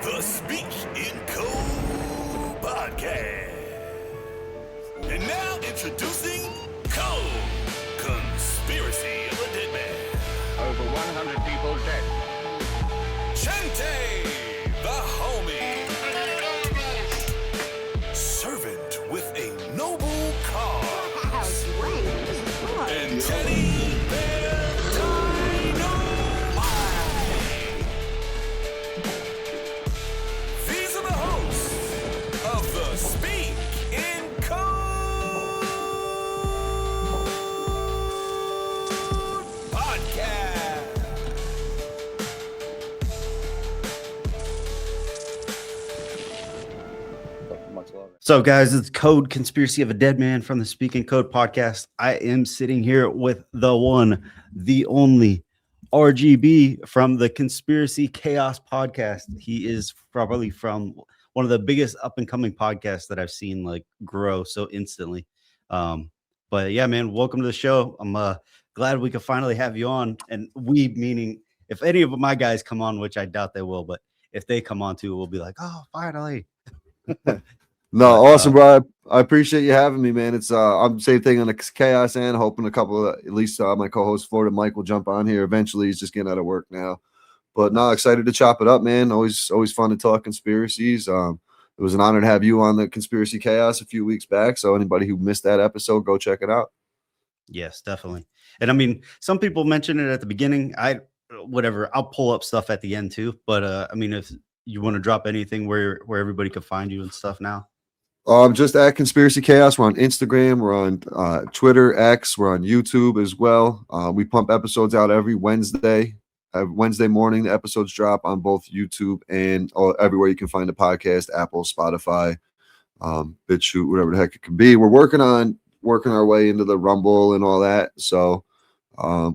The Speak in Code podcast. And now introducing Code, Conspiracy of a Dead Man. Over 100 people dead. Chante, the homie. Servant with a noble cause. And Teddy Bear Dynamite. These are the hosts of the Speak in Code podcast. So, guys, it's Code Conspiracy of a Dead Man from the Speaking Code podcast. I am sitting here with the one, the only RGB from the Conspiracy Chaos podcast. He is probably from one of the biggest up and coming podcasts that I've seen like grow so instantly. But yeah, man, welcome to the show. I'm glad we could finally have you on. And we meaning if any of my guys come on, which I doubt they will, but if they come on too, we'll be like, oh, finally. No, awesome, bro. I appreciate you having me, man. It's I'm same thing on the chaos end, hoping a couple of at least my co-host Florida Mike will jump on here eventually. He's just getting out of work now. But no, excited to chop it up, man. Always fun to talk conspiracies. It was an honor to have you on the Conspiracy Chaos a few weeks back. So anybody who missed that episode, go check it out. Yes, definitely. And I mean, some people mention it at the beginning. I'll pull up stuff at the end too. But I mean, if you want to drop anything where everybody can find you and stuff now. Just at Conspiracy Chaos. We're on Instagram. We're on Twitter, X. We're on YouTube as well. We pump episodes out every Wednesday. Wednesday morning, the episodes drop on both YouTube and everywhere you can find a podcast, Apple, Spotify, BitChute, whatever the heck it can be. We're working our way into the Rumble and all that. So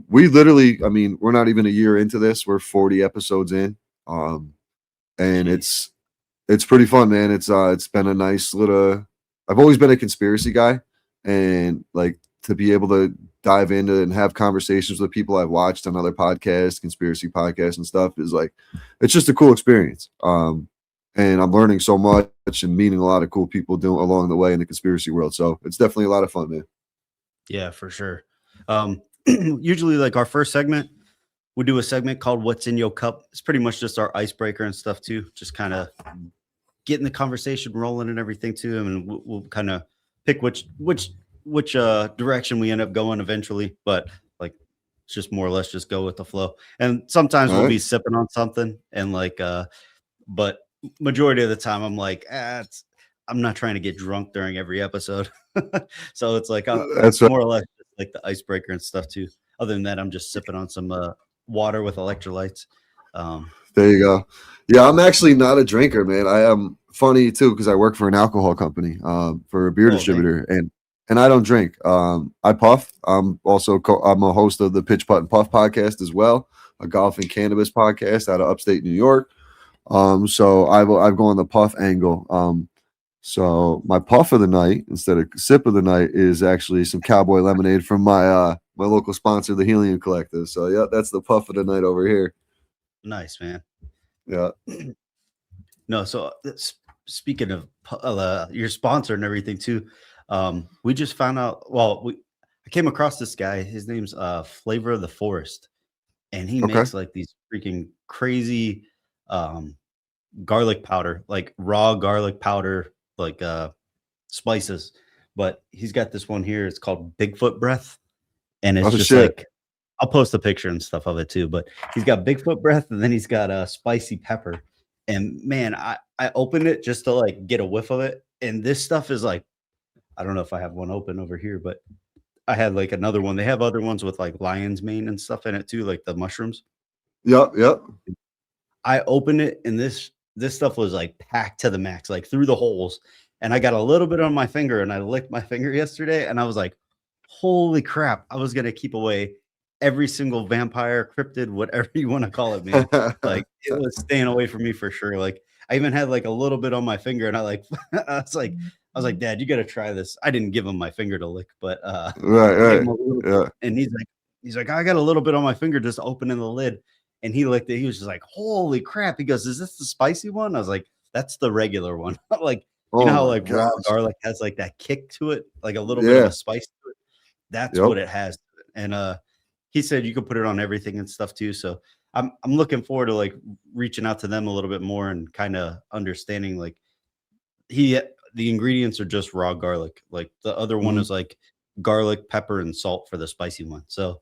we literally, I mean, we're not even a year into this. We're 40 episodes in. And it's pretty fun, man. It's been a nice little. I've always been a conspiracy guy, and like to be able to dive into and have conversations with people I've watched on other podcasts, conspiracy podcasts and stuff is like, it's just a cool experience. And I'm learning so much and meeting a lot of cool people along the way in the conspiracy world. So it's definitely a lot of fun, man. Yeah, for sure. Usually, like our first segment, we do a segment called "What's in Your Cup." It's pretty much just our icebreaker and stuff too. Just kind of getting the conversation rolling and everything too, and we'll kind of pick which direction we end up going eventually. But like, it's just more or less just go with the flow. And sometimes we'll be sipping on something, and like, but majority of the time I'm like, I'm not trying to get drunk during every episode. So it's like that's more or less just like the icebreaker and stuff too. Other than that, I'm just sipping on some water with electrolytes. There you go. Yeah, I'm actually not a drinker, man. I am funny too because I work for an alcohol company, for a beer distributor, and I don't drink. I puff. I'm also I'm a host of the Pitch Putt and Puff podcast as well, a golf and cannabis podcast out of upstate New York. So I go on the puff angle. So my puff of the night instead of sip of the night is actually some cowboy lemonade from my local sponsor, the Helium Collective. So yeah, that's the puff of the night over here. Nice, man. Yeah. No, so speaking of your sponsor and everything too, we just found out. Well, I came across this guy. His name's Flavor of the Forest, and he makes like these freaking crazy garlic powder, like raw garlic powder, like spices. But he's got this one here. It's called Bigfoot Breath, and it's just like, I'll post a picture and stuff of it too. But he's got Bigfoot Breath, and then he's got spicy pepper. And man, I opened it just to like get a whiff of it, and this stuff is like, I don't know if I have one open over here, but I had like another one. They have other ones with like lion's mane and stuff in it too, like the mushrooms. Yep. I opened it, and this stuff was like packed to the max, like through the holes. And I got a little bit on my finger, and I licked my finger yesterday, and I was like, holy crap, I was gonna keep away every single vampire, cryptid, whatever you want to call it, man. Like, it was staying away from me for sure. Like, I even had like a little bit on my finger, and I was like, Dad, you got to try this. I didn't give him my finger to lick, but right. Yeah. And he's like, I got a little bit on my finger just opening the lid. and he looked at. He was just like, "Holy crap!" He goes, "Is this the spicy one?" I was like, "That's the regular one." Like, you Oh know how my like raw gosh. garlic has like that kick to it, like a little bit of Yeah. a spice to it. That's Yep. what it has. And he said you could put it on everything and stuff too. So I'm looking forward to like reaching out to them a little bit more and kind of understanding like the ingredients are just raw garlic. Like the other one Mhm. is like garlic, pepper, and salt for the spicy one. So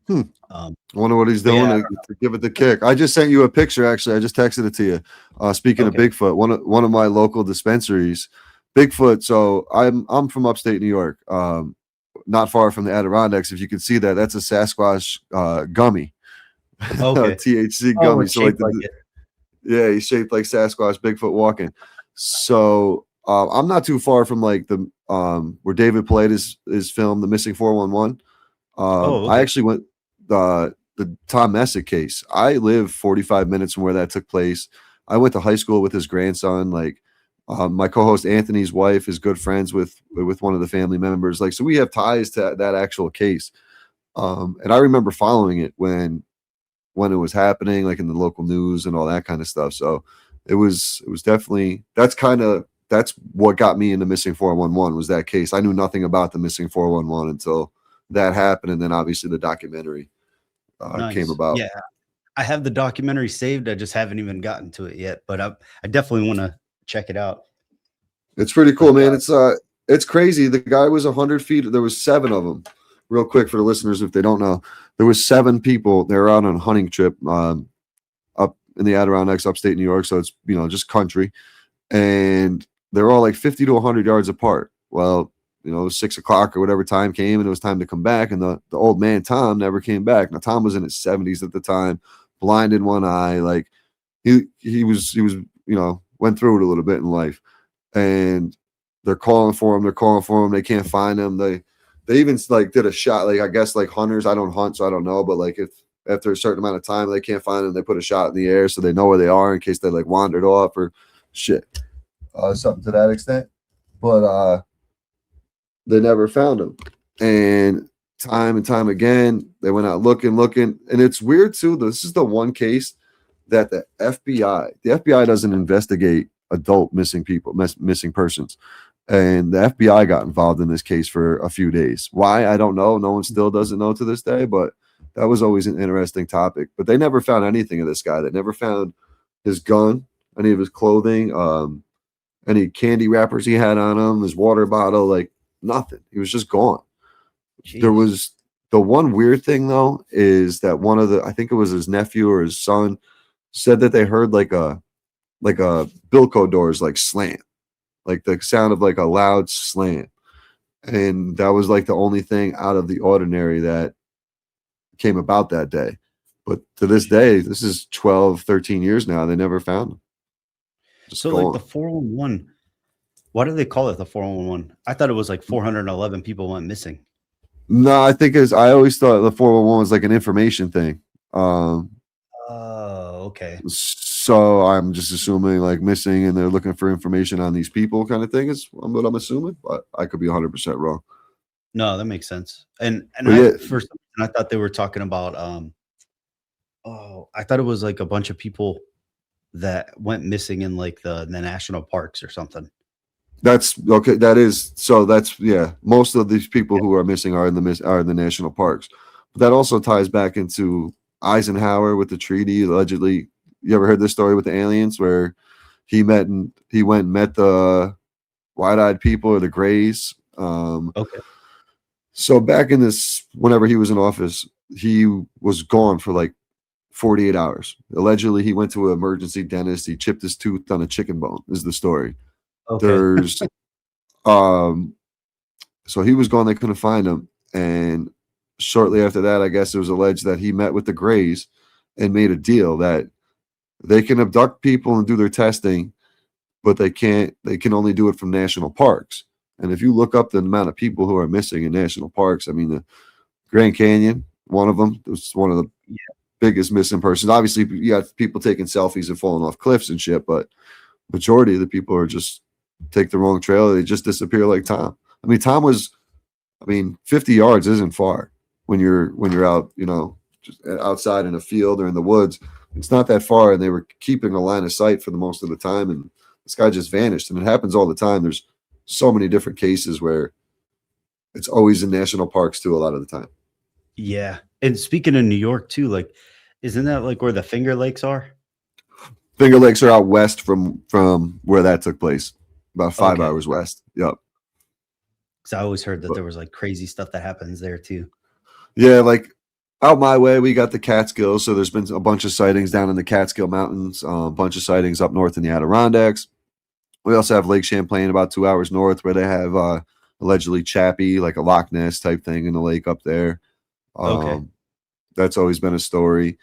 Hmm. um I wonder what he's but doing yeah, to give it the kick. I just sent you a picture. Actually, I just texted it to you. Speaking of okay. Bigfoot, one of my local dispensaries, Bigfoot. So I'm from upstate New York, not far from the Adirondacks. If you can see that, that's a Sasquatch gummy, Okay. THC Oh, gummy. it's So like shaped like it. yeah, he's shaped like Sasquatch, Bigfoot walking. So I'm not too far from like the where David Played is filmed, The Missing 411. Oh, I okay. actually went the Tom Messick case. I live 45 minutes from where that took place. I went to high school with his grandson. Like my co-host Anthony's wife is good friends with one of the family members. Like so, we have ties to that actual case. And I remember following it when it was happening, like in the local news and all that kind of stuff. So it was definitely that's what got me into Missing 411 was that case. I knew nothing about the Missing 411 until that happened, and then obviously the documentary came Nice. about. Yeah. I have the documentary saved. I just haven't even gotten to it yet, but I definitely want to check it out. It's pretty cool, But man. It's crazy. The guy was 100 feet. There was seven of them. Real quick for the listeners, if they don't know, there was seven people. They were out on a hunting trip up in the Adirondacks, upstate New York. So it's just country, and they're all like 50 to 100 yards apart. Well, it was 6 o'clock or whatever time came, and it was time to come back. And the old man Tom never came back. Now Tom was in his 70s at the time, blind in one eye. Like he was went through it a little bit in life, and they're calling for him. They're calling for him. They can't find him. They even like did a shot. Like I guess like hunters. I don't hunt, so I don't know. But like if after a certain amount of time they can't find him, they put a shot in the air so they know where they are in case they like wandered off or shit, something to that extent. But they never found him, and time again they went out looking, and it's weird too. This is the one case that the FBI doesn't investigate adult missing people, missing persons. And the FBI got involved in this case for a few days. Why? I don't know. No one still doesn't know to this day, but that was always an interesting topic. But they never found anything of this guy. They never found his gun, any of his clothing, any candy wrappers he had on him, his water bottle, like nothing. He was just gone. There jeez. was the one weird thing though is that one of I think it was his nephew or his son said that they heard like a Bilko doors like slam, like the sound of like a loud slam. And that was like the only thing out of the ordinary that came about that day. But to this day, this is 12, 13 years now. They never found him. Just So like the gone. 411, why do they call it the 411? I thought it was like 411 people went missing. No, I think I always thought the 411 was like an information thing. Um, Oh, okay. so I'm just assuming like missing and they're looking for information on these people kind of thing is what I'm assuming, but I could be 100% wrong. No, that makes sense. And But I yeah, for some reason I thought they were talking about oh, I thought it was like a bunch of people that went missing in like the national parks or something. that's okay. That is so. That's yeah. Most of these people who are missing are in the national parks. But that also ties back into Eisenhower with the treaty. Allegedly, you ever heard this story with the aliens where he went and met the wide-eyed people or the Greys. Okay. So back in this, whenever he was in office, he was gone for like 48 hours. Allegedly, he went to an emergency dentist. He chipped his tooth on a chicken bone. Is the story. Okay. There's um so he was gone, they couldn't find him, and shortly after that I guess it was alleged that he met with the Greys and made a deal that they can abduct people and do their testing, but they can only do it from national parks. And if you look up the amount of people who are missing in national parks, I mean the Grand Canyon, one of them was one of the biggest missing persons. Obviously you got people taking selfies and falling off cliffs and shit, but majority of the people are just take the wrong trail. They just disappear like Tom. I mean, 50 yards isn't far when you're out, just outside in a field or in the woods. It's not that far, and they were keeping a line of sight for the most of the time, and this guy just vanished. And it happens all the time. There's so many different cases where it's always in national parks too, a lot of the time. Yeah. And speaking of New York too, like, isn't that like where the Finger Lakes are? Finger Lakes are out west from where that took place, about 5 Okay. hours west. Yep. Because I always heard that there was like crazy stuff that happens there too. Yeah, like out my way, we got the Catskills. So there's been a bunch of sightings down in the Catskill Mountains, a bunch of sightings up north in the Adirondacks. We also have Lake Champlain about 2 hours north, where they have allegedly Chappie, like a Loch Ness type thing in the lake up there. Okay. That's always been a story.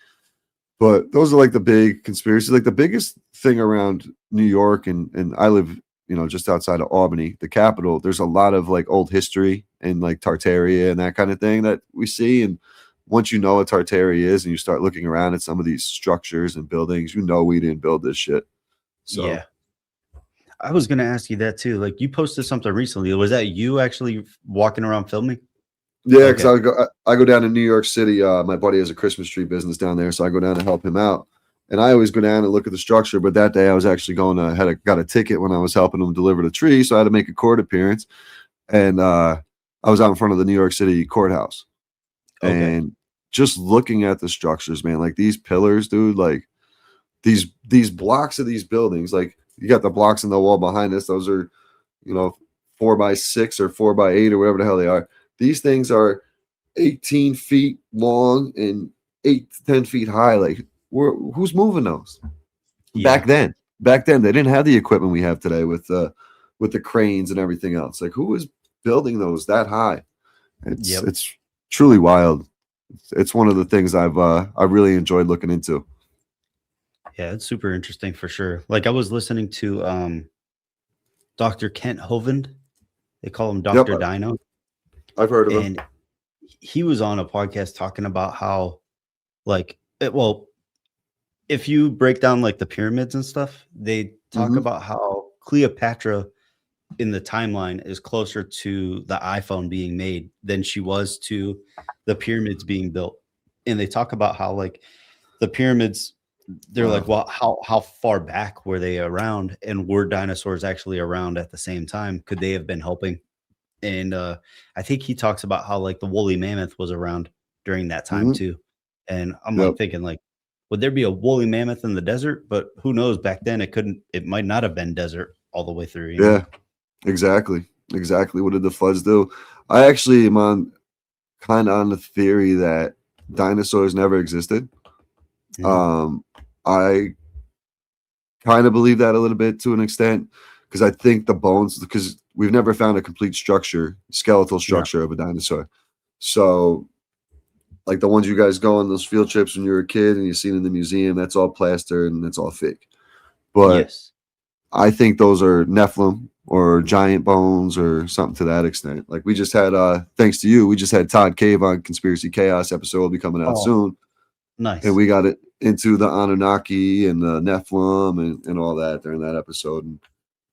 But those are like the big conspiracies. Like the biggest thing around New York, and I live, just outside of Albany, the capital. There's a lot of like old history and like Tartaria and that kind of thing that we see. And once you know what Tartaria is and you start looking around at some of these structures and buildings, we didn't build this shit. So Yeah. I was going to ask you that too. Like, you posted something recently. Was that you actually walking around filming? yeah, because Okay. I go down to New York City. My buddy has a Christmas tree business down there, so I go down to help him out. And I always go down and look at the structure. But that day, I was actually got a ticket when I was helping him deliver the tree, so I had to make a court appearance. And I was out in front of the New York City courthouse, Okay. and just looking at the structures, man, like these pillars, dude, like these blocks of these buildings, like you got the blocks in the wall behind us. Those are, 4x6 or 4x8 or whatever the hell they are. These things are 18 feet long and 8 to 10 feet high. Like, who's moving those? Yeah. Back then, they didn't have the equipment we have today with the cranes and everything else. Like, who was building those that high? It's truly wild. It's one of the things I really enjoyed looking into. Yeah. It's super interesting for sure. Like, I was listening to Dr. Kent Hovind. They call him Yep, Dr. Dino. I've heard of them. And he was on a podcast talking about how, like, if you break down like the pyramids and stuff, they talk about how Cleopatra in the timeline is closer to the iPhone being made than she was to the pyramids being built. And they talk about how like the pyramids, they're like, well, how far back were they around, and were dinosaurs actually around at the same time? Could they have been helping? And I think he talks about how like the woolly mammoth was around during that time too. And I'm like Yep. thinking like, would there be a woolly mammoth in the desert? But who knows? Back then it might not have been desert all the way through. You know? Yeah, exactly. What did the floods do? I actually am kind of on the theory that dinosaurs never existed. Mhm. I kind of believe that a little bit to an extent, because I think the bones, because we've never found a complete skeletal structure of a dinosaur. So, like the ones you guys go on those field trips when you were a kid and you seen in the museum, that's all plaster and that's all fake. But Yes. I think those are Nephilim or giant bones or something to that extent. Like we just had, thanks to you, we just had Todd Cave on Conspiracy Chaos episode will be coming out Oh, soon. And nice. we got it into the Anunnaki and the Nephilim and all that during that episode. And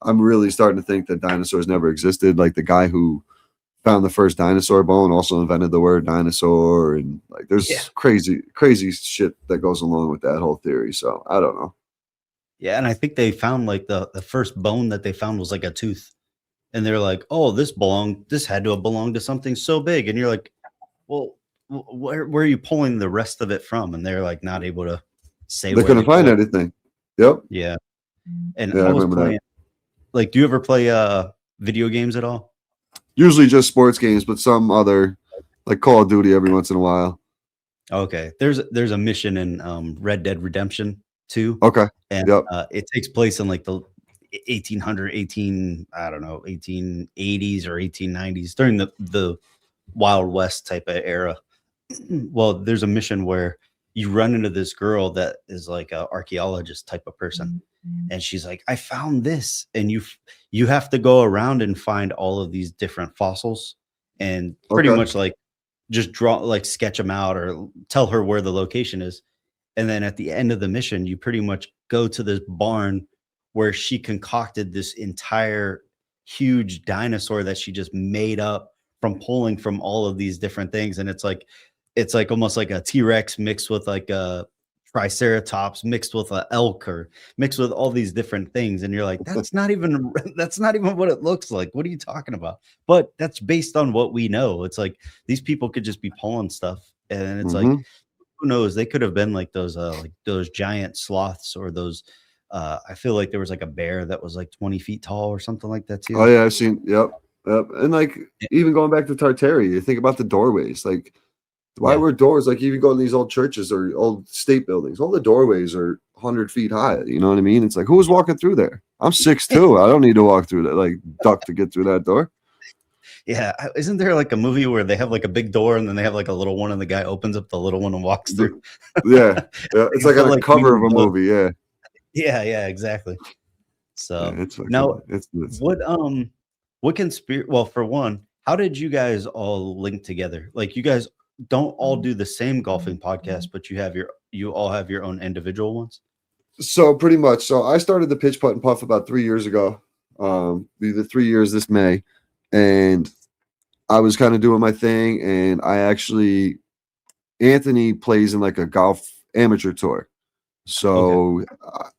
I'm really starting to think that dinosaurs never existed. Like the guy who found the first dinosaur bone also invented the word dinosaur. And like Yeah. there's crazy shit that goes along with that whole theory. So I don't know. Yeah. And I think they found like the first bone that they found was like a tooth. And they're like, oh, this had to have belonged to something so big. And you're like, well, where are you pulling the rest of it from? And they're like not able to say They where they couldn't find pulled it. anything. Yep. Yeah. And Yeah, I I was remember that. playing, like, do you ever play video games at all? Usually just sports games, but some other like Call of Duty every once in a while. Okay. There's a mission in Red Dead Redemption 2. Okay. And Yep. it takes place in like the 1880s or 1890s during the Wild West type of era. Well, there's a mission where you run into this girl that is like an archaeologist type of person, and she's like, I found this, and you have to go around and find all of these different fossils and pretty Okay. much like just sketch them out or tell her where the location is. And then at the end of the mission, you pretty much go to this barn where she concocted this entire huge dinosaur that she just made up from pulling from all of these different things. And it's like it's like almost like a T-Rex mixed with like a triceratops mixed with an elk or mixed with all these different things, and you're like, that's not even that's not even what it looks like. What are you talking about? But that's based on what we know. It's like these people could just be pulling stuff, and it's like, Mhm. who knows? They could have been like those giant sloths or those. I feel like there was like a bear that was like 20 feet tall or something like that Oh too. yeah, I've seen. Yep, yep. And like Yeah, even going back to Tartaria, you think about the doorways. Like why yeah. were doors like if you go in these old churches or old state buildings, all the doorways are 100 feet high. You know what I mean? It's like who was walking through there? I'm 6'2". I don't need to walk through that like duck to get through that door. Yeah, isn't there like a movie where they have like a big door and then they have like a little one and the guy opens up the little one and walks The- through? yeah, yeah. It's I like on feel a like we cover of need a those. movie. Yeah, Yeah, yeah, exactly. yeah. So It's fucking. now, It's nuts. what conspiracy? Well, for one, how did you guys all link together? Like, you guys don't all do the same golfing podcast, but you all have your own individual ones. So pretty much. So I started the pitch putt and puff about 3 years ago. Be the 3 years this May, and I was kind of doing my thing, and I actually Anthony plays in like a golf amateur tour. Okay. So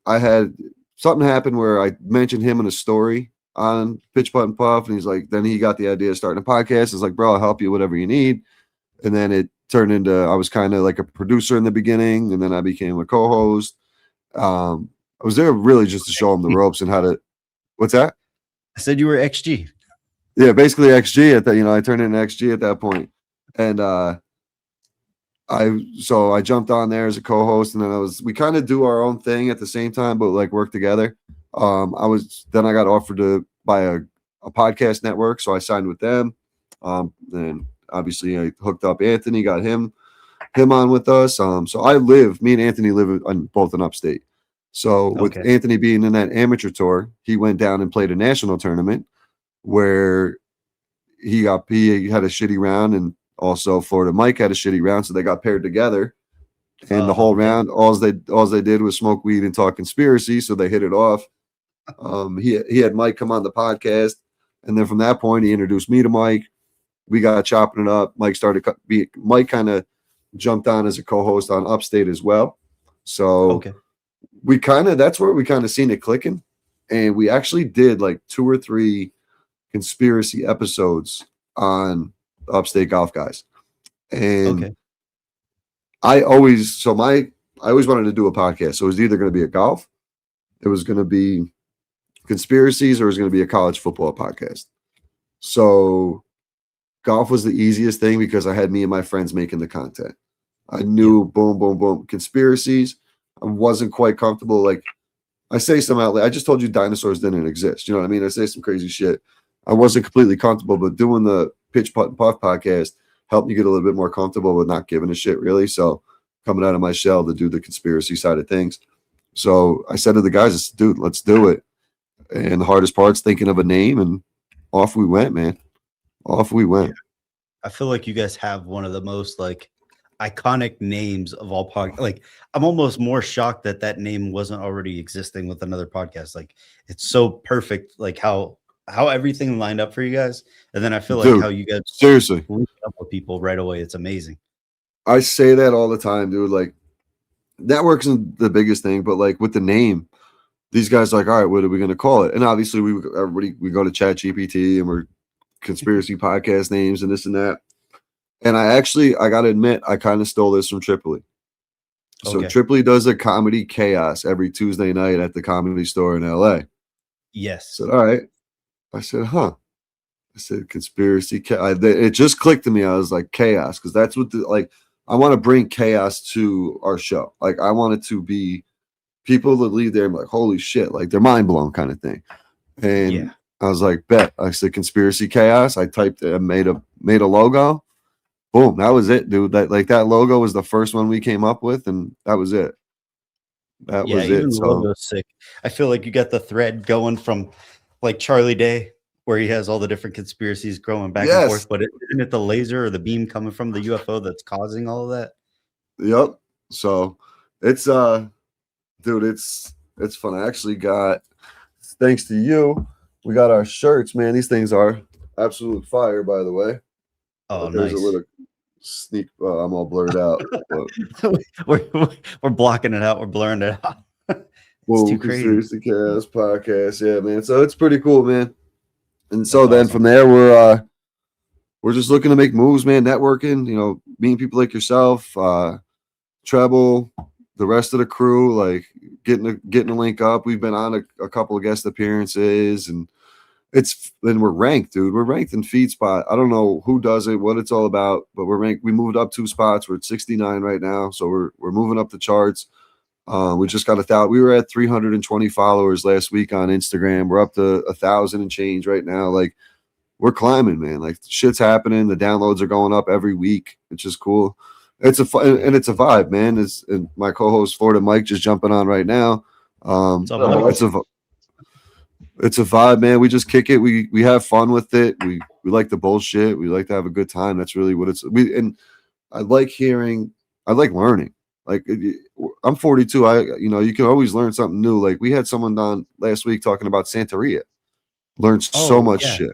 I had something happen where I mentioned him in a story on Pitch Putt and Puff, and he's like, then he got the idea of starting a podcast. It's like, bro, I'll help you whatever you need. And then it turned into I was kind of like a producer in the beginning, and then I became a co-host. I was there really just to show him the ropes and how to. What's that? I said you were XG. Yeah, basically XG at that. I turned into XG at that point, and I jumped on there as a co-host, and then we kind of do our own thing at the same time, but like work together. I got offered to buy a podcast network, so I signed with them. Then obviously I hooked up Anthony, got him on with us. So me and Anthony live on both in upstate. So with Okay. Anthony being in that amateur tour, he went down and played a national tournament where he had a shitty round, and also Florida Mike had a shitty round, so they got paired together. And the whole Okay. round, all they did was smoke weed and talk conspiracy, so they hit it off. He had Mike come on the podcast, and then from that point, he introduced me to Mike. We got chopping it up. Mike kind of jumped on as a co-host on Upstate as well. So Okay. that's where we kind of seen it clicking, and we actually did like 2 or 3 conspiracy episodes on Upstate Golf Guys. And Okay. I always wanted to do a podcast. So it was either going to be a golf, it was going to be conspiracies, or it was going to be a college football podcast. So golf was the easiest thing because I had me and my friends making the content. I knew boom, boom, boom. Conspiracies, I wasn't quite comfortable. Like I say some outlet. I just told you dinosaurs didn't exist. You know what I mean? I say some crazy shit. I wasn't completely comfortable, but doing the Pitch Putt and Puff podcast helped me get a little bit more comfortable with not giving a shit really. So coming out of my shell to do the conspiracy side of things. So I said to the guys, dude, let's do it. And the hardest part's thinking of a name, and off we went, man. Off we Yeah. went. I feel like you guys have one of the most like iconic names of all like, I'm almost more shocked that that name wasn't already existing with another podcast. Like, it's so perfect, like how everything lined up for you guys. And then I feel like Dude, how you guys seriously. link up with people right away. It's amazing. I say that all the time, dude. Like networks isn't the biggest thing, but like with the name, these guys are like, all right, what are we going to call it? And obviously we go to Chat GPT and we're conspiracy podcast names and this and that. And I got to admit, I kind of stole this from Tripoli. So Okay. Tripoli does a comedy chaos every Tuesday night at the Comedy Store in LA. I Yes. said, all right. I said, huh. I said, conspiracy. It just clicked to me. I was like, chaos. Because that's what I want to bring chaos to our show. Like, I want it to be people that leave there and be like, holy shit. Like, they're mind blown kind of thing. And Yeah. I was like, bet. I said, conspiracy chaos. I typed it and made a logo. Boom. That was it, dude. That logo was the first one we came up with. And that was it. That Yeah. was Even it. the So, logo's sick. I feel like you got the thread going from like Charlie Day, where he has all the different conspiracies growing back and yes. forth. But isn't it the laser or the beam coming from the UFO that's causing all of that? Yep. So it's dude, it's fun. I actually got, thanks to you, we got our shirts, man. These things are absolute fire, by the way. Oh, There's a nice. little sneak. I'm all blurred out. But we're blocking it out. We're blurring it out. It's Whoa, too crazy. Conspiracy Chaos podcast. Yeah, man. So it's pretty cool, man. And so That's then awesome. from there, we're just looking to make moves, man. Networking, meeting people like yourself, Treble, the rest of the crew, like getting a link up. We've been on a couple of guest appearances, and we're ranked, dude. We're ranked in feed spot. I don't know who does it, what it's all about, but we're ranked. We moved up 2 spots. We're at 69 right now, so we're moving up the charts. We just got 1,000. We were at 320 followers last week on Instagram. We're up to 1,000 and change right now. Like, we're climbing, man. Like, shit's happening. The downloads are going up every week. It's just cool. It's a vibe, man. And my co-host Florida Mike just jumping on right now. What's up, Mike? It's a vibe, man. We just kick it. We have fun with it. We like the bullshit. We like to have a good time. That's really what it's. And I like learning. Like, I'm 42. You can always learn something new. Like, we had someone on last week talking about Santeria. Learned so much shit.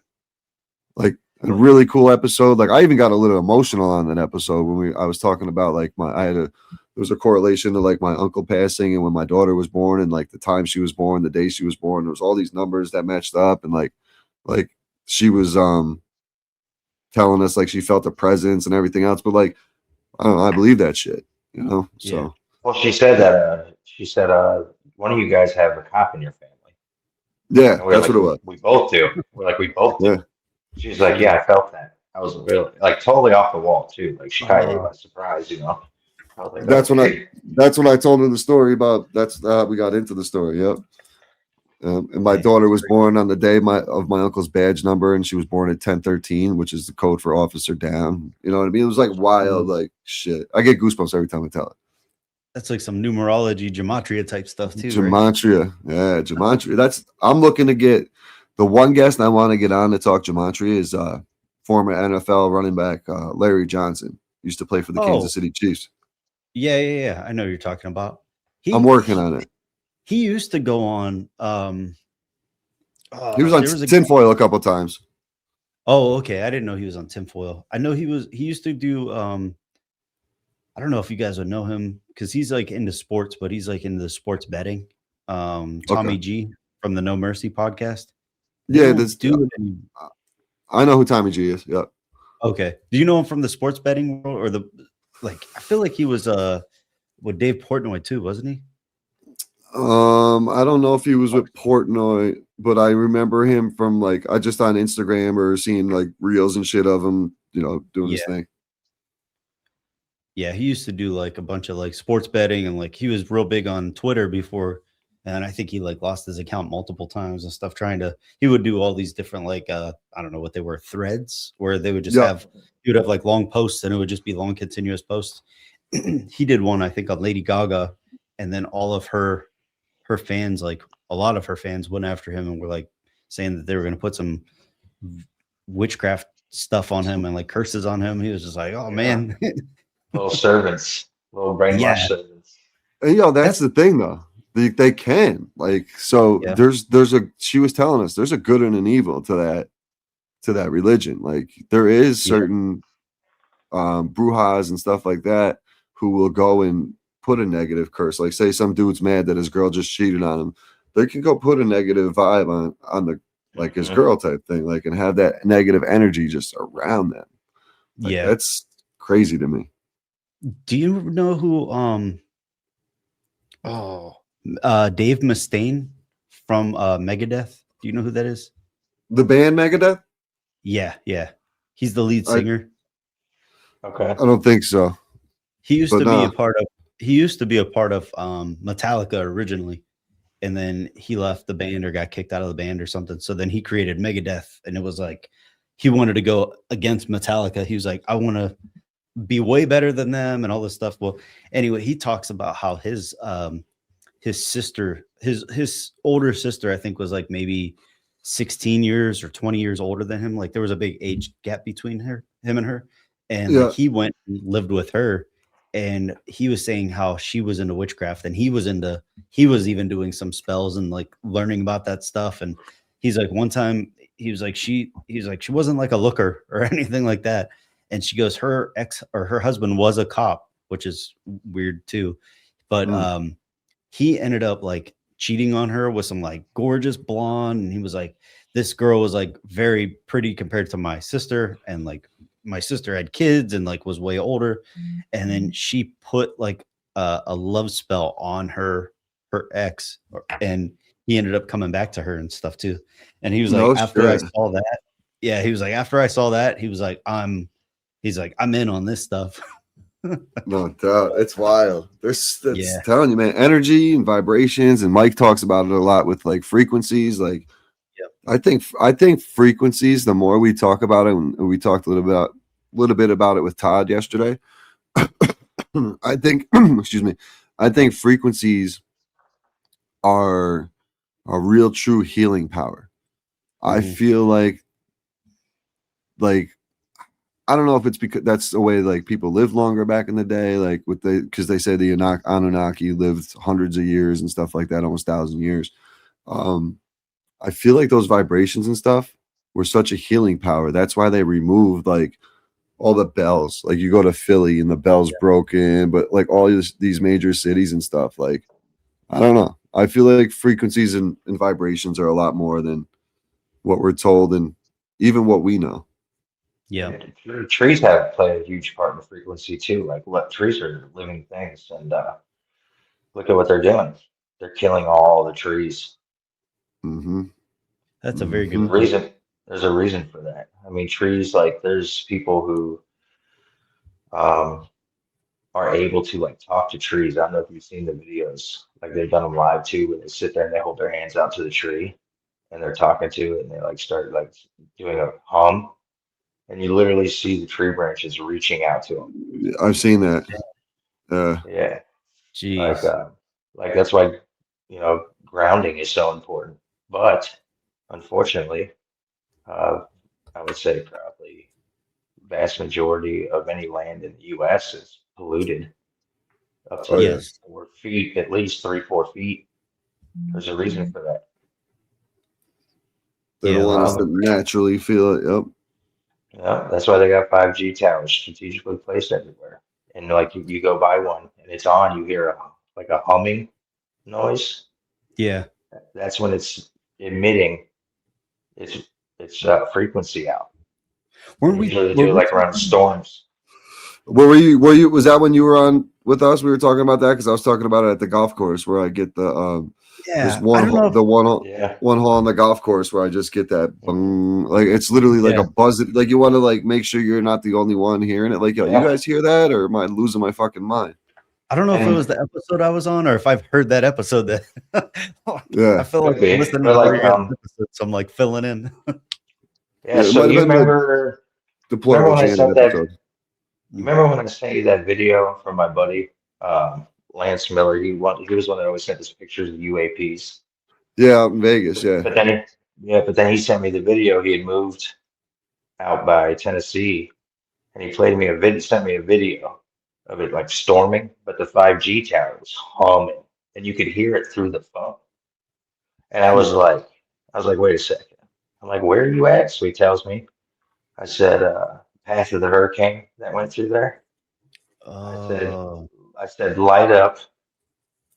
Like, a really cool episode. Like, I even got a little emotional on that episode when I was talking about like there was a correlation to like my uncle passing and when my daughter was born and like the time she was born, the day she was born. There was all these numbers that matched up, and like she was telling us like she felt the presence and everything else. But like, I don't know, I believe that shit. So Well, she said that. She said, "One of you guys have a cop in your family." yeah, And we're that's like, what it was. we both do. We're like, we both do. Yeah. She's like, yeah, I felt that. I was really like totally off the wall too. Like, she caught you by surprise, I was like, That's okay. when I told her the story about. That's how we got into the story. Yep. And my daughter was born on the day of my uncle's badge number, and she was born at 1013, which is the code for officer down. You know what I mean? It was like wild, like shit. I get goosebumps every time I tell it. That's like some numerology, gematria type stuff too. Gematria, right? Yeah, gematria. I'm looking to get the one guest I want to get on to talk gematria is former NFL running back Larry Johnson. Used to play for the Kansas City Chiefs. Yeah. I know what you're talking about. I'm working on it. He used to go on. He was on tinfoil a couple times. Oh, okay. I didn't know he was on tinfoil. I know he used to do. I don't know if you guys would know him because he's like into sports, but he's like into sports betting. Tommy G from the No Mercy podcast. Yeah, this dude. I know who Tommy G is. Yeah. Okay. Do you know him from the sports betting world or I feel like he was with Dave Portnoy too, wasn't he? I don't know if he was with Portnoy, but I remember him from I just on Instagram or seeing like reels and shit of him, doing his thing. Yeah, he used to do like a bunch of like sports betting and like he was real big on Twitter before. And I think he like lost his account multiple times and stuff he would do all these different I don't know what they were, threads where they would just he would have like long posts and it would just be long continuous posts. He did one, I think, on Lady Gaga, and then all of her fans, like a lot of her fans went after him and were like saying that they were going to put some witchcraft stuff on him and like curses on him. He was just like, oh man. Little servants, little brainwashed servants. And that's the thing though. They can she was telling us there's a good and an evil to that religion. Like there is certain brujas and stuff like that who will go and put a negative curse. Like say some dude's mad that his girl just cheated on him. They can go put a negative vibe on the like his girl type thing, like and have that negative energy just around them. That's crazy to me. Do you know who Dave Mustaine from Megadeth? Do you know who that is? The band Megadeth? Yeah. He's the lead singer. Okay. I don't think so. He used to be a part of Metallica originally. And then he left the band or got kicked out of the band or something. So then he created Megadeth, and it was like he wanted to go against Metallica. He was like, I want to be way better than them and all this stuff. Well, anyway, he talks about how his sister, his older sister, I think was like maybe 16 years or 20 years older than him. Like there was a big age gap between him and her. And like, he went and lived with her. And he was saying how she was into witchcraft and he was even doing some spells and like learning about that stuff. And he's like, one time he was like, she wasn't like a looker or anything like that. And she goes, her ex or her husband was a cop, which is weird too. But he ended up like cheating on her with some like gorgeous blonde. And he was like, this girl was like very pretty compared to my sister. And like my sister had kids and like was way older. And then she put like a love spell on her ex, and he ended up coming back to her and stuff too. And he was like, after I saw that, yeah, he was like, after I saw that, he was like, I'm in on this stuff. No doubt. It's wild. That's telling you, man, energy and vibrations, and Mike talks about it a lot with like frequencies. Like, I think frequencies, the more we talk about it, and we talked a little bit about it with Todd yesterday. I think excuse me, I think frequencies are a real true healing power. I feel like I don't know if it's because that's the way like people lived longer back in the day, like because they say the Anunnaki lived hundreds of years and stuff like that, almost 1,000 years. I feel like those vibrations and stuff were such a healing power. That's why they removed like all the bells. Like you go to Philly and the bells broken, but like all these major cities and stuff. Like I don't know. I feel like frequencies and vibrations are a lot more than what we're told and even what we know. Yeah. Trees have played a huge part in the frequency too. Like what trees are living things, and look at what they're doing. They're killing all the trees. That's a very good reason. There's a reason for that. I mean, trees, like there's people who are able to like talk to trees. I don't know if you've seen the videos. Like they've done them live too, where they sit there and they hold their hands out to the tree and they're talking to it, and they like start like doing a hum, and you literally see the tree branches reaching out to them. I've seen that. Yeah. Jeez. Like that's why, grounding is so important. But unfortunately, I would say probably vast majority of any land in the U.S. is polluted up to 4 feet, at least 3-4 feet. There's a reason for that. They don't want us to naturally feel it. Yep. Yeah, that's why they got 5G towers strategically placed everywhere. And like you go by one and it's on, you hear a humming noise. Yeah. That's when it's emitting its frequency out. We usually do like around storms. Were you? Was that when you were on with us? We were talking about that because I was talking about it at the golf course where I get the there's one hole on the golf course where I just get that bung, like it's literally like a buzz. Like you want to like make sure you're not the only one hearing it. Like, yo, you guys hear that, or am I losing my fucking mind? I don't know if it was the episode I was on or if I've heard that episode. That I feel like listening to episode, so I'm like filling in. So you remember when I sent that? Remember when I sent you that video from my buddy Lance Miller? He was one that always sent us pictures of UAPs. Yeah, in Vegas. Yeah. But then he sent me the video. He had moved out by Tennessee, and he sent me a video of it like storming, but the 5G tower was humming, and you could hear it through the phone. And I was like, wait a second. I'm like, where are you at? So he tells me. I said, path of the hurricane that went through there. I said, light up.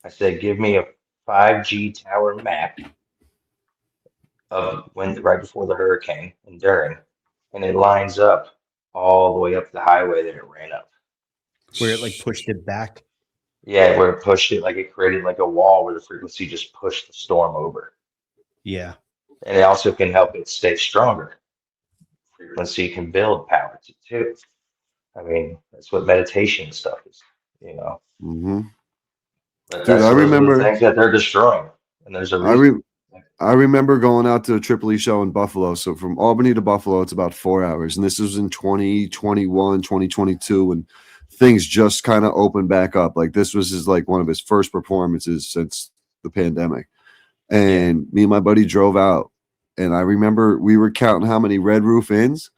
I said, give me a 5G tower map of when right before the hurricane and during, and it lines up all the way up the highway that it ran up. Where it like pushed it back. Yeah, where it pushed it, like it created like a wall where the frequency just pushed the storm over. Yeah. And it also can help it stay stronger. Frequency can build power too. I mean, that's what meditation stuff is, But dude, I remember the things that they're destroying, and there's a reason. I remember going out to a Tripoli show in Buffalo. So from Albany to Buffalo, it's about 4 hours. And this was in 2021, 2022, and things just kind of opened back up. Like this was one of his first performances since the pandemic. And me and my buddy drove out. And I remember we were counting how many Red Roof Inns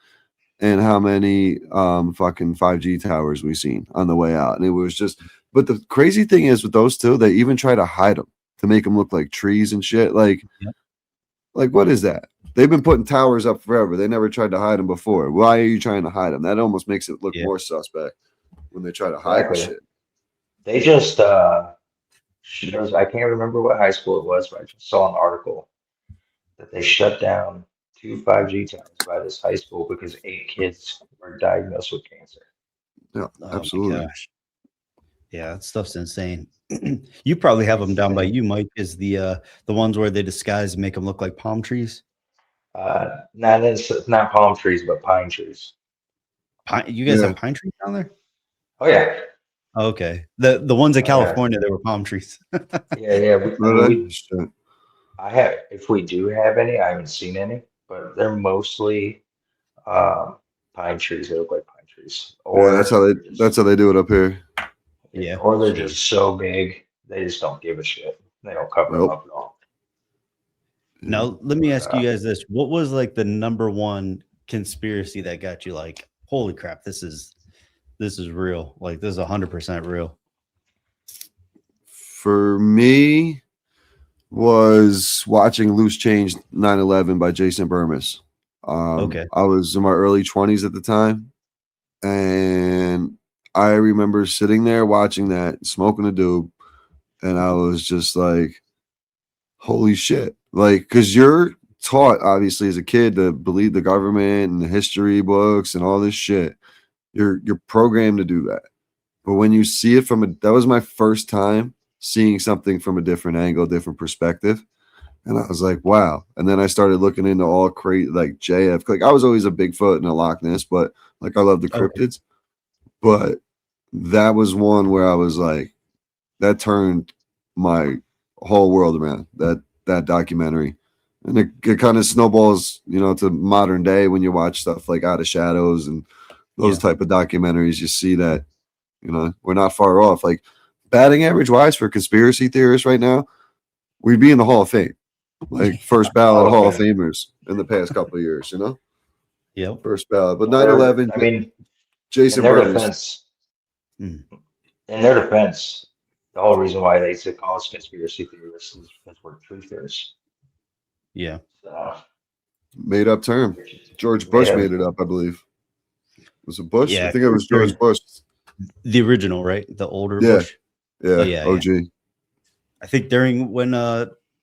and how many fucking 5G towers we seen on the way out. And it was just, but the crazy thing is with those two, they even try to hide them to make them look like trees and shit. Like Like, what is that? They've been putting towers up forever. They never tried to hide them before. Why are you trying to hide them? That almost makes it look Yeah. more suspect when they try to hide the Exactly. shit. They just I can't remember what high school it was, but I just saw an article that they shut down 2 5G towers by this high school because 8 kids were diagnosed with cancer. Yeah, Oh absolutely. my gosh. Yeah, that stuff's insane. You probably have them down by Insane. you, Mike. Is the ones where they disguise and make them look like palm trees? Not palm trees, but pine trees. You guys Yeah. have pine trees down there? Oh yeah, Okay. The ones in oh yeah, California, they were palm trees. yeah. I mean, Really? Shit. I have. If we do have any, I haven't seen any, but they're mostly um, pine trees. They look like pine trees, Yeah, that's how they do it up here. Yeah, or they're same. just so big they just don't give a shit. They don't cover them Nope. up at all. Now, let me But, ask you guys this. What was like the number one conspiracy that got you like, holy crap, this is real. Like this is 100% real. For me, was watching Loose Change 9/11 by Jason Burmis. Okay. I was in my early 20s at the time, and I remember sitting there watching that, smoking a doob, and I was just like, holy shit. Like, because you're taught, obviously, as a kid to believe the government and the history books and all this shit. You're programmed to do that. But when you see it that was my first time seeing something from a different angle, different perspective. And I was like, wow. And then I started looking into all crazy, like JF. Like, I was always a Bigfoot and a Loch Ness, but like, I love the Okay. cryptids. But that was one where I was like, that turned my whole world around, that documentary. And it kind of snowballs, to modern day when you watch stuff like Out of Shadows and those type of documentaries. You see that, we're not far off. Like, batting average wise for conspiracy theorists right now, we'd be in the Hall of Fame. Like, first ballot Hall of Famers in the past couple of years, Yep. First ballot. But Well, 9/11, I mean, Jason in their Burmis. defense, Mm. in their defense, the whole reason why they say call us conspiracy theorists is because we're truthers. Yeah. So, Made up term. George made Bush up. made it up, I believe. Was it Bush? Yeah. I think it was George Bush. The original, right? The older Yeah. Bush. Yeah. Oh, yeah, OG. I think during when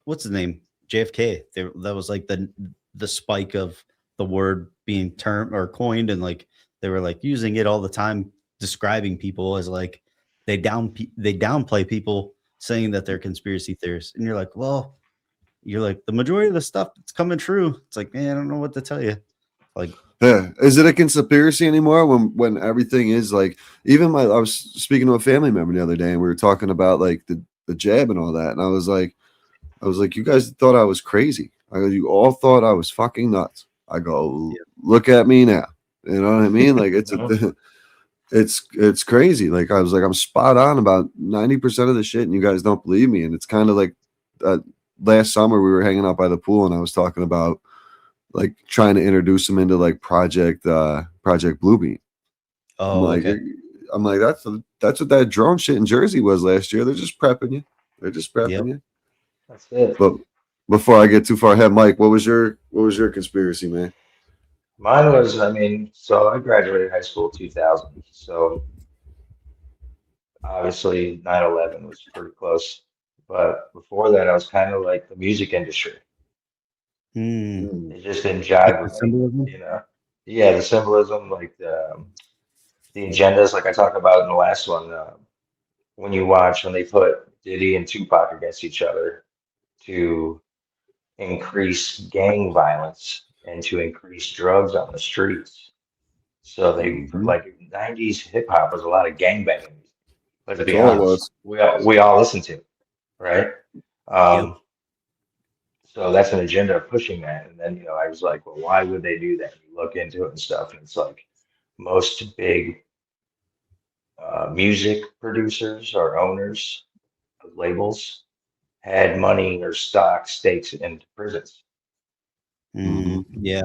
what's his name? JFK. That was like the spike of the word being termed or coined, and like they were like using it all the time, describing people as like they downplay people saying that they're conspiracy theorists. And you're like, well, the majority of the stuff that's coming true. It's like, man, I don't know what to tell you. Like, Yeah. Is it a conspiracy anymore when everything is like, even I was speaking to a family member the other day and we were talking about like the jab and all that. And I was like, you guys thought I was crazy. I go, you all thought I was fucking nuts. I go, look at me now. You know what I mean? Like, it's crazy. Like, I was like, I'm spot on about 90% of the shit and you guys don't believe me. And it's kind of like last summer we were hanging out by the pool and I was talking about like trying to introduce them into like Project Bluebeam. oh, okay. I'm like, that's what that drone shit in Jersey was last year. They're just prepping you. You. That's it. But before I get too far ahead, Mike, what was your conspiracy, man? Mine was, I mean, so I graduated high school 2000. So obviously 9/11 was pretty close. But before that, I was kind of like the music industry. Hmm. It just didn't Like jive the with me, symbolism. you know? Yeah, the symbolism, like the agendas, like I talked about in the last one, when they put Diddy and Tupac against each other to increase gang violence and to increase drugs on the streets. So they, Mm-hmm. like 90s hip hop was a lot of gang banging. Let's That's be all it honest. was. We all listen to, right? Yep. So that's an agenda of pushing that. And then, I was like, well, why would they do that? You look into it and stuff, and it's like most big music producers or owners of labels had money or stock stakes in prisons. Mm, yeah.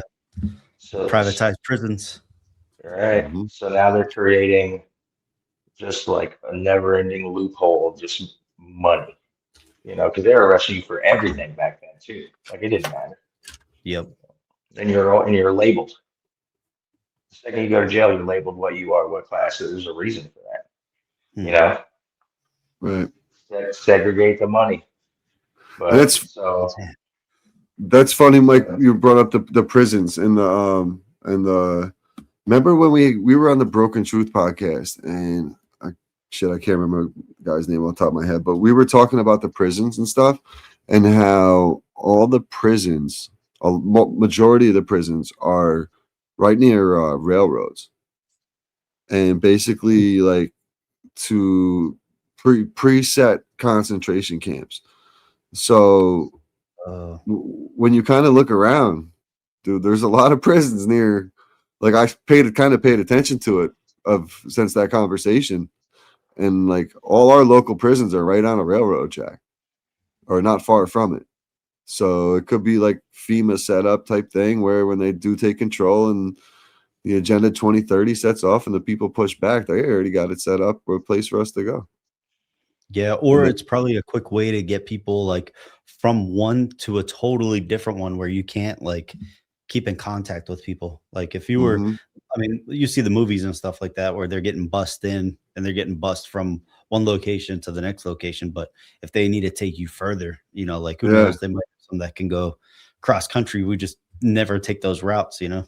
So, Privatized prisons. right. Mm-hmm. So now they're creating just like a never-ending loophole of just money, because they were arresting you for everything back then too. Like it didn't matter. Yep. And you're labeled. The second you go to jail, you're labeled what you are, what class. There's a reason for that. Hmm. You know, Right. segregate the money. And But so that's funny, Mike. You brought up the prisons and the. Remember when we were on the Broken Truth podcast and I can't remember the guy's name on top of my head, but we were talking about the prisons and stuff and how all the prisons, a majority of the prisons are right near railroads, and basically like to preset concentration camps. So when you kind of look around, dude, there's a lot of prisons near. Like I paid attention to it since that conversation, and like all our local prisons are right on a railroad track, or not far from it. So it could be like FEMA setup type thing where when they do take control and the Agenda 2030 sets off and the people push back, they already got it set up for a place for us to go. Yeah, or it's probably a quick way to get people like from one to a totally different one where you can't like keep in contact with people. Like if you were, I mean, you see the movies and stuff like that where they're getting bussed in and they're getting bussed from one location to the next location. But if they need to take you further, you know, like who knows, they might have some that can go cross country. We just never take those routes, you know.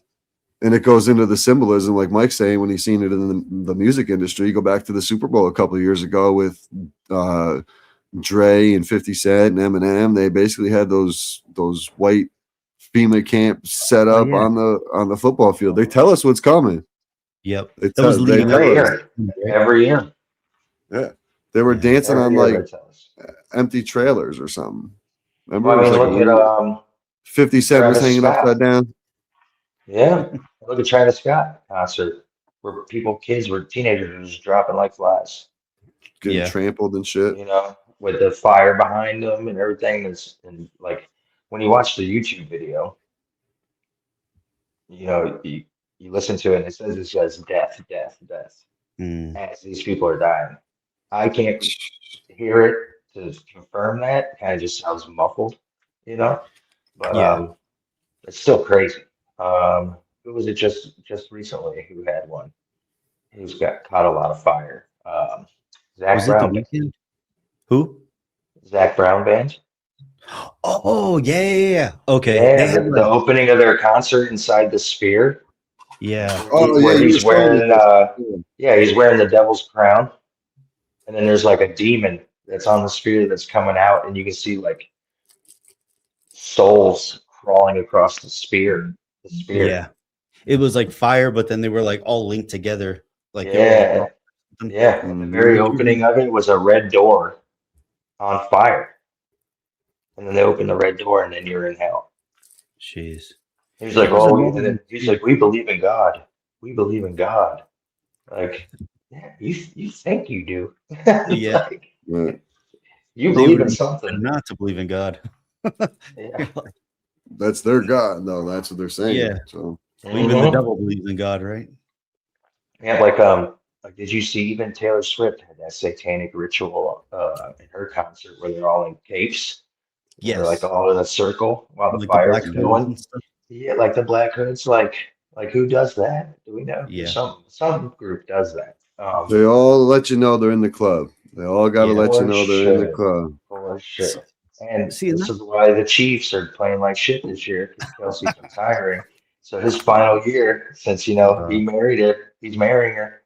And it goes into the symbolism, like Mike's saying, when he's seen it in the music industry. You go back to the Super Bowl a couple of years ago with Dre and 50 Cent and Eminem. They basically had those white FEMA camps set up on the football field. They tell us what's coming. Yep. That was leading every year. Yeah. They were dancing on like empty trailers or something. Remember? Well, I mean, it was look at 50 Cent Travis was hanging Scott. upside down. Yeah. Look at Travis Scott concert where teenagers were just dropping like flies. Getting trampled and shit. You know, with the fire behind them and everything. And like when you watch the YouTube video, you know, you listen to it and it says death, death, death as these people are dying. I can't hear it to confirm that. It kind of just sounds muffled, you know, but it's still crazy. Who was it just recently who had one? Who's got caught a lot of fire? Zach Was Brown. it the Weeknd? Who? Zach Brown Band. Oh yeah. Okay. Yeah, They had the opening of their concert inside the Sphere. Yeah. Where he's wearing he's wearing the devil's crown. And then there's like a demon that's on the Sphere that's coming out, and you can see like souls crawling across the Sphere. Yeah. It was like fire, but then they were like all linked together. Like yeah. And the very opening of it was a red door on fire. And then they open the red door, and then you're in hell. Jeez. He's like, and then he's like, we believe in God. We believe in God. Like, yeah, you think you do. Yeah. Like, you believe in something. Not to believe in God. Yeah. That's their God. No, that's what they're saying. Yeah. So even the devil believes in God, right? Yeah, like did you see even Taylor Swift had that satanic ritual in her concert where they're all in capes? Yes. They're like all in a circle while the like fire's going. Yeah, like the Black Hoods. Like who does that? Do we know? Yeah. Some group does that. They all let you know they're in the club. They all got to let you know they're in the club. For shit. And this is why the Chiefs are playing like shit this year because Kelsey's retiring. So his final year, since he married her, he's marrying her.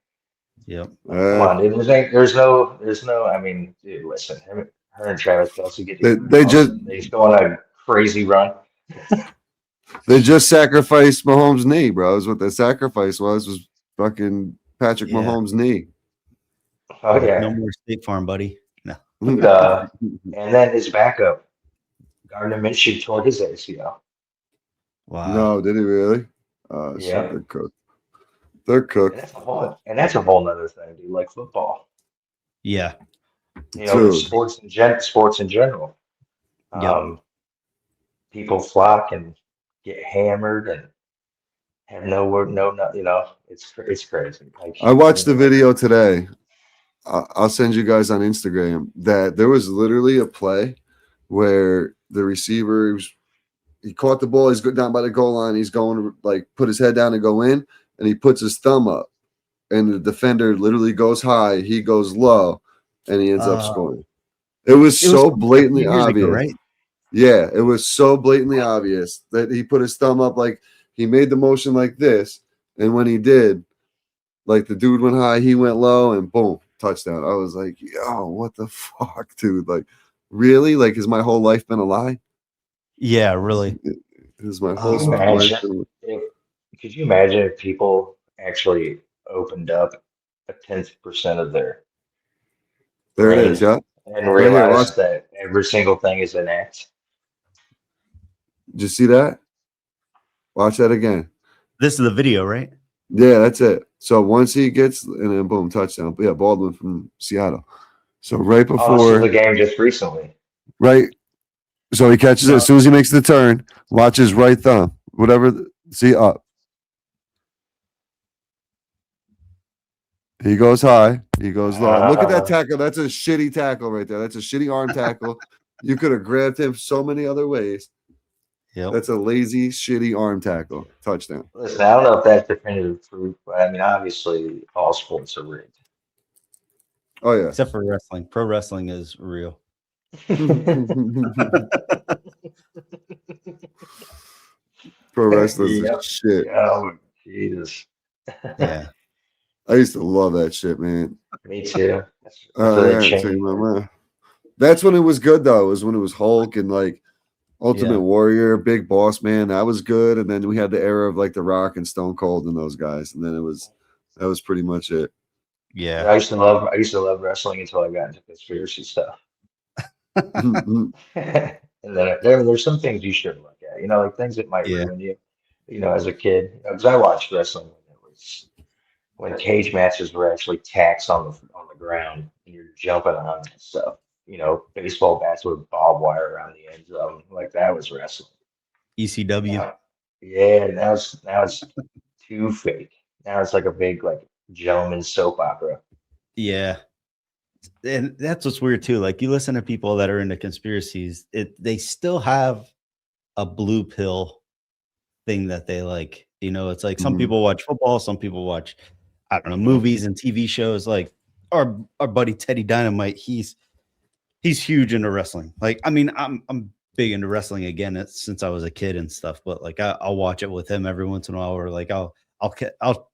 Yep. Come on, dude. There's no. I mean, dude, listen. Her and Travis Kelsey get. He's going on a crazy run. They just sacrificed Mahomes' knee, bro. Is what the sacrifice was fucking Patrick Mahomes' knee. Oh yeah. No more State Farm, buddy. No. And then his backup, Gardner Minshew, tore his ACL. Wow. No, did he really? Yeah. They're cooked. They're cooked. And that's a whole nother thing, dude. Like football. Yeah. You know, sports in general. People flock and get hammered and have no, you know, it's crazy. Like, I watched the video today. I'll send you guys on Instagram that there was literally a play where the receiver he caught the ball. He's down by the goal line. He's going to like put his head down and go in, and he puts his thumb up, and the defender literally goes high. He goes low, and he ends up scoring. It was so blatantly obvious. Ago, right? Yeah, it was so blatantly obvious that he put his thumb up, like he made the motion like this, and when he did, like the dude went high, he went low, and boom, touchdown. I was like, yo, what the fuck, dude? Like, really? Like, has my whole life been a lie? Yeah, really. Is my whole Could you life imagine could you imagine if people actually opened up a 10% of their There it brain is, yeah. and Right here, watch. realized that every single thing is an act? Did you see that? Watch that again. This is the video, right? Yeah, that's it. So once he gets, and then boom, touchdown. But yeah, Baldwin from Seattle. So right Oh, this was before, a game just recently. right. So he catches it as soon as he makes the turn. Watch his right thumb. Whatever. See up. He goes high. He goes low. Look at that tackle. That's a shitty tackle right there. That's a shitty arm tackle. You could have grabbed him so many other ways. Yep. That's a lazy, shitty arm tackle. Touchdown. Listen, I don't know if that's definitive proof, but I mean, obviously, all sports are rigged. Oh yeah. Except for wrestling. Pro wrestling is real. Pro wrestlers Yep. is shit. Oh, Jesus. Yeah. I used to love that shit, man. Me too. Yeah, tell you my man. That's when it was good though. It was when it was Hulk and like Ultimate Warrior, Big Boss Man. That was good. And then we had the era of like The Rock and Stone Cold and those guys. And then that was pretty much it. Yeah. I used to love wrestling until I got into conspiracy stuff. And then there's some things you shouldn't look at, like things that might ruin you, as a kid. Because I watched wrestling when cage matches were actually tacks on the ground and you're jumping on and stuff. Baseball bats with barbed wire around the end zone, like that was wrestling. ECW. Yeah, now it's too fake. Now it's like a big like gentleman's soap opera. Yeah. And that's what's weird too. Like you listen to people that are into conspiracies, they still have a blue pill thing that they like. It's like some people watch football, some people watch, I don't know, movies and TV shows. Like our buddy Teddy Dynamite, he's huge into wrestling. Like, I mean, I'm big into wrestling again since I was a kid and stuff, but like I'll watch it with him every once in a while, or like I'll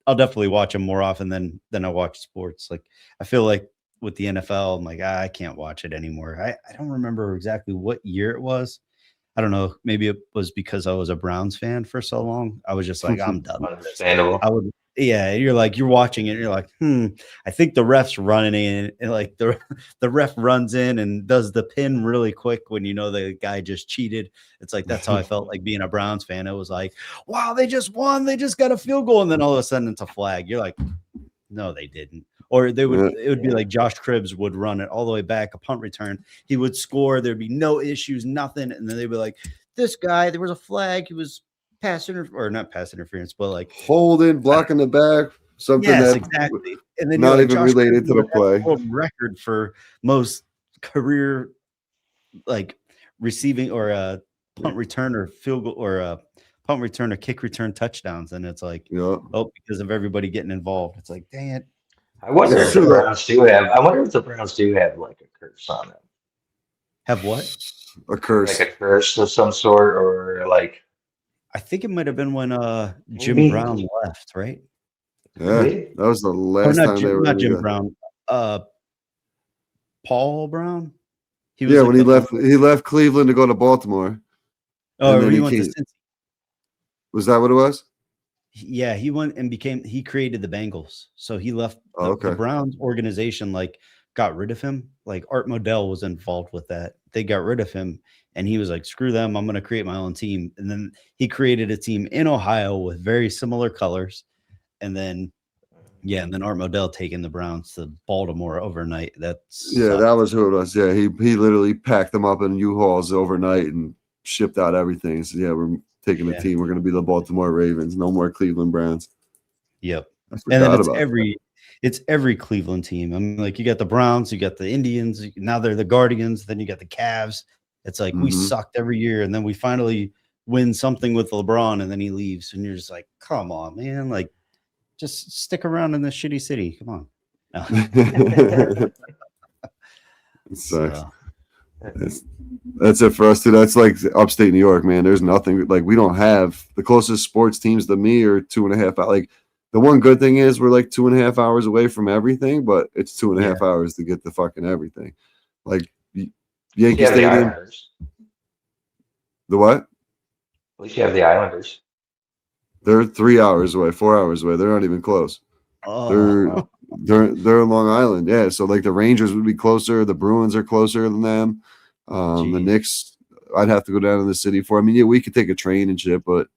definitely watch him more often than I watch sports. Like I feel like with the NFL, I'm like, I can't watch it anymore. I don't remember exactly what year it was. I don't know. Maybe it was because I was a Browns fan for so long. I was just like, I'm done. Understandable. You're watching it and you're like, I think the ref's running in, and like the ref runs in and does the pin really quick when the guy just cheated. It's like, that's how I felt like being a Browns fan. It was like, wow, they just won. They just got a field goal. And then all of a sudden it's a flag. You're like, no, they didn't. Or it would be like Josh Cribbs would run it all the way back, a punt return. He would score. There'd be no issues, nothing. And then they'd be like, this guy, there was a flag. He was not pass interference, but like holding, blocking the back, something exactly. And then not even related to the play. Record for most career like receiving or a punt return or field goal or a punt return or kick return touchdowns. And it's like, because of everybody getting involved. It's like, dang it. I wonder if the Browns do have like a curse on them. Have what? A curse. Like a curse of some sort, or like I think it might have been when Jim Brown left, right? Yeah, that was the last time they were. Not Jim Brown. Paul Brown. He was when he left Cleveland to go to Baltimore. Oh, he went to Cincy. Was that what it was? Yeah, he went and he created the Bengals. So he left the Browns organization, like got rid of him. Like Art Modell was involved with that. They got rid of him and he was like, screw them. I'm going to create my own team. And then he created a team in Ohio with very similar colors. And then Art Modell taking the Browns to Baltimore overnight. That was who it was. Yeah, he literally packed them up in U-Hauls overnight and shipped out everything. So we're taking the team. We're going to be the Baltimore Ravens. No more Cleveland Browns. Yep. And then it's every Cleveland team. I mean, like you got the Browns, you got the Indians. Now they're the Guardians. Then you got the Cavs. It's like we sucked every year, and then we finally wins something with LeBron and then he leaves, and you're just like, come on, man, like just stick around in this shitty city. Come on. No. It sucks. So, That's it for us too. That's like upstate New York, man. There's nothing like we don't have the closest sports teams to me are 2.5 hours. Like the one good thing is we're like 2.5 hours away from everything, but it's 2.5 hours to get to fucking everything. Like Yankee You have the Stadium. Islanders. The what? At least you have the Islanders. They're 3 hours away, 4 hours away. They're not even close. oh, They're in Long Island, yeah. So like the Rangers would be closer. The Bruins are closer than them. The Jeez. Knicks, I'd have to go down to the city for. I mean, yeah, we could take a train and shit, but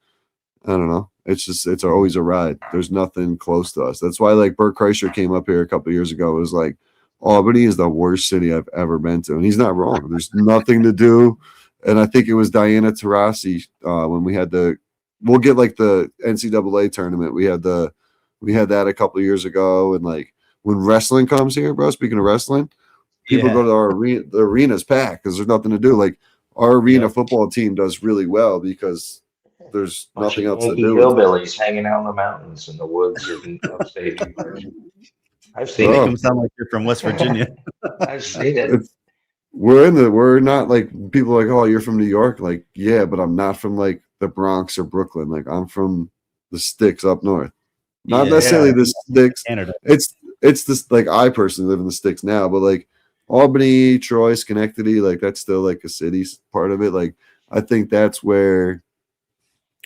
I don't know. It's always a ride. There's nothing close to us. That's why like Bert Kreischer came up here a couple of years ago. It was like Albany is the worst city I've ever been to, and he's not wrong. There's nothing to do. And I think it was Diana Taurasi when we had we'll get like the NCAA tournament. We had that a couple of years ago, and like when wrestling comes here, bro. Speaking of wrestling, people go to our arena. The arena's packed because there's nothing to do. Like our arena football team does really well because there's nothing else to Yankee do. hillbillies hanging out in the mountains and the woods of upstate New York. I've seen Make it. them sound like you're from West Virginia. I've seen it. We're not like people are like, oh, you're from New York. Like, yeah, but I'm not from like the Bronx or Brooklyn. Like I'm from the sticks up north. Not necessarily the sticks. Canada. It's this like I personally live in the sticks now, but like Albany, Troy, Schenectady, like that's still like a city part of it. Like I think that's where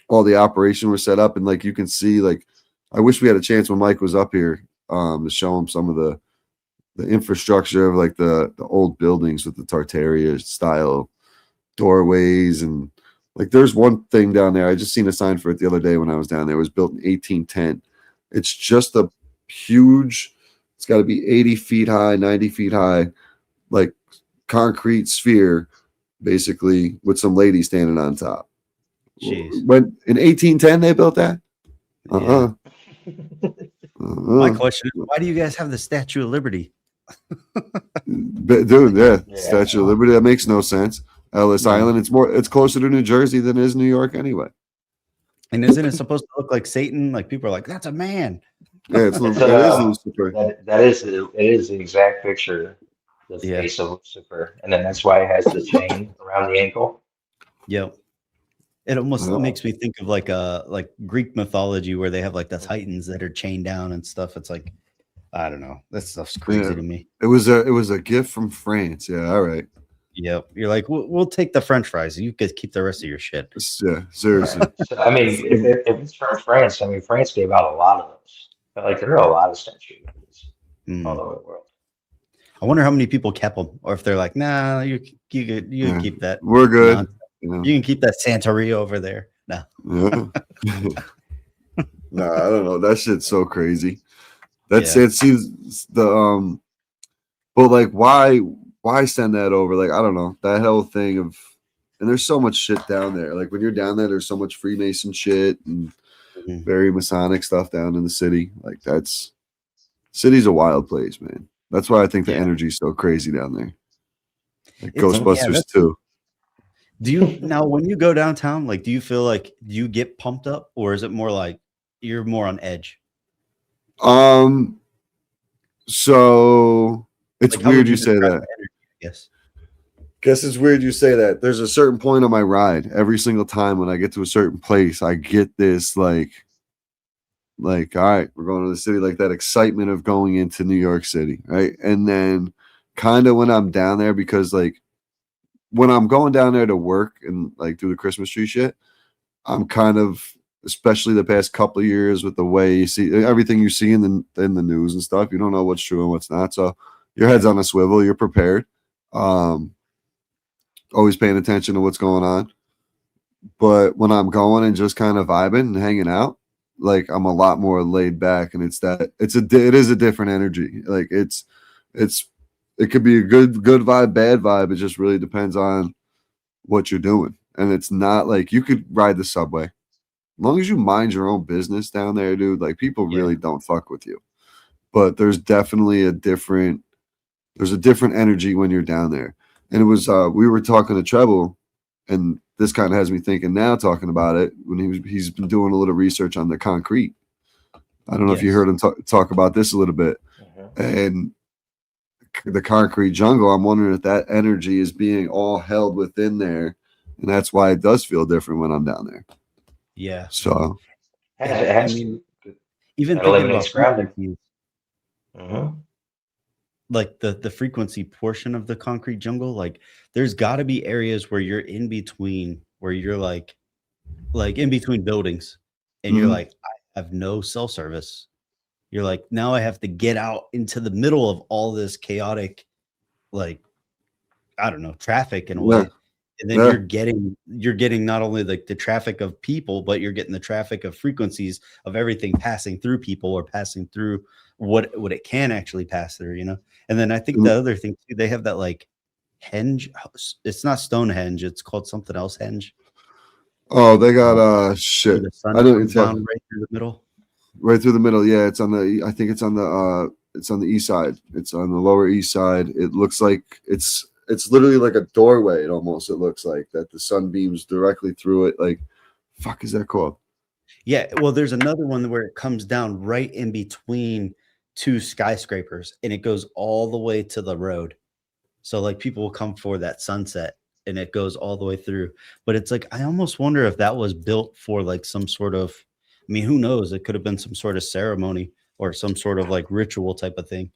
all the operation was set up, and like you can see, like I wish we had a chance when Mike was up here to show him some of the infrastructure of like the old buildings with the Tartaria style doorways, and like there's one thing down there. I just seen a sign for it the other day when I was down there. It was built in 1810. It's just a huge, it's got to be 80 feet high, 90 feet high, like concrete sphere, basically, with some lady standing on top. Jeez. When in 1810 they built that? My question is, why do you guys have the Statue of Liberty? Dude, Statue of Liberty. That makes no sense. Ellis Island. It's closer to New Jersey than it is New York anyway. And isn't it supposed to look like Satan? Like people are like, that's a man. Yeah, it is Lucifer. It is the exact picture, the face of Lucifer, and then that's why it has the chain around the ankle. Yep. It almost makes me think of like Greek mythology where they have like the Titans that are chained down and stuff. It's like, I don't know. That stuff's crazy to me. It was a gift from France. Yeah, all right. Yep. You're like, we'll take the French fries. You guys keep the rest of your shit. Yeah, seriously. So, I mean, if it's from France, I mean, France gave out a lot of those. But like, there are a lot of statues all over the world. I wonder how many people kept them, or if they're like, nah, you can keep that. We're good. You can keep that Santeria over there. No. Yeah. Nah, I don't know. That shit's so crazy. It seems the but like why send that over? Like, I don't know. That whole thing of, and there's so much shit down there. Like when you're down there, there's so much Freemason shit and very Masonic stuff down in the city. Like city's a wild place, man. That's why I think the energy's so crazy down there. Like Ghostbusters too. Do you now when you go downtown, like do you feel like you get pumped up, or is it more like you're more on edge? So it's like, weird you say that. Energy, yes. Guess it's weird you say that. There's a certain point on my ride. Every single time when I get to a certain place, I get this like, all right, we're going to the city, like that excitement of going into New York City, right? And then kind of when I'm down there, because like when I'm going down there to work and like do the Christmas tree shit, I'm kind of, especially the past couple of years with the way you see everything you see in the news and stuff, you don't know what's true and what's not. So your head's on a swivel, you're prepared. Always paying attention to what's going on. But when I'm going and just kind of vibing and hanging out, like I'm a lot more laid back, and it is a different energy. Like it could be a good vibe, bad vibe. It just really depends on what you're doing. And it's not like you could ride the subway. As long as you mind your own business down there, dude, like people really don't fuck with you. But there's definitely a different energy when you're down there. And it was we were talking to Treble And this kind of has me thinking now, talking about it, when he's been doing a little research on the concrete. I don't know if you heard him talk about this a little bit. And the concrete jungle, I'm wondering if that energy is being all held within there, and that's why it does feel different when I'm down there. Yeah. So I mean, even that thinking about eliminates grounding. frequencies, Mhm. like the frequency portion of the concrete jungle, like there's got to be areas where you're in between, where you're like in between buildings, and you're Mhm. like, I have no cell service. You're like, now I have to get out into the middle of all this chaotic, like, I don't know, traffic in a way. And then Yeah. you're getting not only like the traffic of people, but you're getting the traffic of frequencies of everything passing through people or passing through what it can actually pass through, you know? And then I think the other thing too, they have that like henge. It's not Stonehenge, it's called something else, henge. Oh, they got Where shit. the sun I know what you're comes down talking. right through the middle. Right through the middle. Yeah, it's on the. I think it's on the east side. It's on the lower east side. It looks like it's literally like a doorway. It looks like that the sun beams directly through it. Like, fuck is that called? Yeah, well, there's another one where it comes down right in between two skyscrapers and it goes all the way to the road. So like people will come for that sunset and it goes all the way through. But it's like I almost wonder if that was built for like some sort of, I mean, who knows? It could have been some sort of ceremony or some sort of like ritual type of thing.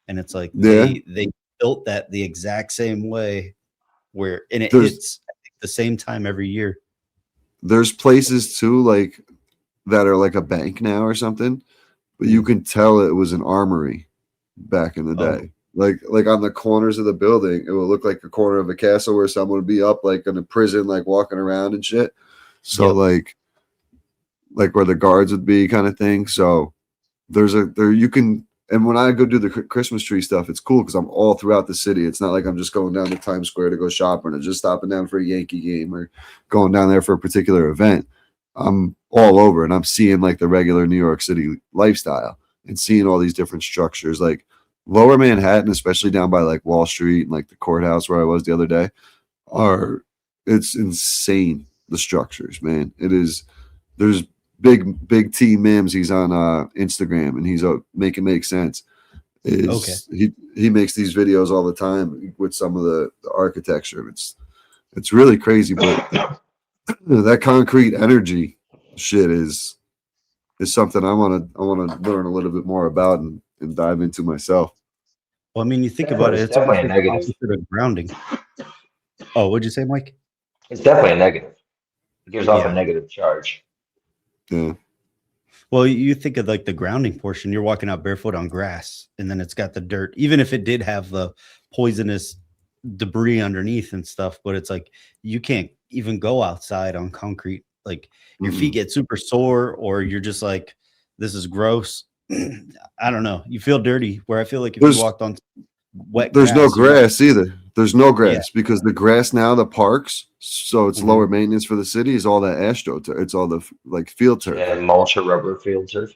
And it's like Yeah. they built that the exact same way where and it There's hits I think, the same time every year. there's places too like that are like a bank now or something, but you can tell it was an armory back in the day. Like on the corners of the building, it will look like a corner of a castle where someone would be up like in a prison, like walking around and shit. So like where the guards would be, kind of thing. So there you can. And when I go do the Christmas tree stuff, it's cool because I'm all throughout the city. It's not like I'm just going down to Times Square to go shopping or just stopping down for a Yankee game or going down there for a particular event. I'm all over and I'm seeing like the regular New York City lifestyle and seeing all these different structures. Like Lower Manhattan, especially down by like Wall Street and like the courthouse where I was the other day, it's insane. The structures, man. It is. There's big T Mims. He's on Instagram and he's make it make sense. He makes these videos all the time with some of the architecture. It's really crazy, but that concrete energy shit is something I want to learn a little bit more about and dive into myself. Well, I mean, you think about it, It's it's almost definitely a like the negative. opposite of grounding. Oh, what'd you say, Mike? It's definitely a negative. It gives off a Yeah. negative charge. Yeah. Well, you think of like the grounding portion, you're walking out barefoot on grass and then it's got the dirt, even if it did have the poisonous debris underneath and stuff, but it's like you can't even go outside on concrete. Like your feet get super sore, or you're just like, this is gross. I don't know. You feel dirty. Where I feel like if you walked on wet There's no grass, grass either. There's no grass because the grass now, the parks, so it's lower maintenance for the city, is all that astro. It's all the like field turf. Yeah, mulch or rubber field turf.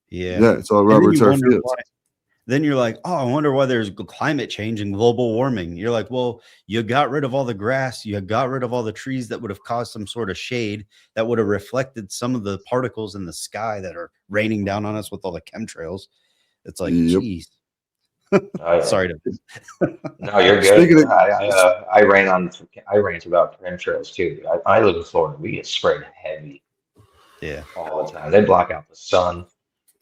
Yeah, it's all And rubber then you turf wonder fields. why. Then you're like, oh, I wonder why there's climate change and global warming. You're like, well, you got rid of all the grass, you got rid of all the trees that would have caused some sort of shade that would have reflected some of the particles in the sky that are raining down on us with all the chemtrails. It's like, geez. Sorry to. No, you're good. I rant about chemtrails too. I live in Florida. We get sprayed heavy. Yeah. All the time. They block out the sun.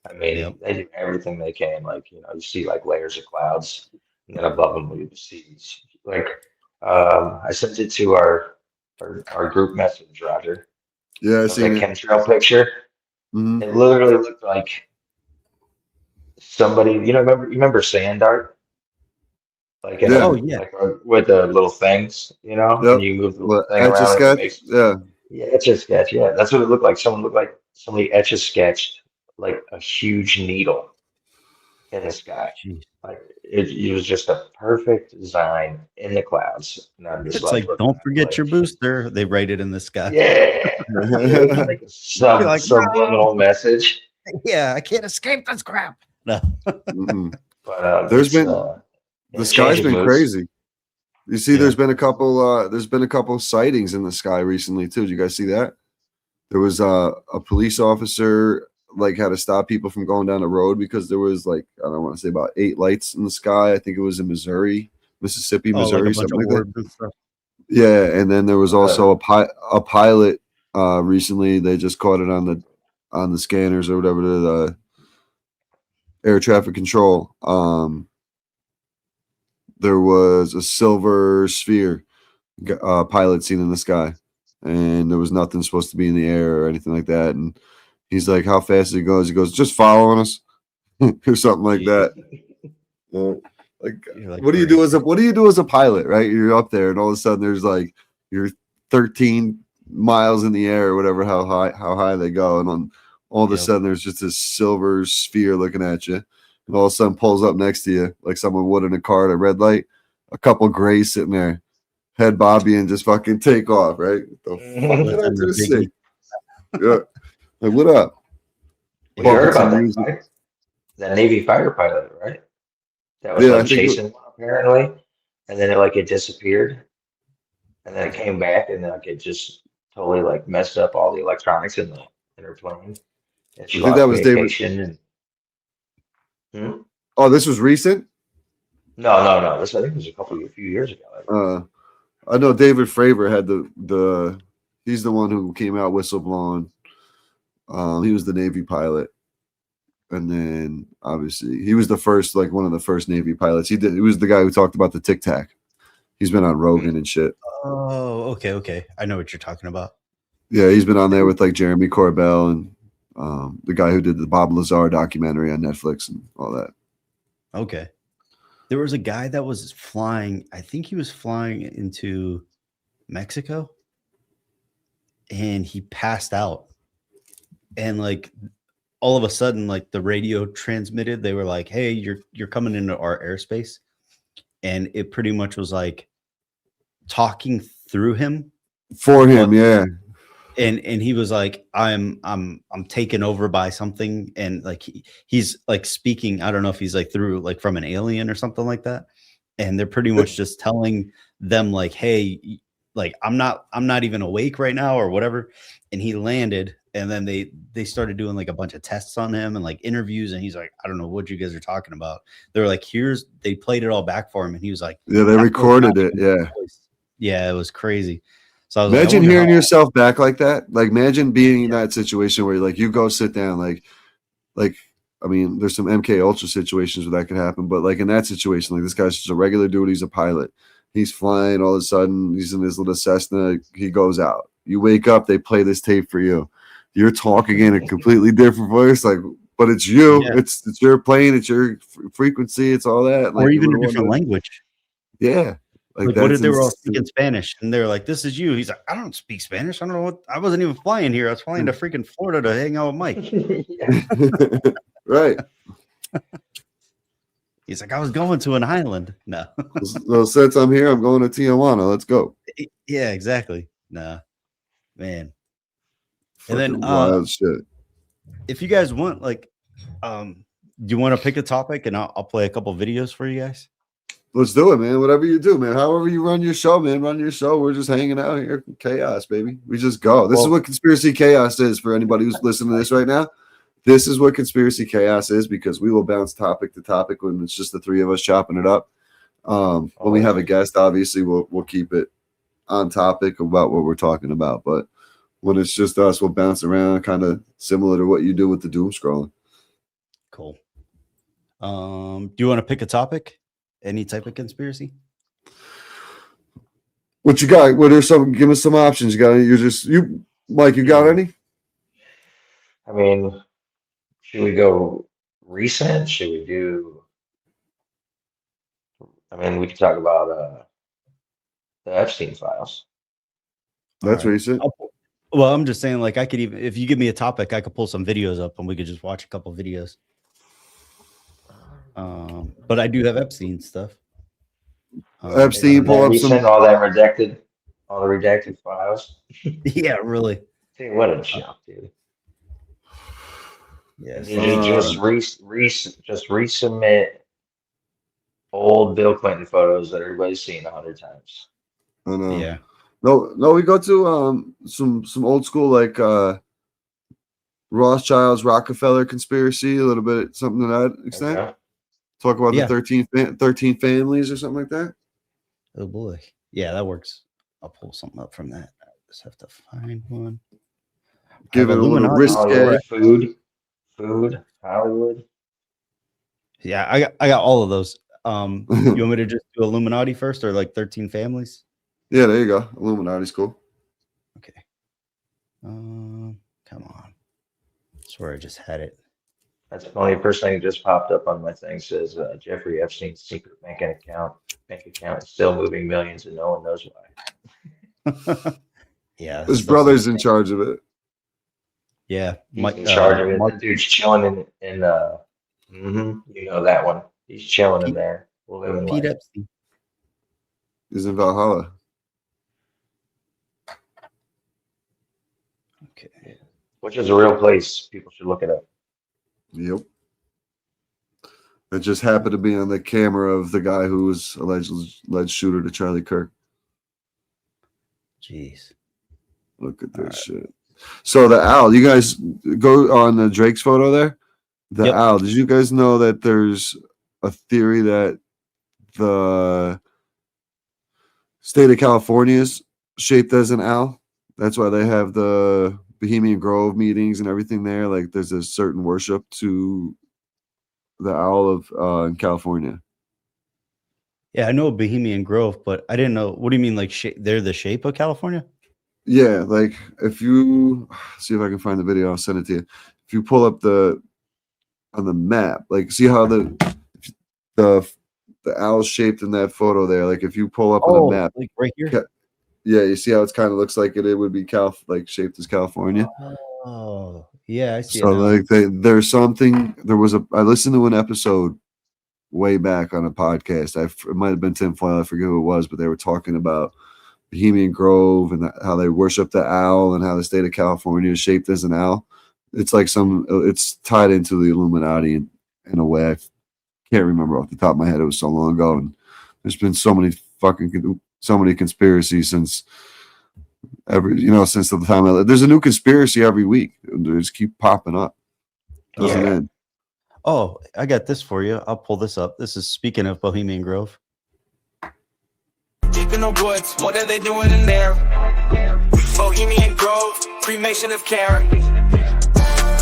I mean, they do everything they can. Like, you see like layers of clouds, and then above them we see these. Like, I sent it to our group message, Roger. Yeah, I That seen it. chemtrail picture. It literally looked like somebody. You remember sand art? Like like with the little things, and you move the little thing Etch a around and it sketch. makes Yeah. etch a sketch. Yeah, that's what it looked like. Someone looked like somebody etch a sketched like a huge needle in the sky. Like it was just a perfect design in the clouds. And I'm just It's like, don't forget your booster. They write it in the sky. Yeah. Like some subliminal message. Yeah, I can't escape this crap. No. But There's been the sky's been crazy. You see, Yeah. there's been a couple sightings in the sky recently too. Did you guys see that? There was a police officer like had to stop people from going down the road because there was like I don't want to say about 8 lights in the sky. I think it was in Mississippi, Oh, like a Missouri, bunch something of like that. orbs and stuff. Yeah, and then there was also a pilot recently. They just caught it on the scanners or whatever, the air traffic control. There was a silver sphere pilot seen in the sky, and there was nothing supposed to be in the air or anything like that. And he's like, "How fast it goes?" He goes, "Just following us," or something like that. Like, You're like, what do you do as a pilot, right? You're up there, and all of a sudden there's like you're 13 miles in the air or whatever, how high they go, and on all of a Yep. sudden there's just this silver sphere looking at you, and all of a sudden pulls up next to you like someone would in a car at a red light. A couple grays sitting there, head Bobby, and just fucking take off, right? The fuck did I just say? Yeah, like what up? Well, you heard Pumping some about that music. fight? That Navy fighter pilot, right? That was Yeah, I like think chasing one apparently, and then it disappeared, and then it came back, and like it just totally like messed up all the electronics in her plane, and she I think that lost was David. communication. And Hmm? Oh, this was recent. No. This I think was a few years ago. I know David Fravor had the he's the one who came out whistleblowing. He was the Navy pilot, and then obviously he was the first, like one of the first Navy pilots. He was the guy who talked about the Tic Tac. He's been on Rogan and shit. Oh, okay. I know what you're talking about. Yeah, he's been on there with like Jeremy Corbell and the guy who did the Bob Lazar documentary on Netflix and all that. Okay. There was a guy that was flying. I think he was flying into Mexico, and he passed out. And like all of a sudden, like the radio transmitted. They were like, "Hey, you're coming into our airspace," and it pretty much was like talking through him For him, yeah. and he was like, I'm taken over by something, and like he's like speaking, I don't know if he's like through like from an alien or something like that, and they're pretty much just telling them like, hey, like I'm not even awake right now or whatever. And he landed, and then they started doing like a bunch of tests on him and like interviews, and he's like, I don't know what you guys are talking about. They're like, they played it all back for him, and he was like, Yeah, they recorded it. Yeah, it was crazy. So I was Imagine like, hearing yourself back like that. Like imagine being in that situation where like you go sit down, like I mean, there's some MK Ultra situations where that could happen, but like in that situation, like this guy's just a regular dude, he's a pilot. He's flying, all of a sudden he's in his little Cessna, he goes out. You wake up, they play this tape for you. You're talking in a completely different voice, like, but it's you. Yeah. It's your plane, it's your frequency, it's all that. Like, or even a different language. Yeah. Like what if they were all speaking Spanish and they're like, "This is you." He's like, "I don't speak Spanish. I don't know what. I wasn't even flying here. I was flying to freaking Florida to hang out with Mike." Right. He's like, "I was going to an island." No. Well, since I'm here, I'm going to Tijuana. Let's go. Yeah, exactly. Nah, man. Fucking And then wild shit. if you guys want, like, do you want to pick a topic and I'll play a couple videos for you guys? Let's do it, man. Whatever you do, man. However you run your show, man. Run your show. We're just hanging out here. Chaos, baby. We just go. This is what conspiracy chaos is for anybody who's listening to this right now. This is what conspiracy chaos is, because we will bounce topic to topic when it's just the three of us chopping it up. When we have a guest, obviously we'll keep it on topic about what we're talking about. But when it's just us, we'll bounce around, kind of similar to what you do with the doom scrolling. Cool. Do you want to pick a topic? Any type of conspiracy? What you got? What are some? Give us some options. You got any? Mike, you got any? I mean, should we go recent? Should we do? I mean, we could talk about the Epstein files. That's recent. Well, I'm just saying, like, I could even, if you give me a topic, I could pull some videos up and we could just watch a couple videos. But I do have Epstein stuff. Epstein, pull up some. All the redacted files. Yeah, really. Dude, what a joke, dude. Yes. You just resubmit Old Bill Clinton photos that everybody's seen 100 times. I know. Yeah. No, we go to some old school like Rothschilds, Rockefeller conspiracy, a little bit something to that extent. Okay. Talk about Yeah. the 13 families or something like that. Oh boy. Yeah, that works. I'll pull something up from that. I just have to find one. Give it a little risque. Food, Hollywood. Yeah, I got all of those. You want me to just do Illuminati first or like 13 families? Yeah, there you go. Illuminati's cool. Okay. Come on. I swear I just had it. That's the only person that just popped up on my thing says Jeffrey Epstein's secret bank account is still moving millions and no one knows why. Yeah. His brother's in charge of it. Yeah. He's in charge of it. That dude's chilling in you know that one. He's chilling in there. Pete Epstein. He's in Valhalla. Okay. Which is a real place. People should look it up. Yep. It just happened to be on the camera of the guy who was alleged shooter to Charlie Kirk. Jeez. Look at this shit. So the owl, you guys go on the Drake's photo there. The owl. Did you guys know that there's a theory that the state of California is shaped as an owl? That's why they have the Bohemian Grove meetings and everything there. Like there's a certain worship to the owl of in California. Yeah, I know Bohemian Grove, but I didn't know. What do you mean, like they're the shape of California? Yeah, like if you see if I can find the video, I'll send it to you. If you pull up on the map, like see how the owl's shaped in that photo there. Like if you pull up on the map, like right here. Yeah, you see how it's kind of looks like it would be shaped as California. Oh, yeah, I see. So like there's something. I listened to an episode way back on a podcast. It might have been tinfoil. I forget who it was, but they were talking about Bohemian Grove and how they worship the owl and how the state of California is shaped as an owl. It's like it's tied into the Illuminati in a way. I can't remember off the top of my head. It was so long ago, and there's been so many conspiracies since the time. There's a new conspiracy every week. They just keep popping up. Doesn't end. Oh, I got this for you. I'll pull this up. This is speaking of Bohemian Grove. Deep in the woods, what are they doing in there? Bohemian Grove, cremation of care.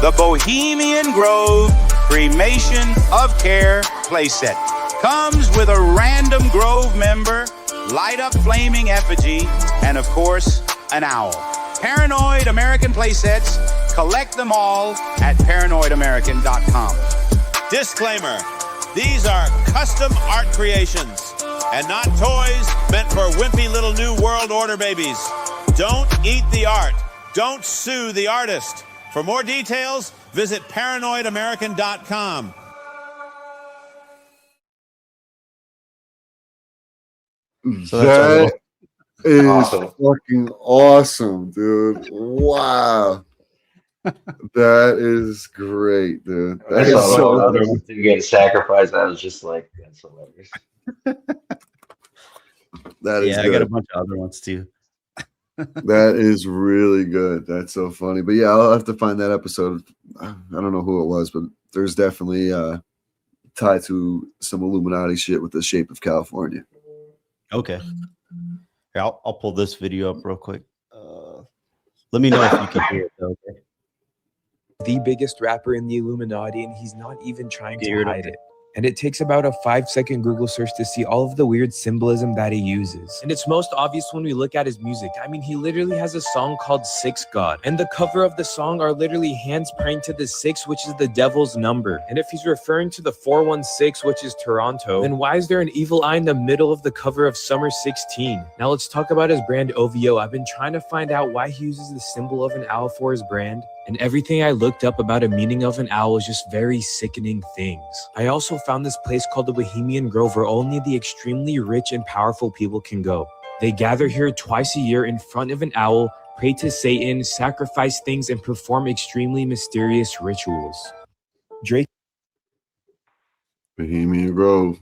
The Bohemian Grove Cremation of Care playset comes with a random Grove member, light up flaming effigy, and of course, an owl. Paranoid American playsets, collect them all at paranoidamerican.com. Disclaimer, these are custom art creations and not toys meant for wimpy little new world order babies. Don't eat the art. Don't sue the artist. For more details, visit paranoidamerican.com. So that's that is fucking awesome, dude. Wow. That is great, dude. I saw the other one getting sacrificed. I was just like, that's hilarious. That is good. I got a bunch of other ones too. That is really good. That's so funny. But yeah, I'll have to find that episode. I don't know who it was, but there's definitely tied to some Illuminati shit with the shape of California. Okay. Here, I'll pull this video up real quick. Let me know if you can hear it, though, okay? The biggest rapper in the Illuminati, and he's not even trying to hide it. And it takes about a 5-second Google search to see all of the weird symbolism that he uses. And it's most obvious when we look at his music. I mean, he literally has a song called 6 God. And the cover of the song are literally hands praying to the 6, which is the devil's number. And if he's referring to the 416, which is Toronto, then why is there an evil eye in the middle of the cover of Summer 16? Now let's talk about his brand OVO. I've been trying to find out why he uses the symbol of an owl for his brand. And everything I looked up about a meaning of an owl is just very sickening things. I also found this place called the Bohemian Grove where only the extremely rich and powerful people can go. They gather here twice a year in front of an owl, pray to Satan, sacrifice things, and perform extremely mysterious rituals. Drake. Bohemian Grove.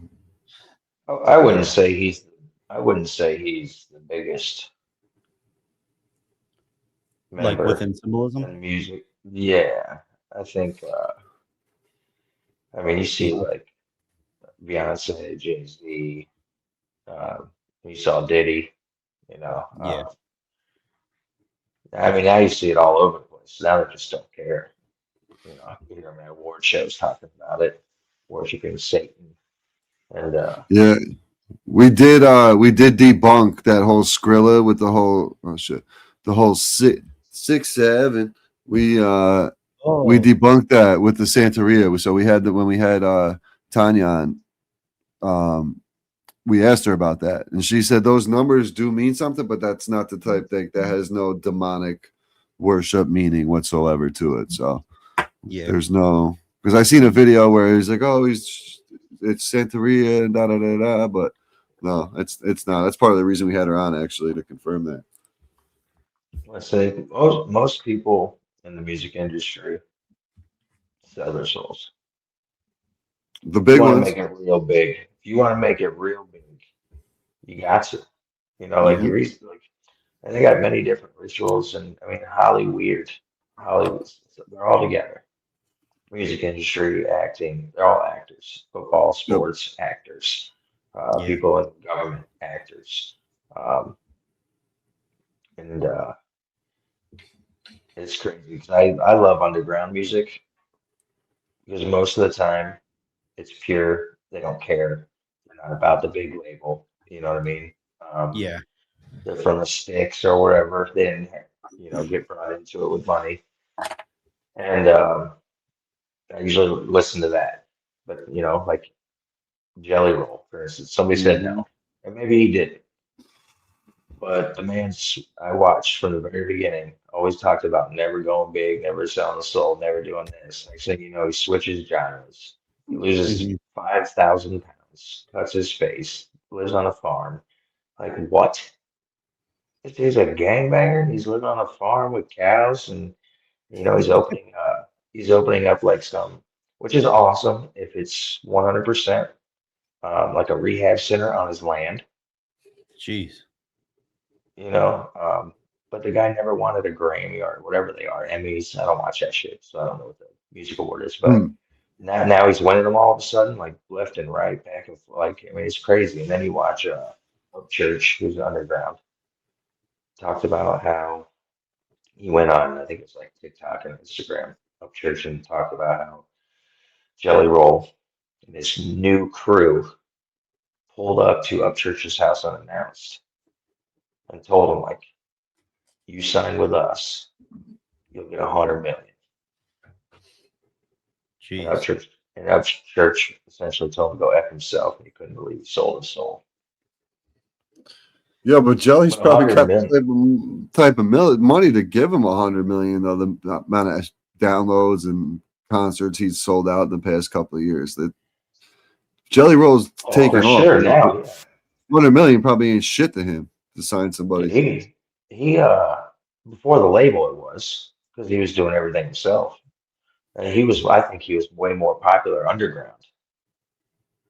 Oh, I wouldn't say he's. I wouldn't say he's the biggest Like member within symbolism. in music. Yeah, I think. I mean, you see Beyonce. like Beyonce, Jay-Z. Uh, you saw Diddy. You know. Yeah. I mean, now you see it all over the place. Now they just don't care. You know, you hear them at award shows talking about it, worshiping Satan, and Yeah, we did debunk that whole Skrilla with the whole oh shit, the whole 6 6 7. We Oh, debunked that with the Santeria. So we had that when we had Tanya on. We asked her about that, and she said those numbers do mean something, but that's not the type thing that has no demonic worship meaning whatsoever to it. So yeah. there's no because I seen a video where he's like, oh, it's Santeria and da da da da, but no, it's not. That's part of the reason we had her on actually to confirm that. let's say most people in the music industry sell their souls. The If you big want to ones, make it real big, if you want to make it real big, you got to. You know, like Yeah. you like, and they got many different rituals, and I mean, Hollywood, Hollywood, they're all together. Music industry, acting, they're all actors. Football, yep. sports, actors. Yeah. People in government, actors. Um, and it's crazy because I love underground music because most of the time it's pure. They don't care. They're not about the big label. You know what I mean? Um, Yeah. they're from the sticks or wherever. They didn't, get brought into it with money. And I usually listen to that. But like Jelly Roll, for instance, somebody said Mhm. no, and maybe he did. But the man's I watched from the very beginning always talked about never going big, never selling the soul, never doing this. Next thing you know, he switches genres. He loses Hmm. 5,000 pounds, cuts his face, lives on a farm. Like what? This dude's a gangbanger. He's living on a farm with cows, and he's opening up like some, which is awesome if it's 100% like a rehab center on his land. Jeez. you know. But the guy never wanted a Grammy or whatever they are, Emmys. I don't watch that shit, so I don't know what the music award is. But Hmm. now he's winning them all of a sudden, like left and right, back and forth. Like I mean, it's crazy. And then you watch Church, who's underground, talked about how he went on, I think it's like TikTok and Instagram, of Church, and talked about how Jelly Roll and his new crew pulled up to Upchurch's house unannounced and told him like, "You sign with us, you'll get 100 million." And Jeez. Upchurch essentially told him to go F himself, and he couldn't believe he sold his soul. Yeah, but Jelly's But a probably hundred got million, the type of money to give him 100 million. Though the amount of downloads and concerts he's sold out in the past couple of years, that Jelly Roll's oh for taken off. sure now, yeah. 100 million probably ain't shit to him to sign Yeah, somebody. he before the label it was because he was doing everything himself. And I think he was way more popular underground.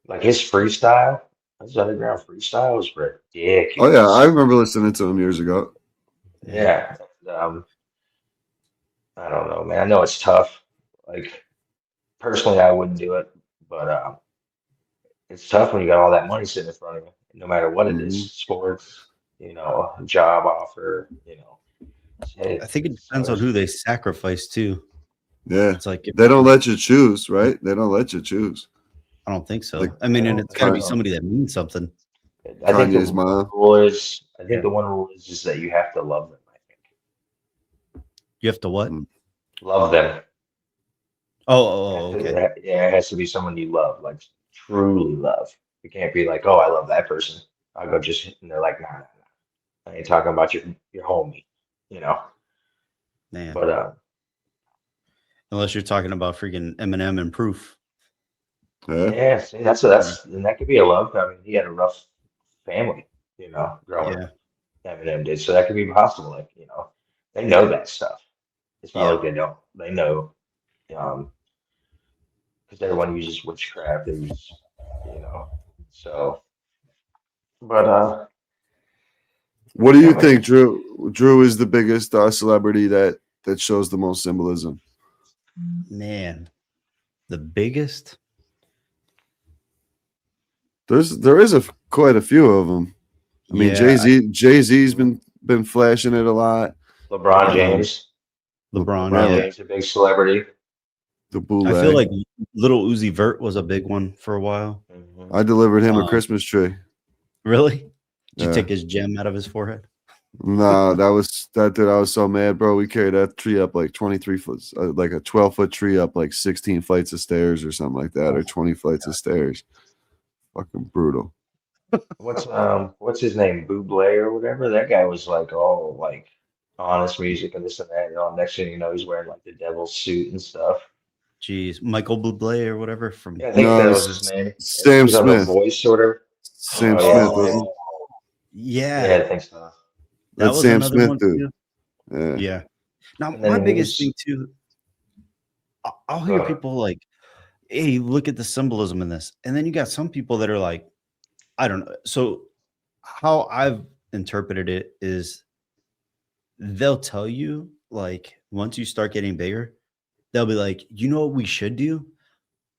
Like his underground freestyle was Oh yeah, I ridiculous. remember listening to him years ago. Yeah. Yeah. Um, I don't know, man. I know it's tough. Like personally, I wouldn't do it, but it's tough when you got all that money sitting in front of you, no matter what it is, Hmm. sports, a job offer, I Hey, think it depends on who they sacrifice too. Yeah, It's like they don't let you choose, right? They don't let you choose. I don't think so. Like I mean, and well, it's got to be um, somebody that means something. I think the Kanye's one mom. rule is, I think Yeah. the one rule is that you have to love them. I think You have to what? Mm. love them. Okay. Yeah, it has to be someone you love, like truly love. You can't be like, oh, I love that person. I'll go just, and they're like, nah, nah, nah. I ain't talking about your homie, you know. Man. But Unless you're talking about freaking Eminem and Proof. Yeah. yeah, see, and that could be a love. I mean, he had a rough family, growing Yeah. up. Eminem did, so that could be possible. Like, they know that stuff. It's not Yeah. like they don't. They know, um, because everyone uses witchcraft. They use, you know, so. But What do yeah, you think, Drew? Drew is the biggest celebrity that shows the most symbolism. Man, the biggest. There is quite a few of them. I mean, Yeah, Jay-Z's been flashing it a lot. LeBron um, James. LeBron. LeBron Yeah, James, a big celebrity. The I feel bootleg. like Little Uzi Vert was a big one for a while. Mhm. I delivered him a Um, Christmas tree. Really? Did you Yeah. take his gem out of his forehead? No, that dude. I was so mad, bro. We carried that tree up like 23 foot, like a 12-foot tree up like 16 flights of stairs or something like that, or 20 flights of stairs. Fucking brutal. What's his name? Buble or whatever. That guy was like all like honest music and this and that. And all next thing you know, he's wearing like the devil's suit and stuff. Jeez, Michael Bublé or whatever from. Yeah, I think that No, was his name. And he Sam was on The Smith. Voice or whatever. Sam Oh yeah, Smith, Sam. wasn't Yeah, Yeah, I think so. that That's was Sam another Smith, one dude. too. Yeah. Yeah. Now, And my then he biggest thing was. too, I'll hear people like, "Hey, look at the symbolism in this," and then you got some people that are like, "I don't know." So, how I've interpreted it is, they'll tell you like once you start getting bigger, they'll be like, "You know what we should do?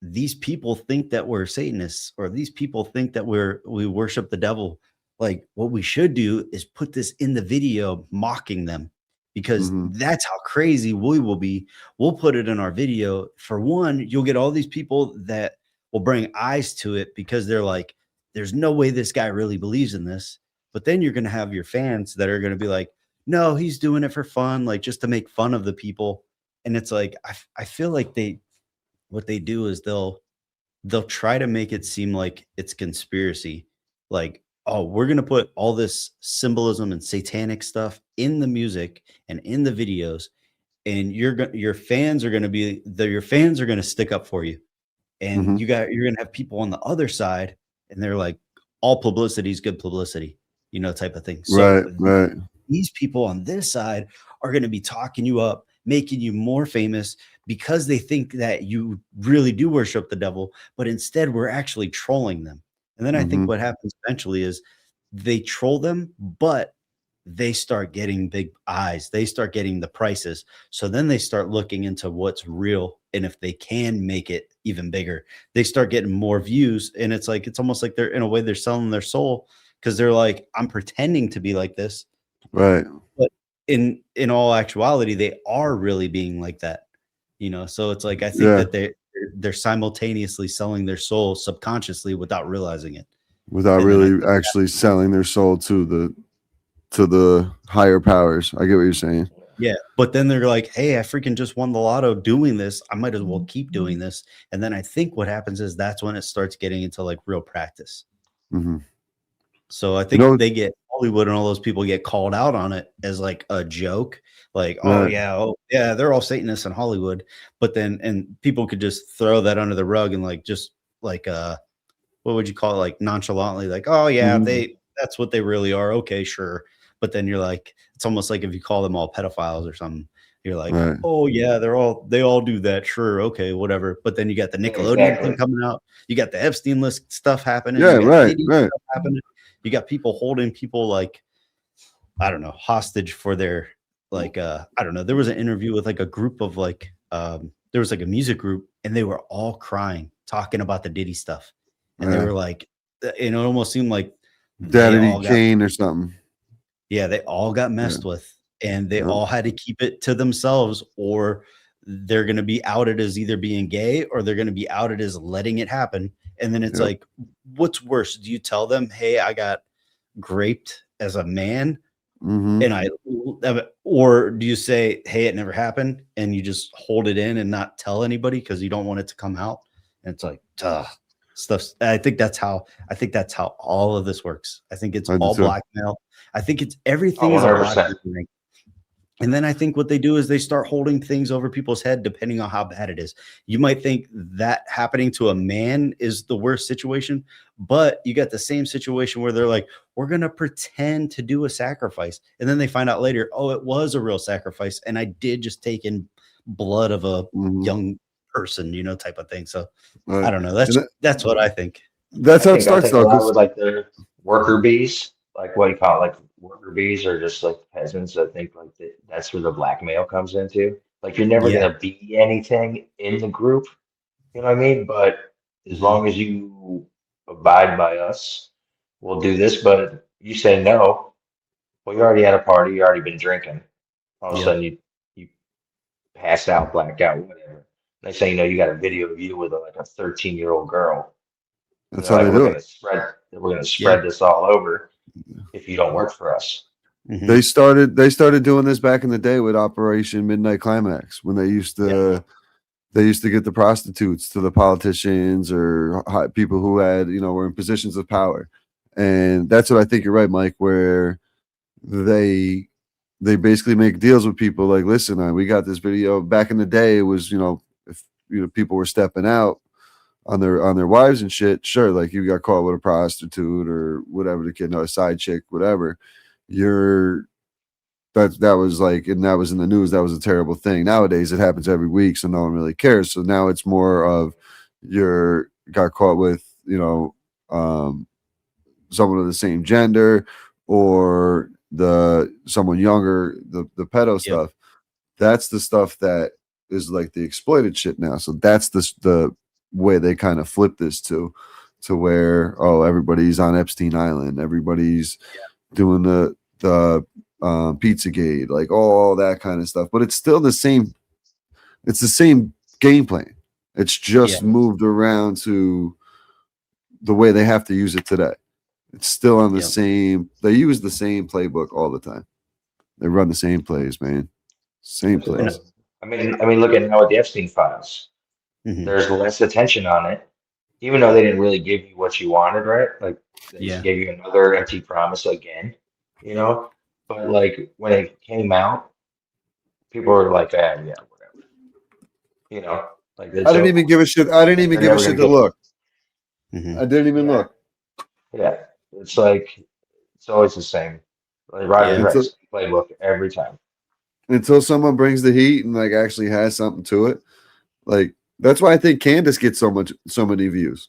These people think that we're Satanists, or these people think that we worship the devil. Like, what we should do is put this in the video mocking them, because Mhm. that's how crazy we will be. We'll put it in our video. For one, you'll get all these people that will bring eyes to it because they're like, there's no way this guy really believes in this. But then you're going to have your fans that are going to be like, no, he's doing it for fun, like just to make fun of the people. And it's like, I feel like what they do is they'll try to make it seem like it's conspiracy. Like, oh, we're going to put all this symbolism and satanic stuff in the music and in the videos, and your fans are going to your fans are going to stick up for you. And Mhm. you're going to have people on the other side, and they're like, all publicity is good publicity, type of thing. So Right. these people on this side are going to be talking you up, making you more famous, because they think that you really do worship the devil, but instead we're actually trolling them. And then I think Mhm. what happens eventually is they troll them, but they start getting big eyes. They start getting the prices. So then they start looking into what's real. And if they can make it even bigger, they start getting more views. And it's almost like they're, in a way, they're selling their soul, because they're like, I'm pretending to be like this. Right. But in all actuality, they are really being like that. So it's like, I think Yeah. that they're simultaneously selling their soul subconsciously without realizing it. Without And then I really think actually selling their soul to the higher powers. I get what you're saying. Yeah, but then they're like, "Hey, I freaking just won the lotto doing this. I might as well keep doing this." And then I think what happens is that's when it starts getting into like real practice. Mhm. So I You think know, they get Hollywood and all those people get called out on it as like a joke, like, right. oh yeah, they're all Satanists in Hollywood. But then, and people could just throw that under the rug and like just like what would you call it, like nonchalantly, like, oh yeah, Mhm. that's what they really are. Okay, sure. But then you're like, it's almost like if you call them all pedophiles or something, you're like, Right. oh yeah, they all do that. Sure, okay, whatever. But then you got the Yeah, Nickelodeon thing exactly. coming out, you got the Epstein list stuff happening, Yeah, you got right. Diddy stuff happening, you got people holding people like, I don't know, hostage for their like I don't know. There was an interview with like a group of like there was like a music group, and they were all crying, talking about the Diddy stuff. And they Yeah. were like, it almost seemed like they Daddy all got, Kane or something. yeah, they all got Yeah. messed with, and they Yep. all had to keep it to themselves, or they're going to be outed as either being gay, or they're going to be outed as letting it happen. And then it's Yep. like, what's worse? Do you tell them, hey, I got raped as a man, Mhm. and or do you say, hey, it never happened, and you just hold it in and not tell anybody because you don't want it to come out? And it's like, stuff. I think that's how all of this works. I think it's I do all too. blackmail. I think it's Oh, everything is a 100%. blackmail ring. And then I think what they do is they start holding things over people's head depending on how bad it is. You might think that happening to a man is the worst situation, but you got the same situation where they're like, we're going to pretend to do a sacrifice. And then they find out later, oh, it was a real sacrifice. And I did just take in blood of a Mhm. young person, type of thing. So I Right. don't know. And That's what I think. that's I how it think starts a though. lot 'Cause with like the worker bees, like what do you call it, like worker bees are just like peasants. I think like that's where the blackmail comes into. Like you're never Yeah. gonna be anything in the group, you know what I mean? But as Mhm. long as you abide by us, we'll do this. But you say no, well, you already had a party, you already been drinking. All of a Yep. sudden you passed out, blacked out, whatever. Next thing you know, you got a video of you with like a 13-year-old girl. And That's they're how like, they do it. we're gonna Yeah. spread this all over if you don't work for us. Mhm. They started doing this back in the day with Operation Midnight Climax when they used to get the prostitutes to the politicians or people who had, were in positions of power. And that's what I think you're right, Mike, where they they basically make deals with people like, listen, we got this video back in the day. It was, if people were stepping out on their wives and shit, sure, like you got caught with a prostitute or whatever the kid, no, a side chick, whatever. You're that was like, and that was in the news. That was a terrible thing. Nowadays, it happens every week, so no one really cares. So now it's more of you're got caught with, someone of the same gender or someone younger, the pedo Yep. stuff. That's the stuff that is like the exploited shit now. So that's the way they kind of flip this to where, oh, everybody's on Epstein Island, everybody's doing the Pizzagate, like all that kind of stuff. But it's still the same. It's the same game plan. It's just Yeah. moved around to the way they have to use it today. It's still on the Yep. same. They use the same playbook all the time. They run the same plays, man. Same plays. I mean, look at now with the Epstein files. Mhm. There's less attention on it, even though they didn't really give you what you wanted, right? Like they just Yeah. gave you another empty promise again, you know? But like when it came out, people were like, ah, yeah, whatever. You know, like I it's didn't over. even give a shit. I didn't even They're give a never shit gonna to get look. Mhm. I didn't even yeah, look yeah. It's like it's always the same. Like Roger's Yeah. right, until same playbook every time. someone brings the heat and like actually has something to it. Like that's why I think Candace gets so many views.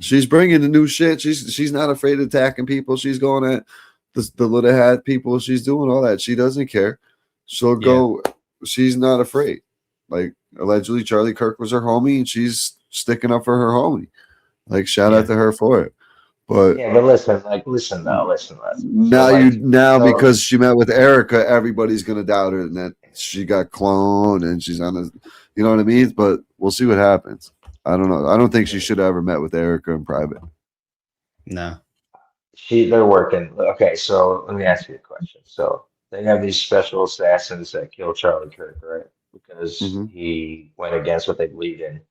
She's bringing the new shit. She's not afraid of attacking people. She's going at the little hat people. She's doing all that. She doesn't care. She'll Yeah. go. She's not afraid. Like allegedly, Charlie Kirk was her homie, and she's sticking up for her homie. Like shout out Yeah. to her for it. But Yeah, but listen, like listen though, listen. So now so because she met with Erica, everybody's gonna doubt her and that she got cloned and she's on a, you know what I mean? But we'll see what happens. I don't know. I don't think she should have ever met with Erica in private. No. they're working. Okay, so let me ask you a question. So they have these special assassins that kill Charlie Kirk, right? Because Hmm. he went against what they believe in.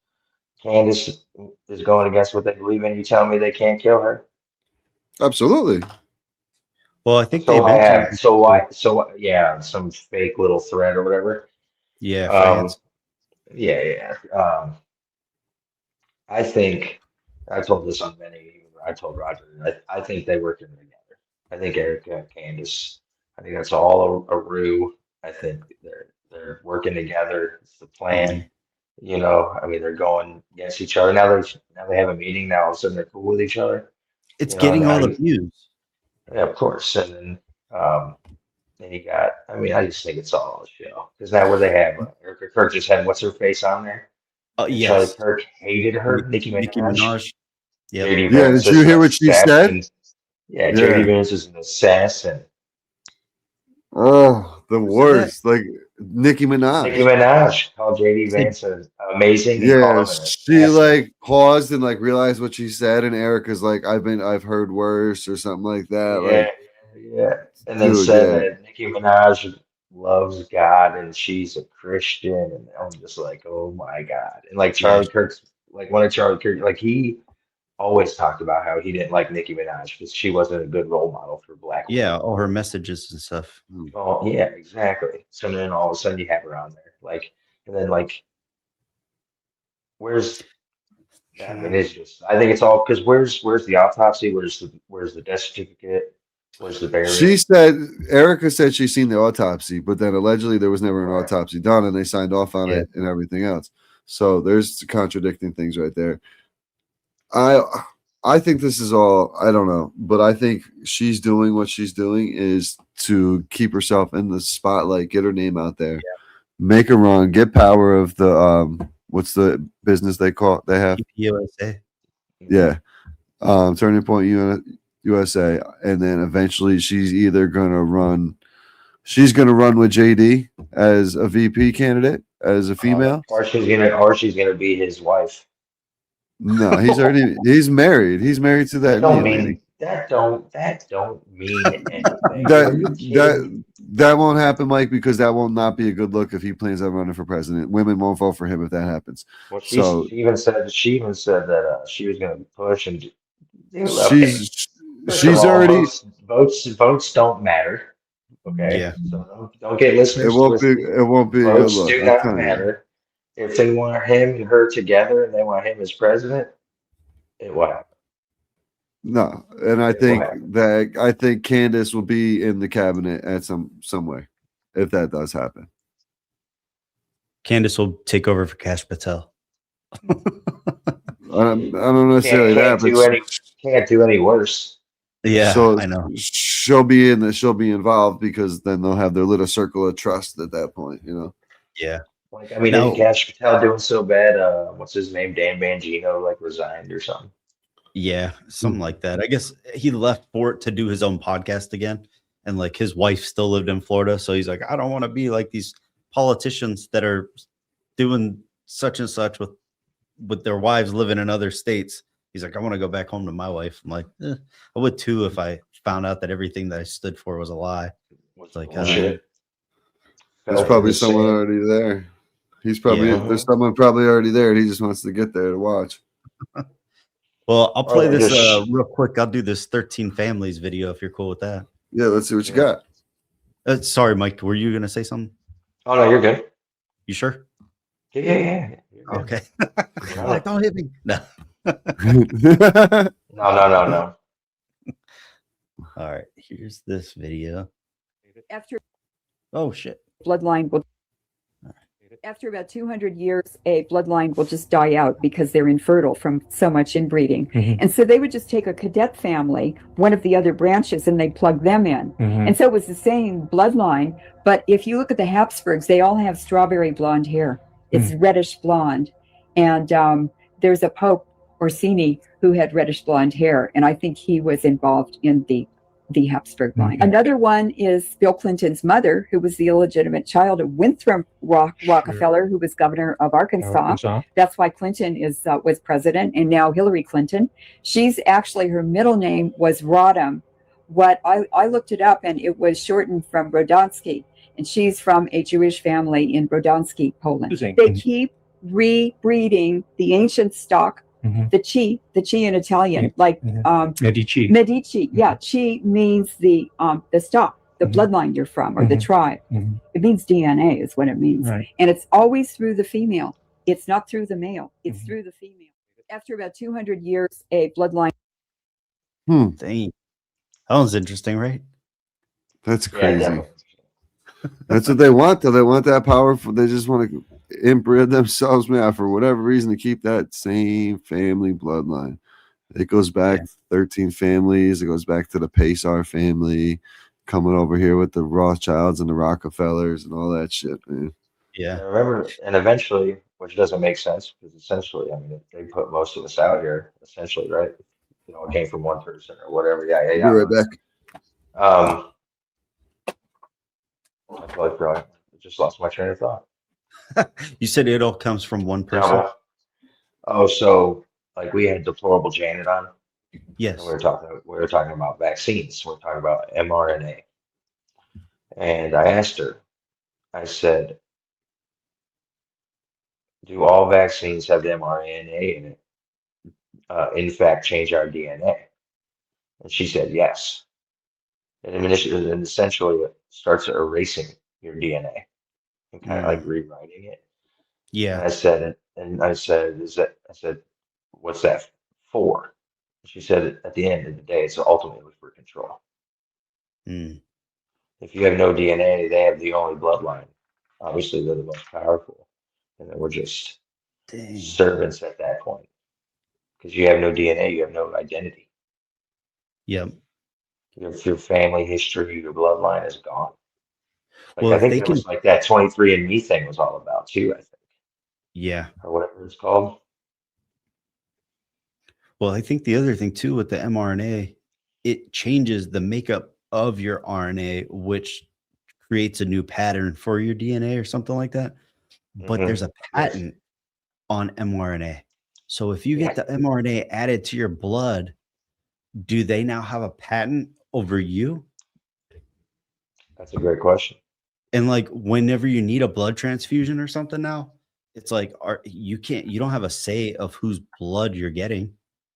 Candace is going against what they believe in. You tell me they can't kill her? Absolutely. Well, I think they So I mentioned have. So why? So yeah, some fake little thread or whatever. yeah, Um, France. yeah, yeah. I think I told this on many. I told Roger. I think they work in together. I think Erica and Candace. I think that's all a ruse. I think they're working together. It's the plan. Mhm. You know, I mean, they're going against each other. Now they have a meeting. Now all of a sudden they're cool with each other. It's You know, and getting all the views. yeah, of course. And then you got. I mean, I just think it's all a show. Because now where they have Erica Kirk just had what's her face on there, Oh, and Charlie yes. Kirk hated her. Nicki Nicki Minaj. Minaj. Yep. JD Yeah. Vance Did you is an hear what she said? assassin. Yeah, JD Yeah. Vance is an assassin. Oh, the Who said that? worst. Like Nicki Nicki Minaj. Minaj called JD Said Vance amazing and Yeah, called him an she assassin. like paused and like realized what she said, and Erica's like, I've heard worse or something like that. Yeah, Like, yeah. And then dude, said yeah, that Nicki Minaj loves God and she's a Christian. And I'm just like, oh my God. And like yeah. Charlie Kirk's, like one of Charlie Kirk, like he always talked about how he didn't like Nicki Minaj because she wasn't a good role model for black Yeah, women. all her messages and stuff. Oh, yeah, exactly. So then all of a sudden you have her on there. Like, and then like, where's, I mean, it's just, I think it's all because where's the autopsy? Where's the death certificate? Where's the she burial? said Erica said she's seen the autopsy, but then allegedly there was never an Right. autopsy done, and they signed off on Yeah. it and everything else. So there's contradicting things right there. I I think this is all, I don't know, but I think she's doing what she's doing is to keep herself in the spotlight, get her name out there, make her run, get power of the what's the business they have? USA. Yeah. Turning Point USA. And then eventually she's either gonna run with JD as a VP candidate, as a female. Or she's gonna be his wife. No, he's married. He's married to that lady. That don't mean anything. Are you That that won't happen, Mike, because that will not be a good look if he plans on running for president. Women won't vote for him if that happens. Well, So she even said that she was going to push and she's already. Votes don't matter. Okay, Yeah. so don't get listeners. It won't be a good Votes look. do not matter. If they want him and her together and they want him as president, it will happen. No, and I think Candace will be in the cabinet at some way if that does happen. Candace will take over for Cash Patel. I don't necessarily can't do any worse. Yeah, so I know. She'll be involved because then they'll have their little circle of trust at that point, you know. Yeah. Like, I mean, isn't Cash Patel doing so bad? What's his name? Dan Bongino resigned or something. Yeah, something like that. I guess he left for it to do his own podcast again. And like his wife still lived in Florida. So he's like, I don't want to be like these politicians that are doing such and such with their wives living in other states. He's like, I want to go back home to my wife. I'm like, I would too if I found out that everything that I stood for was a lie. It's like, there's probably someone already there. There's someone probably already there. And he just wants to get there to watch. Well, I'll play this real quick. I'll do this 13 families video if you're cool with that. Yeah, let's see what you got. Sorry, Mike. Were you going to say something? Oh, no, you're good. You sure? Yeah. Okay. Like, don't hit me. No. No. All right. Here's this video. Oh, shit. Bloodline will. After about 200 years, a bloodline will just die out because they're infertile from so much inbreeding. Mm-hmm. And so they would just take a cadet family, one of the other branches, and they'd plug them in. Mm-hmm. And so it was the same bloodline. But if you look at the Habsburgs, they all have strawberry blonde hair. It's reddish blonde. And there's a Pope, Orsini, who had reddish blonde hair. And I think he was involved in the Habsburg line. Mm-hmm. Another one is Bill Clinton's mother, who was the illegitimate child of Winthrop Rockefeller, who was governor of Arkansas. That's why Clinton was president, and now Hillary Clinton. She's actually, her middle name was Rodham. What I looked it up, and it was shortened from Rodonsky, and she's from a Jewish family in Rodonsky, Poland. They keep rebreeding the ancient stock. Mm-hmm. The Chi in Italian, like Medici. Yeah, Chi means the stock, the bloodline you're from, or the tribe. Mm-hmm. It means DNA is what it means, right. And it's always through the female. It's not through the male. It's through the female. After about 200 years, a bloodline. Dang. That was interesting, right? That's crazy. Yeah, that's what they want, though. They want that powerful. They just want to inbred themselves, man, for whatever reason, to keep that same family bloodline. It goes back 13 families. It goes back to the Pesar family, coming over here with the Rothschilds and the Rockefellers and all that shit, man. Yeah. I remember, and eventually, which doesn't make sense, because essentially, I mean, they put most of us out here, essentially, right? You know, it came from one person or whatever. Yeah. Be right back. I totally forgot. I just lost my train of thought. You said it all comes from one person. No. Oh, so like we had deplorable Janet on. Yes. We were talking about vaccines. We're talking about mRNA. And I asked her, I said, do all vaccines have mRNA in it? In fact, change our DNA? And she said, yes. And essentially it starts erasing your DNA and kind of like rewriting it. Yeah. And I said, what's that for? She said, at the end of the day, it's ultimately for control. If you have no DNA, they have the only bloodline. Obviously, they're the most powerful. And then we're just servants at that point. because you have no DNA, you have no identity. Yeah. Your family history, your bloodline is gone. Like Well, I if think they that can, was like that 23andMe thing was all about too, I think, yeah. or whatever it's called. Well, I think the other thing too with the mRNA, it changes the makeup of your RNA, which creates a new pattern for your DNA or something like that. But there's a Yes. patent on mRNA. So if you Yeah, get the mRNA added to your blood, do they now have a patent over you? that's a great question. And like whenever you need a blood transfusion or something now, it's like you don't have a say of whose blood you're getting.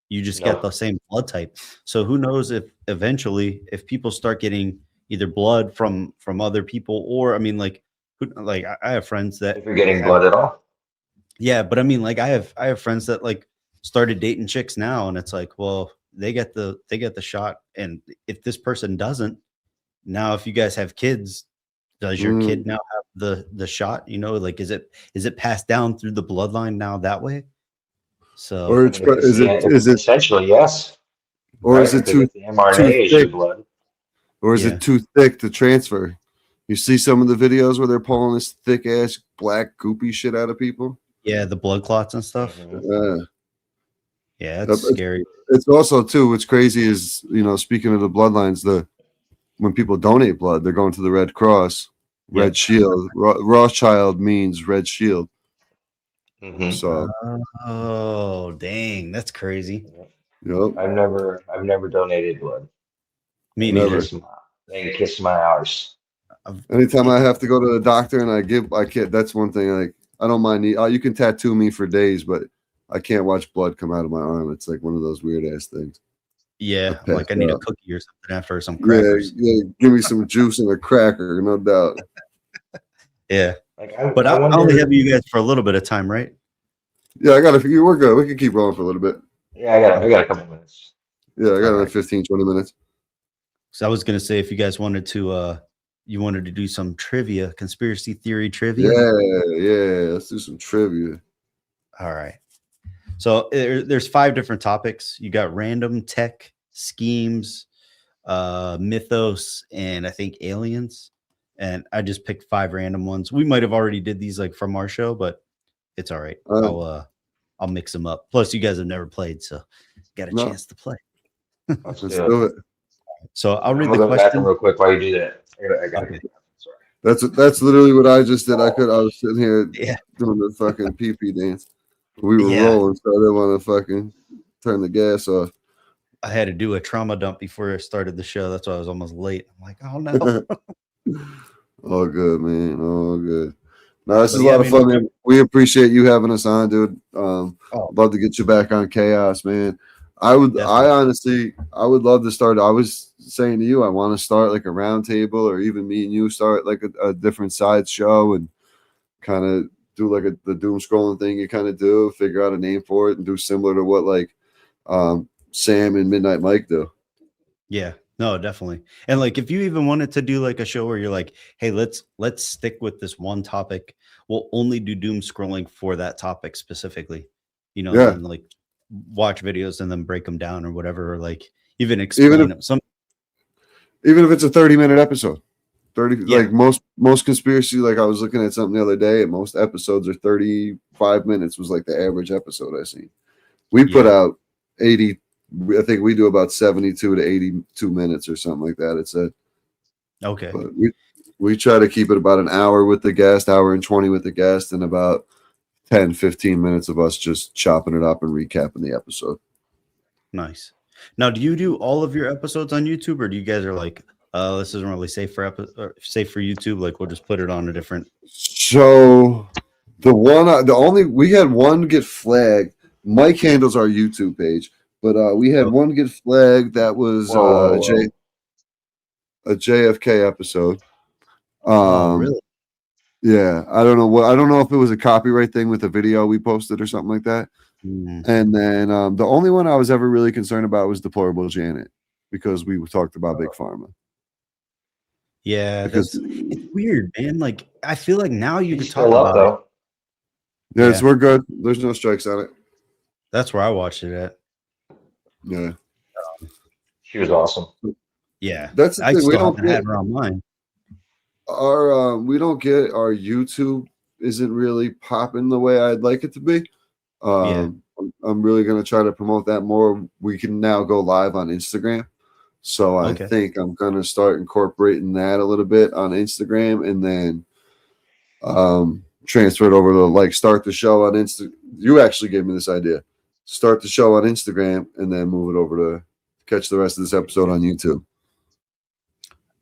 You just get the No, same blood type. So who knows if eventually if people start getting either blood from other people or I mean like like I have friends that if you're getting have blood at all. yeah, but I mean like I have friends that like started dating chicks now and it's like, well, they get the shot and if this person doesn't, now if you guys have kids, does your kid Mm. now have the shot? You know, like is it passed down through the bloodline now that way? So Or I it's mean, if it's is the it is it essentially yes, or is right? it Because if the too mRNA is your thick, blood, or is yeah, it too thick to transfer? You see some of the videos where they're pulling this thick ass black goopy shit out of people. yeah, the blood clots and stuff. Mhm. Yeah, Yep, it's scary. it's also too. What's crazy is speaking of the bloodlines, when people donate blood, they're going to the Red Cross, Red Yep. Shield. Rothschild means Red Shield. Mhm. So, Oh, dang, that's crazy. yep, I've never donated blood. Me They can neither. never. kiss my arse. Anytime I It's have to go to the doctor and I can't. That's one thing. Like I don't mind. You can tattoo me for days, but I can't watch blood come out of my arm. It's like one of those weird ass things. I yeah, I'm pass like I need a out. cookie or something after some Yeah, crackers. yeah. Give me some juice and a cracker, no doubt. Yeah, Like but I I only have wonder. you guys for a little bit of time, right? Yeah, I got to. We're good. We can keep rolling for a little bit. Yeah, I got Okay. a couple minutes. Yeah, I got All another right. 15, 20 minutes. So I was gonna say if you guys wanted to you wanted to do some trivia, conspiracy theory trivia. Yeah. Let's do some trivia. All right. So there's 5 different topics. You got random tech, schemes, mythos, and I think aliens. And I just picked 5 random ones. We might have already did these like from our show, but it's all right. Uh, I'll mix them up. Plus, you guys have never played, so got a no, chance to play. Let's let's do it. do it. So I'll I'm read gonna the go to the bathroom question. real quick while you do that. I gotta go Okay. to the bathroom. Sorry. That's literally what I just did. I was sitting here Yeah. doing the fucking pee dance. We were Yeah. rolling, so I didn't want to fucking turn the gas off. I had to do a trauma dump before I started the show. That's why I was almost late. I'm like, oh no. All good, man. All good. No, this But is a yeah, I lot of mean, fun, man. We appreciate you having us on, dude. oh, Love to get you back on Chaos, man. definitely. I would love to start. I was saying to you, I want to start like a round table, or even me and you start like a different side show and kind of do like the doom scrolling thing you kind of do, figure out a name for it, and do similar to what like Sam and Midnight Mike do. Yeah, no, definitely. And like if you even wanted to do like a show where you're like, hey, let's stick with this one topic. We'll only do doom scrolling for that topic specifically. And Yeah, then like watch videos and then break them down or whatever, or like even even explain if them. Some it's a 30-minute episode. 30 yeah, like most conspiracy, like I was looking at something the other day, and most episodes are 35 minutes was like the average episode I seen. We put yeah. out 80. I think we do about 72 to 82 minutes or something like that. It's Okay. but we try to keep it about an hour with the guest, hour and 20 with the guest, and about 10-15 minutes of us just chopping it up and recapping the episode. Nice. Now, do you do all of your episodes on YouTube, or do you guys are like, this isn't really safe for safe for YouTube? Like, we'll just put it on a different. So we had one get flagged. Mike handles our YouTube page, but we had Oh, one get flagged that was Whoa, whoa, whoa. a JFK episode. oh, really? Yeah, I don't know if it was a copyright thing with a video we posted or something like that. Mm, And then the only one I was ever really concerned about was Deplorable Janet, because we talked about Big Pharma. yeah, Because it's weird, man. Like, I feel like now you She's could talk still up about it. though. yes, Yeah, we're good. There's no strikes on it. That's where I watched it at. Yeah, She was awesome. Yeah, that's the I thing. We still don't haven't get had her on mine. we don't get our YouTube isn't really popping the way I'd like it to be. Yeah. I'm really gonna try to promote that more. We can now go live on Instagram. So I Okay. think I'm gonna start incorporating that a little bit on Instagram and then transfer it over to like start the show on Insta. You actually gave me this idea. Start the show on Instagram and then move it over to catch the rest of this episode on YouTube.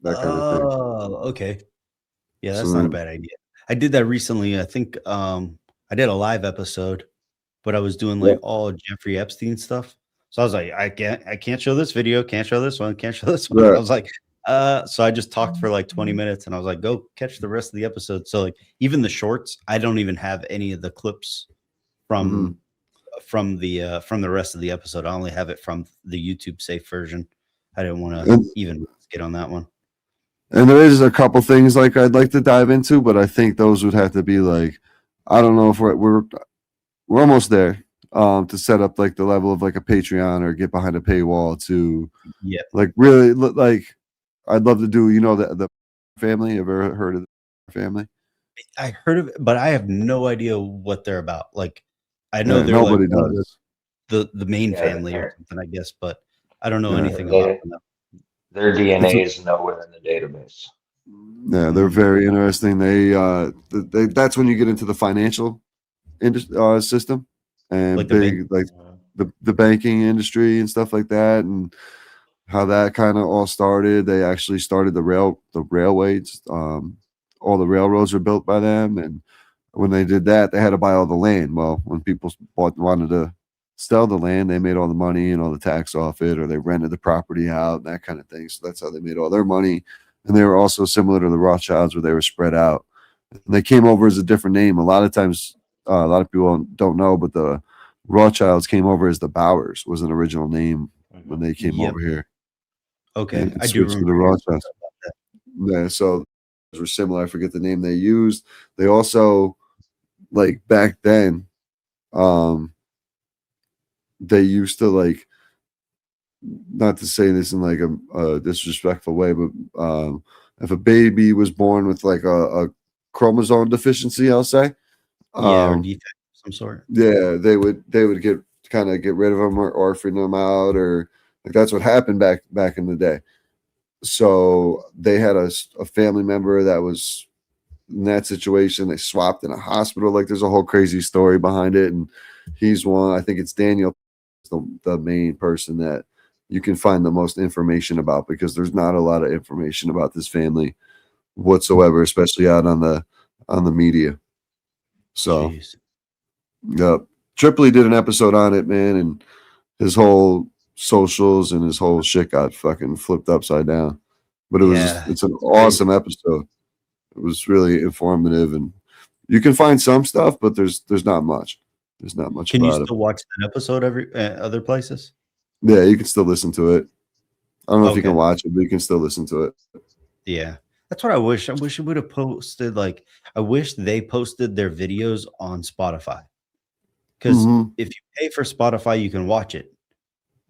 That kind of thing. Oh, okay. Yeah, that's So not a then- bad idea. I did that recently. I think I did a live episode, but I was doing like all Jeffrey Epstein stuff. So I was like, I can't show this video, can't show this one, can't show this one. Right. I was like, so I just talked for like 20 minutes and I was like, go catch the rest of the episode. So like even the shorts, I don't even have any of the clips from the rest of the episode. I only have it from the YouTube safe version. I didn't want to even get on that one. And there is a couple things like I'd like to dive into, but I think those would have to be like, I don't know if we're almost there to set up like the level of like a Patreon or get behind a paywall to like really like I'd love to do, you know, the family. Ever heard of the family? I heard of it, but I have no idea what they're about. Like I know Yeah, they're nobody like one of does. the main Yeah, family or something, I guess, but I don't know Yeah. anything about them. Their DNA is nowhere in the database. Yeah, they're very interesting. They that's when you get into the financial system and Like the big like the banking industry and stuff like that, and how that kind of all started. They actually started the railways. All the railroads were built by them, and when they did that, they had to buy all the land. Well, when people wanted to sell the land, they made all the money and all the tax off it, or they rented the property out, that kind of thing. So that's how they made all their money. And they were also similar to the Rothschilds, where they were spread out. And they came over as a different name. A lot of times, a lot of people don't know, but the Rothschilds came over as the Bowers was an original name when they came over here. Okay, And I do switched to the remember Rothschilds. Yeah, so those were similar. I forget the name they used. They also, like back then, they used to like, not to say this in like a disrespectful way, but if a baby was born with like a chromosome deficiency, I'll say, or defect of some sort. yeah, they would get rid of them or orphan them out, or like that's what happened back in the day. So they had a family member that was in that situation. They swapped in a hospital. Like there's a whole crazy story behind it, and he's one. I think it's Daniel, the main person that you can find the most information about, because there's not a lot of information about this family whatsoever, especially out on the media. So, yep. Tripoli did an episode on it, man, and his whole socials and his whole shit got fucking flipped upside down. But it's an awesome episode. It was really informative, and you can find some stuff, but there's not much. There's not much. Can you about still watch that episode every other places? Yeah, you can still listen to it. I don't know if you can Okay. watch it, but you can still listen to it. Yeah, that's what I wish. I wish it would have posted. Like, I wish they posted their videos on Spotify. Because if you pay for Spotify, you can watch it.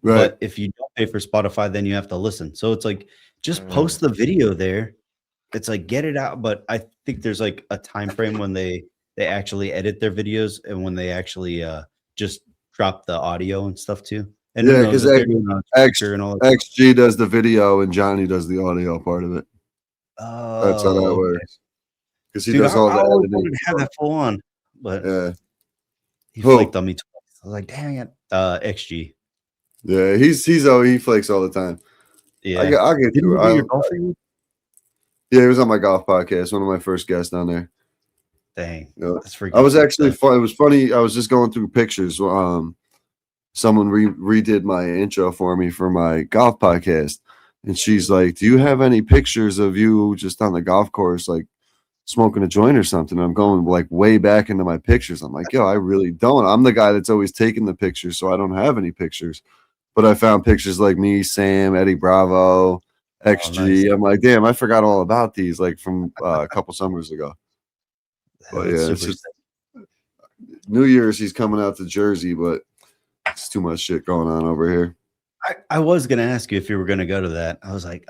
Right. But if you don't pay for Spotify, then you have to listen. So it's like, just post the video there. It's like, get it out. But I think there's like a time frame when they actually edit their videos and when they actually just drop the audio and stuff too. And Yeah, because XG does the video and Johnny does the audio part of it. Oh, that's how that works. Because he Dude, does all I the always editing. wanted to have that full on, but he Who? flaked on me twice. I was like, dang it, XG. Yeah, he flakes all the time. Yeah, I'll get Didn't to he do it. your golfing? Yeah, he was on my golf podcast. One of my first guests down there. Dang, Yeah. that's freaking. I was actually fun. It was funny. I was just going through pictures. Someone redid my intro for me for my golf podcast, and she's like, "Do you have any pictures of you just on the golf course, like smoking a joint or something?" And I'm going like way back into my pictures. I'm like, "Yo, I really don't. I'm the guy that's always taking the pictures, so I don't have any pictures." But I found pictures like me, Sam, Eddie Bravo, XG. Nice. I'm like, damn, I forgot all about these, like from a couple summers ago. But yeah, it's just New Year's. He's coming out to Jersey, but It's too much shit going on over here. I was gonna ask you if you were gonna go to that. I was like,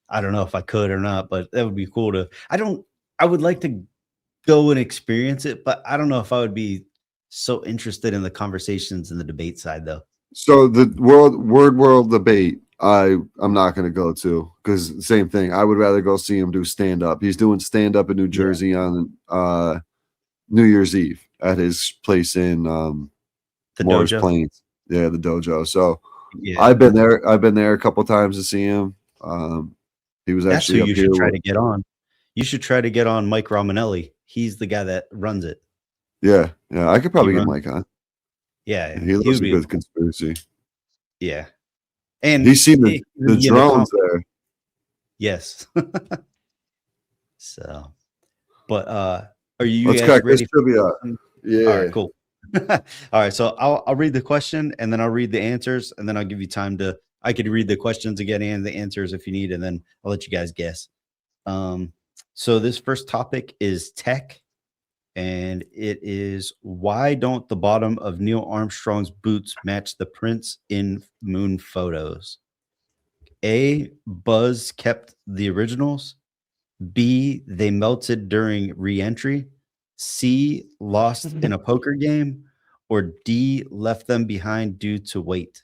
I don't know if I could or not, but that would be cool to. I would like to go and experience it, but I don't know if I would be so interested in the conversations and the debate side, though. So the world debate, I'm not going to go to because same thing. I would rather go see him do stand up. He's doing stand up in New Jersey on New Year's Eve at his place in The Morris dojo? Plains. Yeah, the dojo. So Yeah, I've been there. I've been there a couple times to see him. He was that's who actually up you here. should try to get on. You should try to get on Mike Romanelli. He's the guy that runs it. Yeah, I could probably He get runs- Mike on. Yeah, He loves a would be good conspiracy. yeah, and He's seen the he would be in drones there. Yes. So, but are you Let's guys crack this ready? trivia. Yeah. All right, cool. All right, so I'll read the question and then I'll read the answers and then I'll give you time to. I could read the questions again and the answers if you need, and then I'll let you guys guess. So this first topic is tech, and it is why don't the bottom of Neil Armstrong's boots match the prints in moon photos? A, Buzz kept the originals. B, they melted during re-entry. C, lost in a poker game. Or D, left them behind due to weight.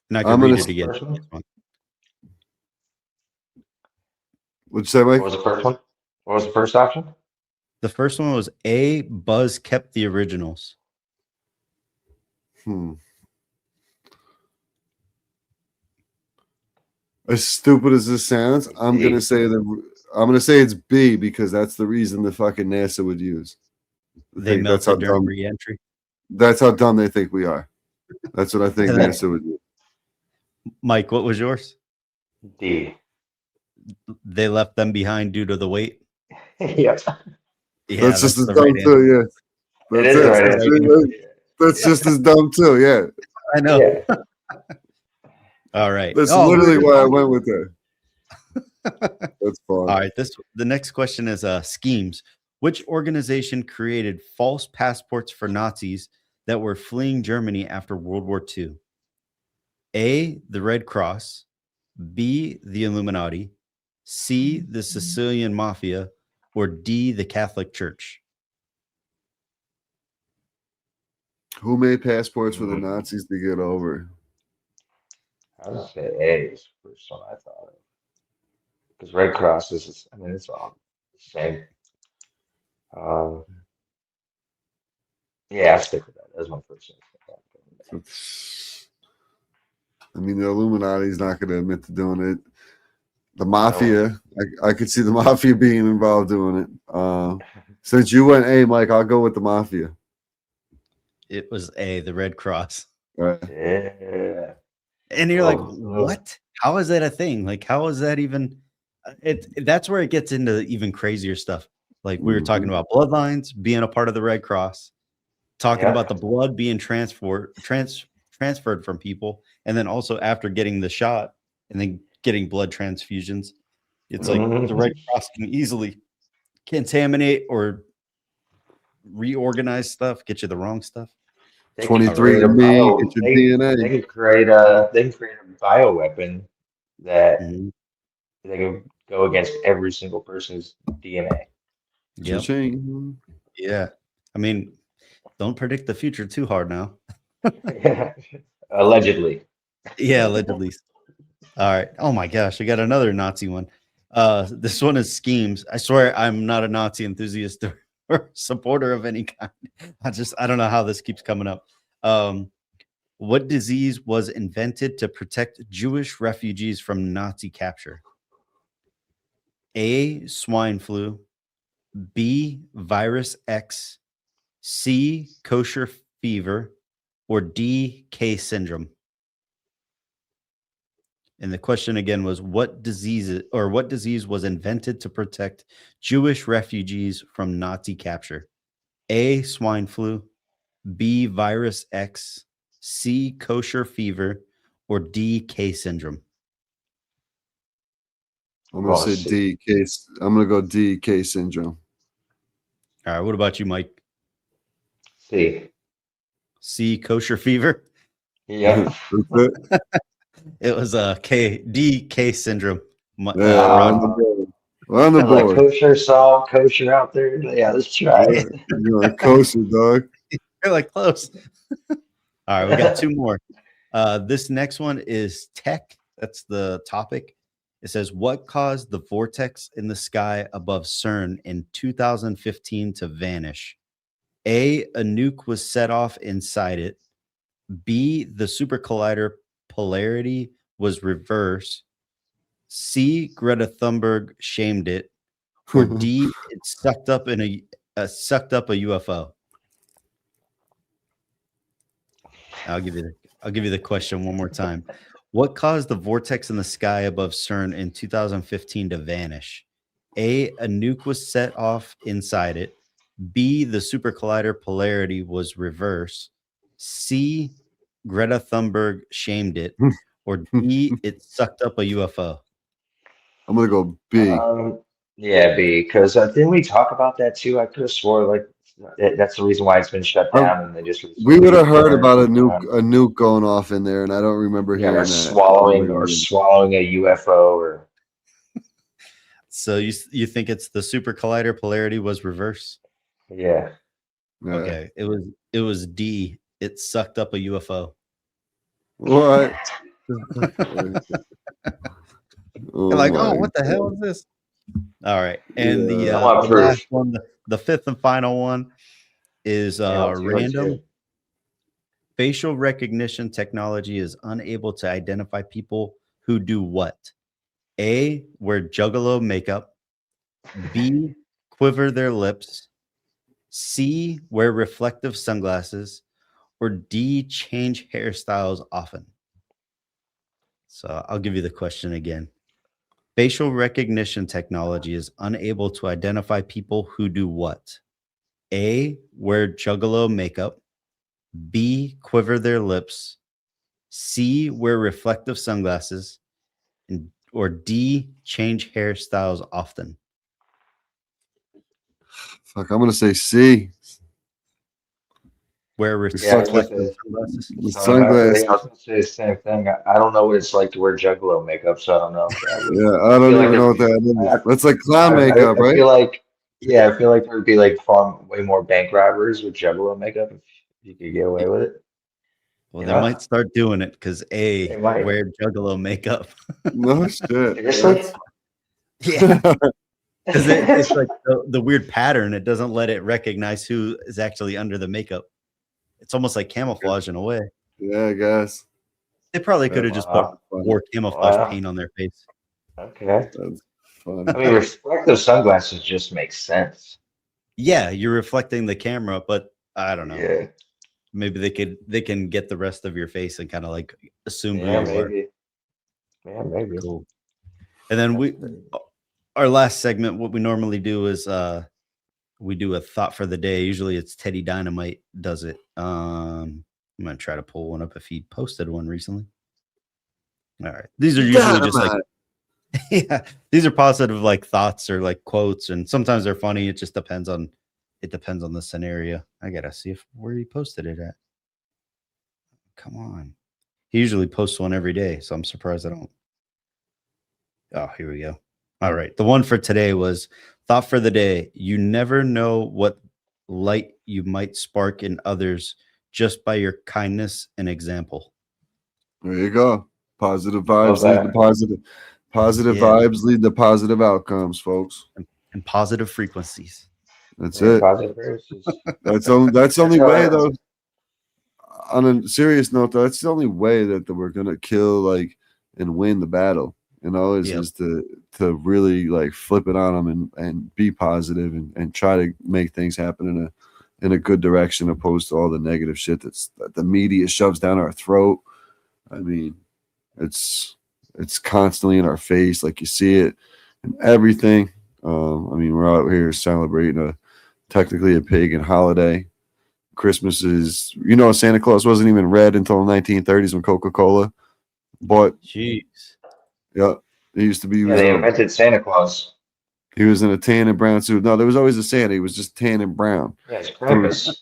And I can I'm read gonna it again. First one? What'd you say, Mike? What was the first one? What was the first option? The first one was A, Buzz kept the originals. As stupid as this sounds, I'm gonna say it's B because that's the reason the fucking NASA would use. They melted during re-entry. That's how dumb they think we are. That's what I think NASA would do. Mike, what was yours? D. They left them behind due to the weight. Yep. Yeah, That's just as the dumb right too. Yeah, It is the right answer. that's just as dumb too. Yeah, I know. Yeah. All right. that's Oh, literally why I went with that. That's fun. All right. The next question is schemes. Which organization created false passports for Nazis that were fleeing Germany after World War II? A, the Red Cross. B, the Illuminati. C, the Sicilian Mafia. Or D, the Catholic Church. Who made passports for the Nazis to get over? I would say A is the first one I thought of. Because Red Cross is, I mean, it's all the same. Yeah, I'll stick with that. That's my first one. I mean, the Illuminati's not going to admit to doing it. The Mafia, I could see the Mafia being involved doing it. Since you went A, Mike, I'll go with the Mafia. It was A, the Red Cross. Right. Yeah. And you're like, what? How is that a thing? Like, how is that even? That's where it gets into even crazier stuff. Like we were talking about bloodlines being a part of the Red Cross, talking about the blood being transferred from people, and then also after getting the shot and then getting blood transfusions, it's like the Red Cross can easily contaminate or reorganize stuff, get you the wrong stuff. 23andMe, get your DNA. They can create a bioweapon that they can go against every single person's DNA. Yep. Yeah. I mean, don't predict the future too hard now. Allegedly. Yeah, allegedly. All right. Oh my gosh, I got another Nazi one. This one is schemes. I swear I'm not a Nazi enthusiast or supporter of any kind. I don't know how this keeps coming up. What disease was invented to protect Jewish refugees from Nazi capture? A, swine flu. B, virus X. C, kosher fever. Or D, K syndrome. And the question again was what disease was invented to protect Jewish refugees from Nazi capture? A, swine flu. B, virus X. C, kosher fever. Or D, K syndrome. I'm going to say D, I'm going to go D, K syndrome. All right. What about you, Mike? See. C, kosher fever. Yep. That's it. It was DK syndrome. Yeah, Ron. on the board. On the Sounds like board. kosher salt, kosher out there. Yeah, let's try Yeah, it. you're a kosher dog. You're like close. All right, we got two more. This next one is tech. That's the topic. It says, what caused the vortex in the sky above CERN in 2015 to vanish? A nuke was set off inside it. B, the super collider polarity was reversed. C, Greta Thunberg shamed it. Or D, it sucked up a UFO. I'll give you the question one more time. What caused the vortex in the sky above CERN in 2015 to vanish? A nuke was set off inside it. B, the super collider polarity was reversed. C, Greta Thunberg shamed it. Or D, it sucked up a UFO. I'm gonna go B. Yeah, B, because didn't we talk about that too? I could have swore like that's the reason why it's been shut down, and they just We would have heard about a nuke. nuke going off in there, and I don't remember Yeah, hearing or that. swallowing a UFO, or So you think it's the super collider polarity was reversed? yeah. Okay, it was D. It sucked up a UFO. What? What the hell is this? All right, and Yeah. I want the proof. last one, the fifth and final one, is let's do it random. too. Facial recognition technology is unable to identify people who do what? A, wear juggalo makeup. B, quiver their lips. C, wear reflective sunglasses. Or D, change hairstyles often. So I'll give you the question again. Facial recognition technology is unable to identify people who do what? A, wear juggalo makeup. B, quiver their lips. C, wear reflective sunglasses. Or D, change hairstyles often. Fuck, I'm gonna say C. Wear Yeah, I was gonna reflective say- sunglasses. The So sunglasses. I was gonna say the same thing. I don't know what it's like to wear juggalo makeup, so I don't know. Yeah, I don't feel like even know what it'd be- that is. That's like clown makeup, I right? feel like, yeah, I feel like there'd be like way more bank robbers with juggalo makeup if you could get away with it. Well, You they know? might start doing it because A, They might. wear juggalo makeup. No shit. Seriously? Yeah. Because it's like the weird pattern. It doesn't let it recognize who is actually under the makeup. It's almost like camouflage in a way. Yeah, I guess. They probably could have just wore camouflage Wow. paint on their face. Okay. That's fun. I mean, reflective sunglasses just make sense. Yeah, you're reflecting the camera, but I don't know. Yeah. Maybe they can get the rest of your face and kind of like assume Yeah, who you are. maybe. Yeah, maybe. Cool. And then our last segment, what we normally do is we do a thought for the day. Usually it's Teddy Dynamite does it. I'm gonna try to pull one up if he posted one recently. All right. These are usually just like yeah, these are positive like thoughts or like quotes, and sometimes they're funny. It just depends on the scenario. I gotta see where he posted it at. Come on. He usually posts one every day, so I'm surprised I don't. Oh, here we go. All right. The one for today was thought for the day. You never know what light you might spark in others just by your kindness and example. There you go. Positive vibes Love lead to positive Yeah. vibes lead to positive outcomes, folks. And positive frequencies. That's Yeah, it. positive verses. That's the only how way it is. though. On a serious note, though, that's the only way that we're gonna kill like and win the battle. You know, is to really like flip it on them and be positive and try to make things happen in a good direction, opposed to all the negative shit that the media shoves down our throat. I mean, it's constantly in our face, like you see it and everything. I mean, we're out here celebrating technically a pagan holiday. Christmas is, Santa Claus wasn't even red until the 1930s when Coca-Cola bought. Jeez. Yeah, it used to be. Yeah, they invented Santa Claus. He was in a tan and brown suit. No, there was always a Santa. He was just tan and brown. Yeah, it's Krampus.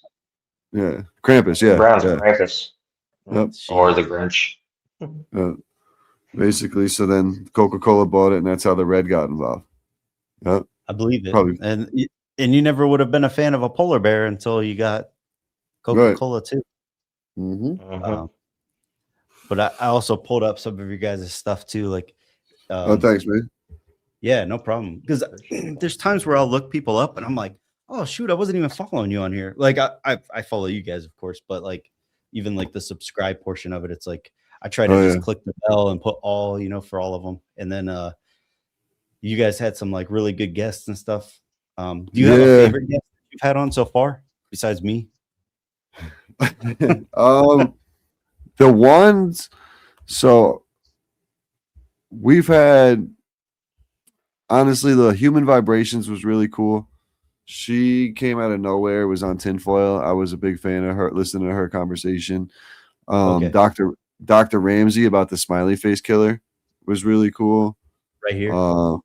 Yeah, Krampus. Yeah, Brown's yeah. Krampus. Yep. Or the Grinch. Basically, so then Coca-Cola bought it, and that's how the red got involved. Yep. I believe it. Probably. And you never would have been a fan of a polar bear until you got Coca-Cola too. Mm-hmm. But I also pulled up some of your guys' stuff too. Like, Oh, thanks, man. yeah, no problem. Because there's times where I'll look people up and I'm like, oh shoot, I wasn't even following you on here. Like I follow you guys, of course, but like even like the subscribe portion of it, it's like I try to just click the bell and put all, for all of them. And then you guys had some like really good guests and stuff. Do you have a favorite guest you've had on so far besides me? The ones, so we've had, honestly, the Human Vibrations was really cool. She came out of nowhere, was on tinfoil. I was a big fan of her, listening to her conversation. Dr. Ramsey about the smiley face killer was really cool. Right here.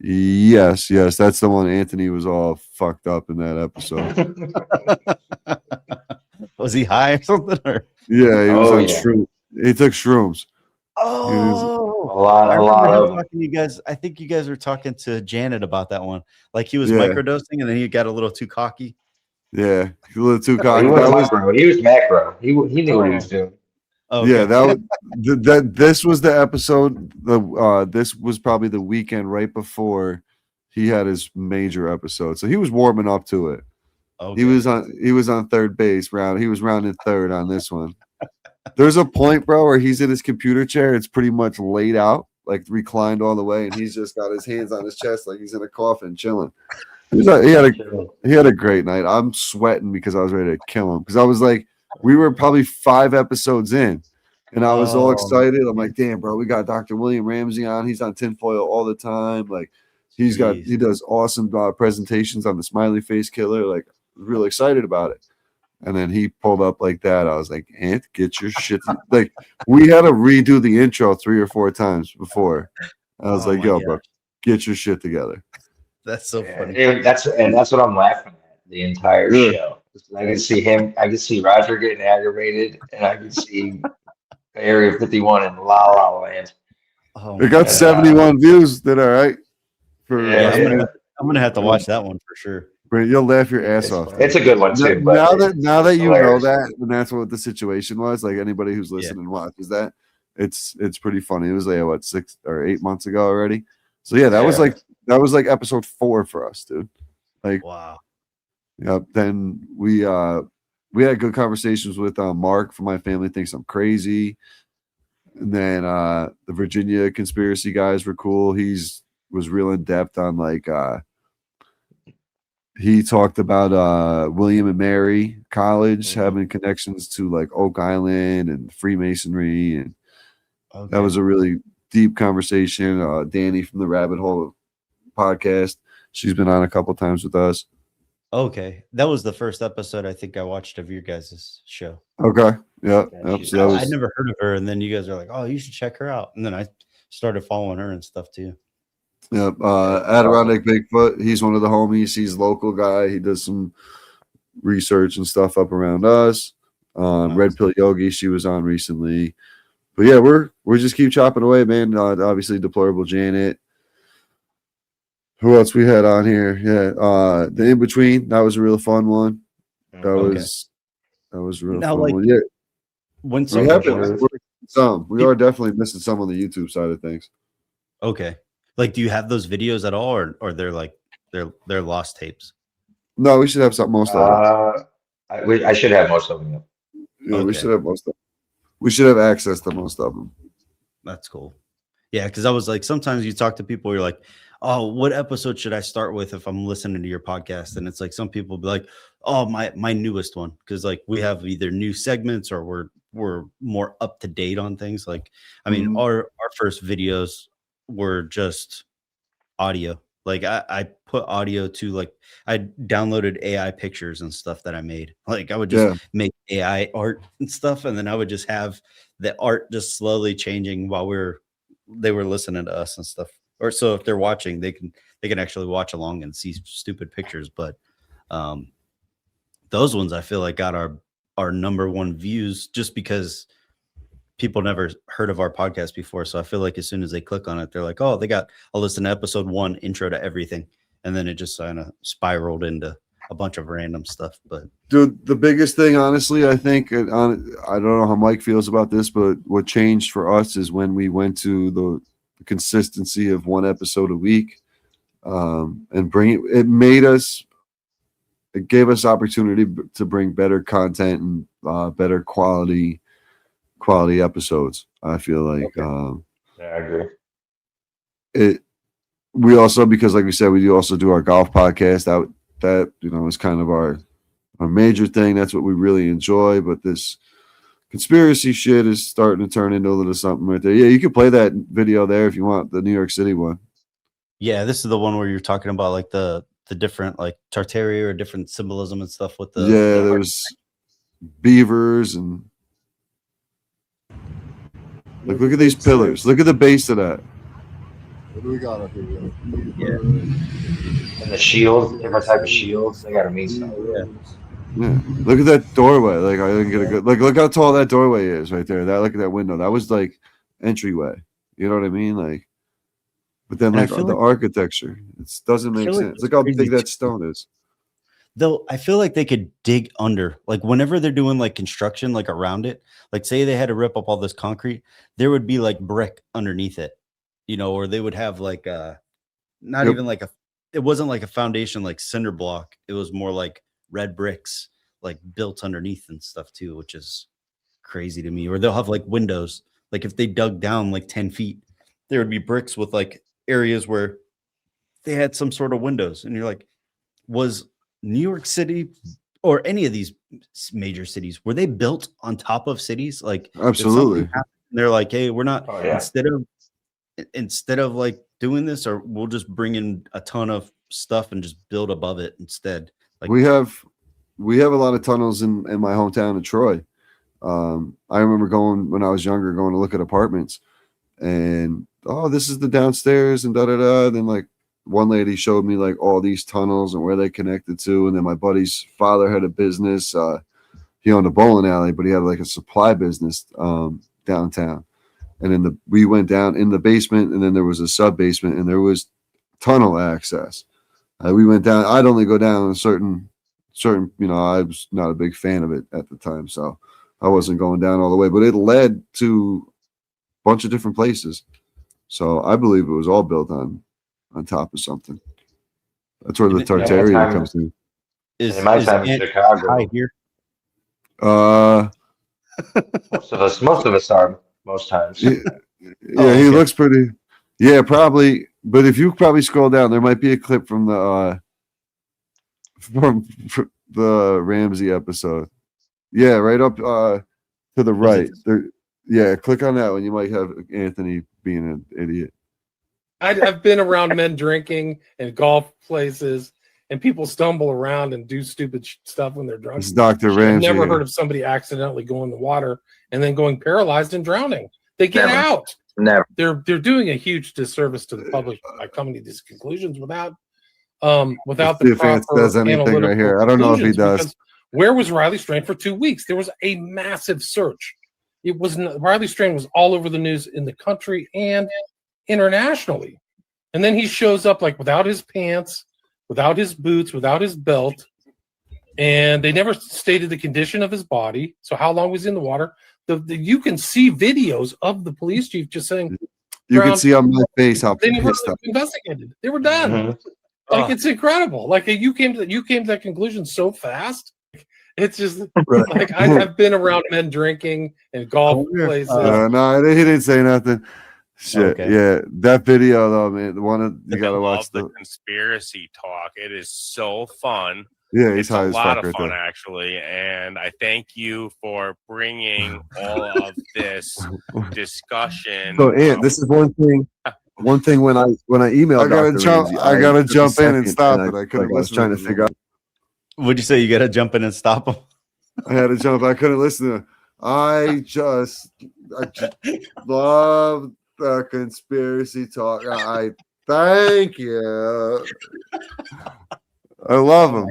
Yes, that's the one. Anthony was all fucked up in that episode. Was he high or something? Or? Yeah, he was on shrooms. He took shrooms. Oh, a lot of them. Talking to you guys. I think you guys were talking to Janet about that one. Like he was microdosing and then he got a little too cocky. Yeah, a little too cocky. He was micro. He was macro. He knew what he was doing. Okay. Yeah, this was the episode. This was probably the weekend right before he had his major episode. So he was warming up to it. Okay. He was on third base round. He was rounding third on this one. There's a point, bro, where he's in his computer chair. It's pretty much laid out, like reclined all the way, and he's just got his hands on his chest like he's in a coffin, chilling. He had a great night. I'm sweating because I was ready to kill him. Because I was like, we were probably 5 episodes in, and I was all excited. I'm like, damn, bro, we got Dr. William Ramsey on. He's on tinfoil all the time. Like, he does awesome presentations on the smiley face killer. Like, really excited about it. And then he pulled up like that. I was like, Ant, get your shit. Like, we had to redo the intro 3 or 4 times before. I was like, yo, bro, get your shit together. That's so funny. That's what I'm laughing at the entire show. I can see him. I can see Roger getting aggravated, and I can see Area 51 in La La Land. It got 71 views. Did all right. I'm gonna have to watch that one for sure. You'll laugh your ass off. It's a good one too. Now that you know that, and that's what the situation was. Like anybody who's listening watches that, it's pretty funny. It was like 6 or 8 months ago already. So yeah, that was like episode 4 for us, dude. Like wow. Yep. Then we had good conversations with Mark from My Family Thinks I'm Crazy, and then the Virginia conspiracy guys were cool. Was real in depth on like. He talked about William and Mary College having connections to like Oak Island and Freemasonry, and that was a really deep conversation. Danny from the Rabbit Hole podcast, she's been on a couple times with us. Okay, that was the first episode I think I watched of your guys' show. Okay, yeah. So I'd never heard of her, and then you guys are like, "Oh, you should check her out," and then I started following her and stuff too. Yep. Adirondack Bigfoot. He's one of the homies. He's a local guy. He does some research and stuff up around us. Nice. Red Pill Yogi, she was on recently. But yeah, we're just keep chopping away, man. Obviously, Deplorable Janet. Who else we had on here? Yeah, the In Between. That was a real fun one. That was a real fun one. Yeah. We are definitely missing some on the YouTube side of things. Okay. Like, do you have those videos at all, or they're like they're lost tapes? No, we should have most of them. I should have most of them. Yeah, okay. We should have most of them. We should have access to most of them. That's cool. Yeah, because I was like, sometimes you talk to people, you're like, oh, what episode should I start with if I'm listening to your podcast? And it's like some people be like, oh, my newest one, because like we have either new segments or we're more up to date on things. Like, I mean, our first videos were just audio. Like I put audio to, like, I downloaded AI pictures and stuff that I made. Like I would just make AI art and stuff, and then I would just have the art just slowly changing while they were listening to us and stuff. Or so if they're watching, they can actually watch along and see stupid pictures. But those ones I feel like got our number one views just because people never heard of our podcast before. So I feel like as soon as they click on it, they're like, oh, I'll listen to episode 1, intro to everything. And then it just kind of spiraled into a bunch of random stuff. But dude, the biggest thing, honestly, I think, I don't know how Mike feels about this, but what changed for us is when we went to the consistency of 1 episode a week, and it gave us opportunity to bring better content and better quality episodes. I feel like, Yeah, I agree. We also, because like we said, we also do our golf podcast that is kind of our major thing. That's what we really enjoy. But this conspiracy shit is starting to turn into a little something right there. Yeah, you can play that video there if you want, the New York City one. yeah, this is the one where you're talking about like the different like Tartaria or different symbolism and stuff with the there's beavers and look at these pillars. Look at the base of that. What do we got up here? Yeah. And the shields, different type of shields, they gotta mean something. Yeah. Look at that doorway. Like I didn't get a good look how tall that doorway is right there. Look at that window. That was like entryway. You know what I mean? Like, but then like the architecture, it doesn't make sense. Look how big that stone is. Though I feel like they could dig under, like whenever they're doing like construction, like around it, like say they had to rip up all this concrete, there would be like brick underneath it, or they would have like not even like it wasn't like a foundation like cinder block. It was more like red bricks like built underneath and stuff too, which is crazy to me. Or they'll have like windows, like if they dug down like 10 feet, there would be bricks with like areas where they had some sort of windows, and you're like, was New York City or any of these major cities, were they built on top of cities? Like absolutely. They're like, hey, we're not Oh, yeah. instead of like doing this, or we'll just bring in a ton of stuff and just build above it instead. Like we have a lot of tunnels in my hometown of Troy. I remember going when I was younger, going to look at apartments, and this is the downstairs and Then like one lady showed me like all these tunnels and where they connected to. And then my buddy's father had a business. He owned a bowling alley, but he had like a supply business downtown. And then we went down in the basement, and then there was a sub basement, and there was tunnel access. We went down. I'd only go down a certain. I was not a big fan of it at the time, so I wasn't going down all the way. But it led to a bunch of different places. So I believe it was all built on top of something. That's where the Tartaria comes in. In my time in Chicago, here? most of us are most times. Yeah, he looks pretty. Yeah, probably. But if you probably scroll down, there might be a clip from the Ramsey episode. Yeah, right up to the right. There. Yeah, click on that one. You might have Anthony being an idiot. I've been around men drinking and golf places, and people stumble around and do stupid stuff when they're drunk. It's Dr. Ramsey. I've never heard of somebody accidentally going in the water and then going paralyzed and drowning. They get out. Never. They're doing a huge disservice to the public by coming to these conclusions without the proper does anything right here. I don't know if he does. Where was Riley Strain for 2 weeks? There was a massive search. Riley Strain was all over the news in the country and internationally. And then he shows up like without his pants, without his boots, without his belt. And they never stated the condition of his body. So how long was he in the water? You can see videos of the police chief just saying, you can see on my face how they never investigated. They were done. Mm-hmm. Like it's incredible. Like you came to that conclusion so fast. It's just like I've been around men drinking and golf places. No, he didn't say nothing. Shit, okay. Yeah, that video though, man. You gotta watch the conspiracy talk. It is so fun. Yeah, it's a lot of fun actually, and I thank you for bringing all of this discussion. So, this is one thing. One thing when I emailed, I gotta jump in and stop it. I couldn't. I was trying to figure out. What'd you say? You gotta jump in and stop him. I had to jump. I couldn't listen to him. I just love the conspiracy talk. I thank you. I love him.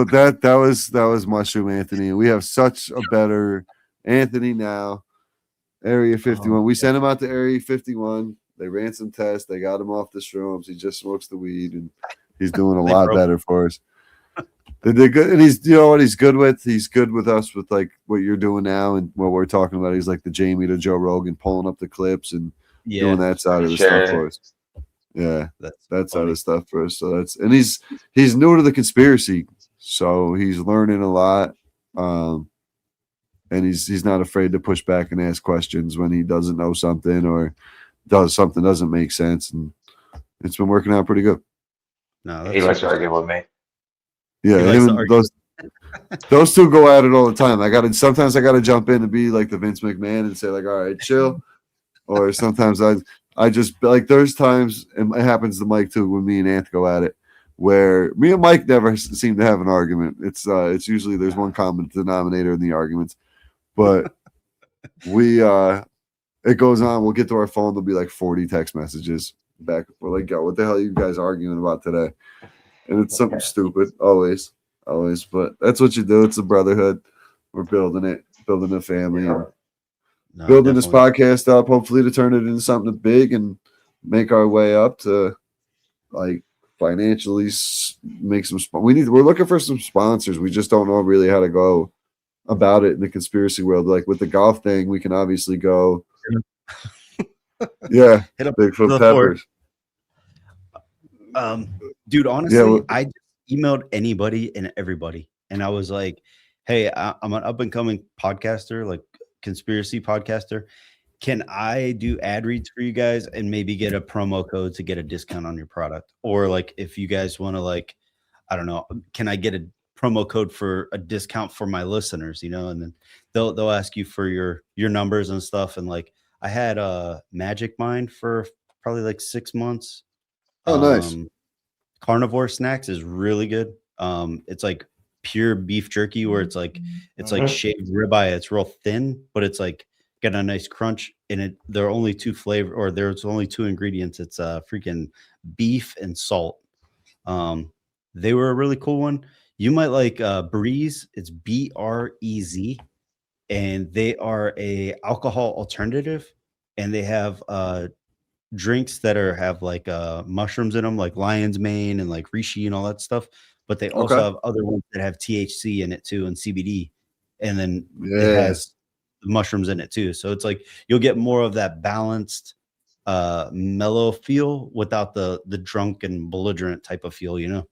But that was Mushroom Anthony. We have such a better Anthony now. Area 51. We sent him out to Area 51. They ran some tests. They got him off the shrooms. He just smokes the weed, and he's doing a lot better for us. They did good, and he's, you know what he's good with? He's good with us with like what you're doing now and what we're talking about. He's like the Jamie to Joe Rogan, pulling up the clips and doing that side of the stuff for us. Yeah, that side of stuff for us. So and he's new to the conspiracy, so he's learning a lot. And he's not afraid to push back and ask questions when he doesn't know something or does something doesn't make sense, and it's been working out pretty good. No, He likes to argue with me. Yeah, those two go at it all the time. Sometimes I gotta jump in and be like the Vince McMahon and say like, all right, chill. Or sometimes I just like, there's times, and it happens to Mike too, when me and Ant go at it, where me and Mike never seem to have an argument. It's usually there's one common denominator in the arguments. But it goes on. We'll get to our phone. There'll be like 40 text messages back. We're like, yo, what the hell are you guys arguing about today? And it's something stupid, always. But that's what you do. It's a brotherhood. We're building a family, and building this podcast up, hopefully to turn it into something big and make our way up to like financially make some. We're looking for some sponsors. We just don't know really how to go about it in the conspiracy world. Like with the golf thing, we can obviously go hit up Bigfoot Peppers. Dude, honestly, I just emailed anybody and everybody, and I was like, hey, I'm an up and coming podcaster, like conspiracy podcaster. Can I do ad reads for you guys and maybe get a promo code to get a discount on your product? Or like if you guys want to, like, I don't know, can I get a promo code for a discount for my listeners, you know? And then they'll ask you for your numbers and stuff. And like I had a Magic Mind for probably like 6 months. Oh, nice. Carnivore Snacks is really good. It's like pure beef jerky where it's like shaved ribeye. It's real thin, but it's like got a nice crunch in it. There are only there's only two ingredients. It's freaking beef and salt. They were a really cool one. You might like Breeze. It's BREZ, and they are a alcohol alternative, and they have drinks that have like mushrooms in them, like lion's mane and like reishi and all that stuff. But they also have other ones that have THC in it too and CBD, and then it has mushrooms in it too. So it's like you'll get more of that balanced, mellow feel without the drunk and belligerent type of feel, you know.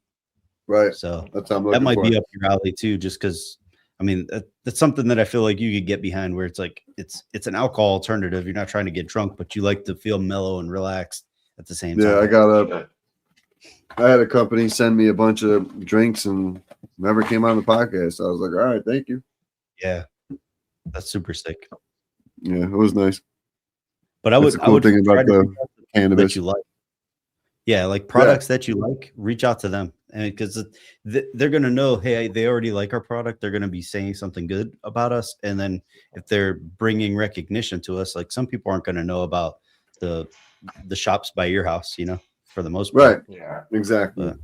Right. So that might be up your alley too, just because I mean that's something that I feel like you could get behind, where it's like it's an alcohol alternative. You're not trying to get drunk, but you like to feel mellow and relaxed at the same time. Yeah, I had a company send me a bunch of drinks and never came on the podcast. I was like, all right, thank you. Yeah, that's super sick. Yeah, it was nice. But I would think about the cannabis that you like. Yeah, like products that you like, reach out to them, and because they're gonna know, hey, they already like our product. They're gonna be saying something good about us, and then if they're bringing recognition to us, like some people aren't gonna know about the shops by your house, you know, for the most part. Right. Yeah, exactly. But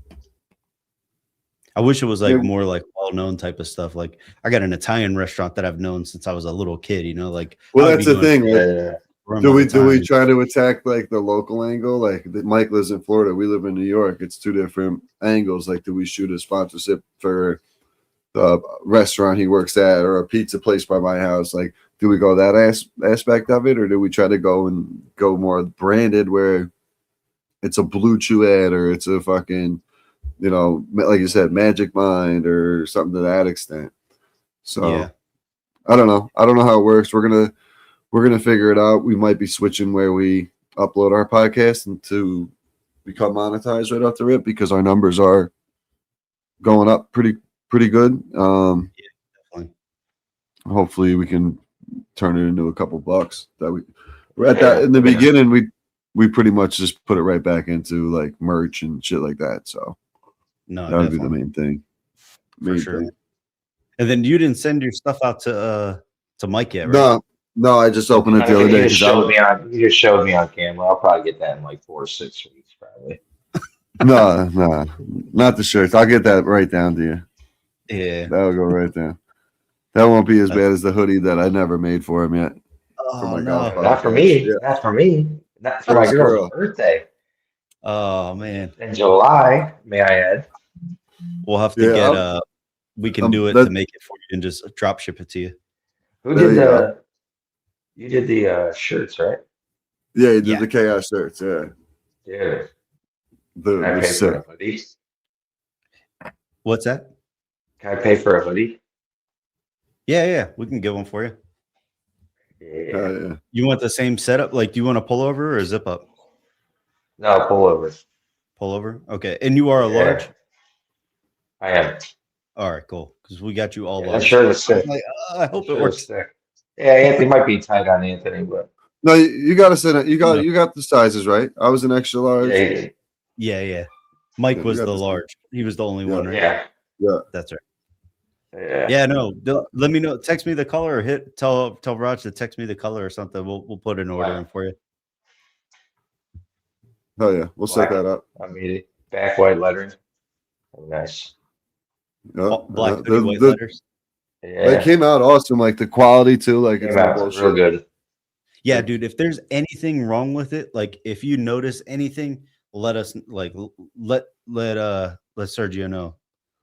I wish it was like more like well-known type of stuff. Like I got an Italian restaurant that I've known since I was a little kid, you know, like. Well, that's the thing. Do we try to attack like the local angle? Like Mike lives in Florida, we live in New York. It's two different angles. Like, do we shoot a sponsorship for the restaurant he works at or a pizza place by my house? Like, do we go that aspect of it, or do we try to go more branded where it's a Blue Chew ad or it's a fucking, you know, like you said, Magic Mind or something to that extent? So I don't know how it works. We're gonna figure it out. We might be switching where we upload our podcast and to become monetized right off the rip because our numbers are going up pretty good. Definitely. Hopefully we can turn it into a couple bucks. In the beginning we pretty much just put it right back into like merch and shit like that. So that would be the main thing. For sure. And then you didn't send your stuff out to Mike yet, right? No, I just opened it the other day. You just showed me on camera. I'll probably get that in like 4 or 6 weeks, probably. No, not the shirts. I'll get that right down to you. Yeah. That'll go right there. That won't be as bad as the hoodie that I never made for him yet. For Oh my no. golf Not for podcast. me. Yeah. Not for me. Not for For my his girl's girl. birthday Oh man. in July. May I add? We'll have to Yeah, get we can do it to that, make it for you and just drop ship it to you. Who there did you go. the? You did the shirts, right? Yeah, he did Yeah. the chaos shirts. Yeah, Dude, they're, can I they're pay for a sick. hoodie? What's that? Can I pay for a hoodie? Yeah, we can get one for you. Yeah. Yeah. You want the same setup? Like, do you want a pullover or a zip up? No, pullovers. Pullover? Okay. And you are a Yeah. large? I am. All right, cool. Because we got you all Yeah, that large. shirt is I was sick. like, I hope That it shirt is works. sick. Yeah, Anthony might be tight on Anthony, but No, you got to send it. You No. got the sizes right. I was an extra large. yeah, Mike Yeah, was you got the this. large. He was the only Yeah. one, right? yeah, Yeah. That's right. yeah. Yeah, no. Let me know. Text me the color or tell Raj to text me the color or something. We'll put an order in for you. Oh yeah, we'll set Black. that up. I mean, back white lettering. Oh, nice. Yeah. Black Yeah. hoodie, white letters. Yeah, They came out awesome. Like the quality too. Like came it's no out bullshit. real good. Yeah, Yeah. dude. If there's anything wrong with it, like if you notice anything, let us let Sergio know.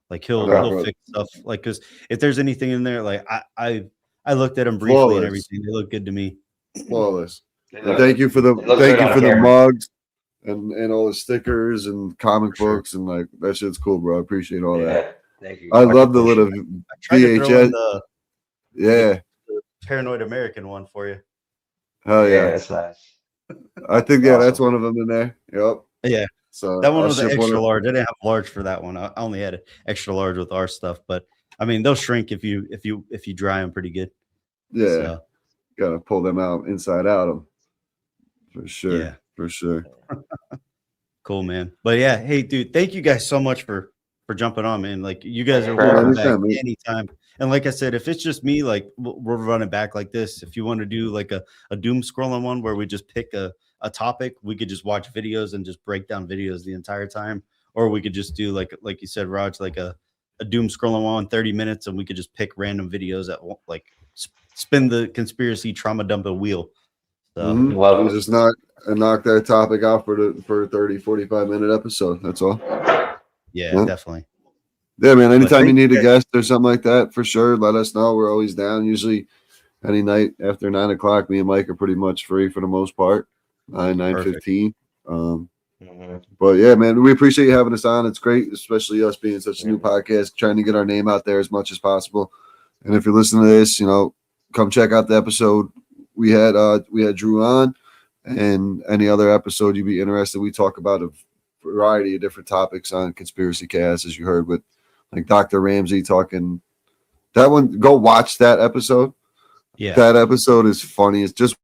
Like he'll Okay. fix stuff. Like because if there's anything in there, like I looked at them briefly Flawless. and everything. They look good to me. Flawless. They And look- thank you for the they look good on the camera. mugs and all the stickers and comic For sure. books and like that shit's cool, bro. I appreciate all that. Yeah, thank you. I Much love the little appreciated. I tried to throw in VHS. the Yeah. Paranoid American one for you. Hell Yeah, yeah. that's nice. I think Awesome. that's one of them in there. Yep. Yeah. So That one I'll was an ship extra of- large. I didn't have large for that one. I only had an extra large with our stuff, but I mean they'll shrink if you dry them pretty good. Yeah. So, Gotta pull them out inside out them. For sure. Yeah. For sure. cool, man. But yeah, hey, dude, thank you guys so much for jumping on, man. Like you guys are Yeah, welcome back anytime, man. anytime. And like I said, if it's just me, like we're running back like this. If you want to do like a doom scrolling one where we just pick a topic, we could just watch videos and just break down videos the entire time. Or we could just do like you said, Raj, like a doom scrolling one 30 minutes and we could just pick random videos that like spin the conspiracy trauma dump a wheel. So Love We'll it. just knock that topic out for a 30, 45-minute episode. That's all. yeah, definitely. Yeah, man. Anytime you thank need you a guest or something like that, for sure, let us know. We're always down. Usually any night after 9 o'clock, me and Mike are pretty much free for the most part. 9:15. Mhm. But yeah, man, we appreciate you having us on. It's great, especially us being such a new podcast, trying to get our name out there as much as possible. And if you're listening to this, come check out the episode we had Drew on, and any other episode you'd be interested. We talk about a variety of different topics on Conspiracy Cast, as you heard with like Dr. Ramsey talking. That one, go watch that episode. Yeah. That episode is funny. It's just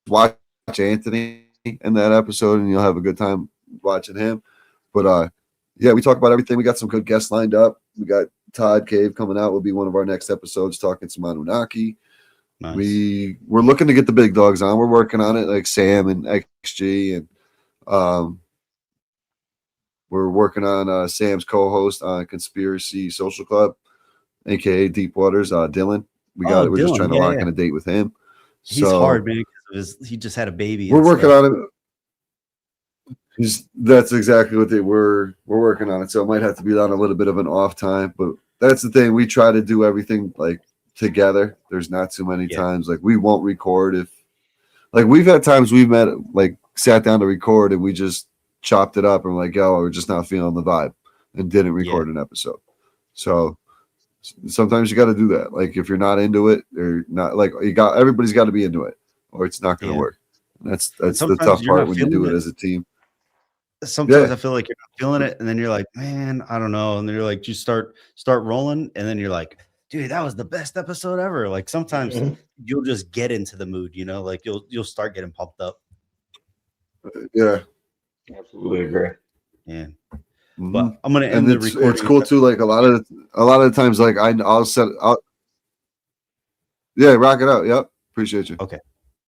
watch Anthony in that episode and you'll have a good time watching him. But yeah, we talk about everything. We got some good guests lined up. We got Todd Cave coming out, will be one of our next episodes, talking some Anunnaki. Nice. We're looking to get the big dogs on. We're working on it, like Sam and XG, and we're working on Sam's co-host on Conspiracy Social Club, aka Deep Waters, Dylan. We're just Dylan, trying to lock in a date with him. He's hard, man, because he just had a baby. We're working on it. That's exactly what we're working on it. So it might have to be on a little bit of an off time, but that's the thing. We try to do everything like together. There's not too many times like we won't record if like we've had times we've met like sat down to record and we just chopped it up and we're like, yo, we're just not feeling the vibe and didn't record an episode. So sometimes you got to do that. Like if you're not into it or not, like everybody's got to be into it or it's not going to work. That's the tough part when you do it as a team. Sometimes I feel like you're not feeling it, and then you're like, man, I don't know. And then you're like, you start rolling, and then you're like, dude, that was the best episode ever. Like sometimes you'll just get into the mood, like you'll start getting pumped up. Yeah, absolutely agree. Yeah, but I'm gonna end and the recording. It's cool too. Like a lot of the times, like I'll set. Yeah, rock it out. Yep, appreciate you. Okay.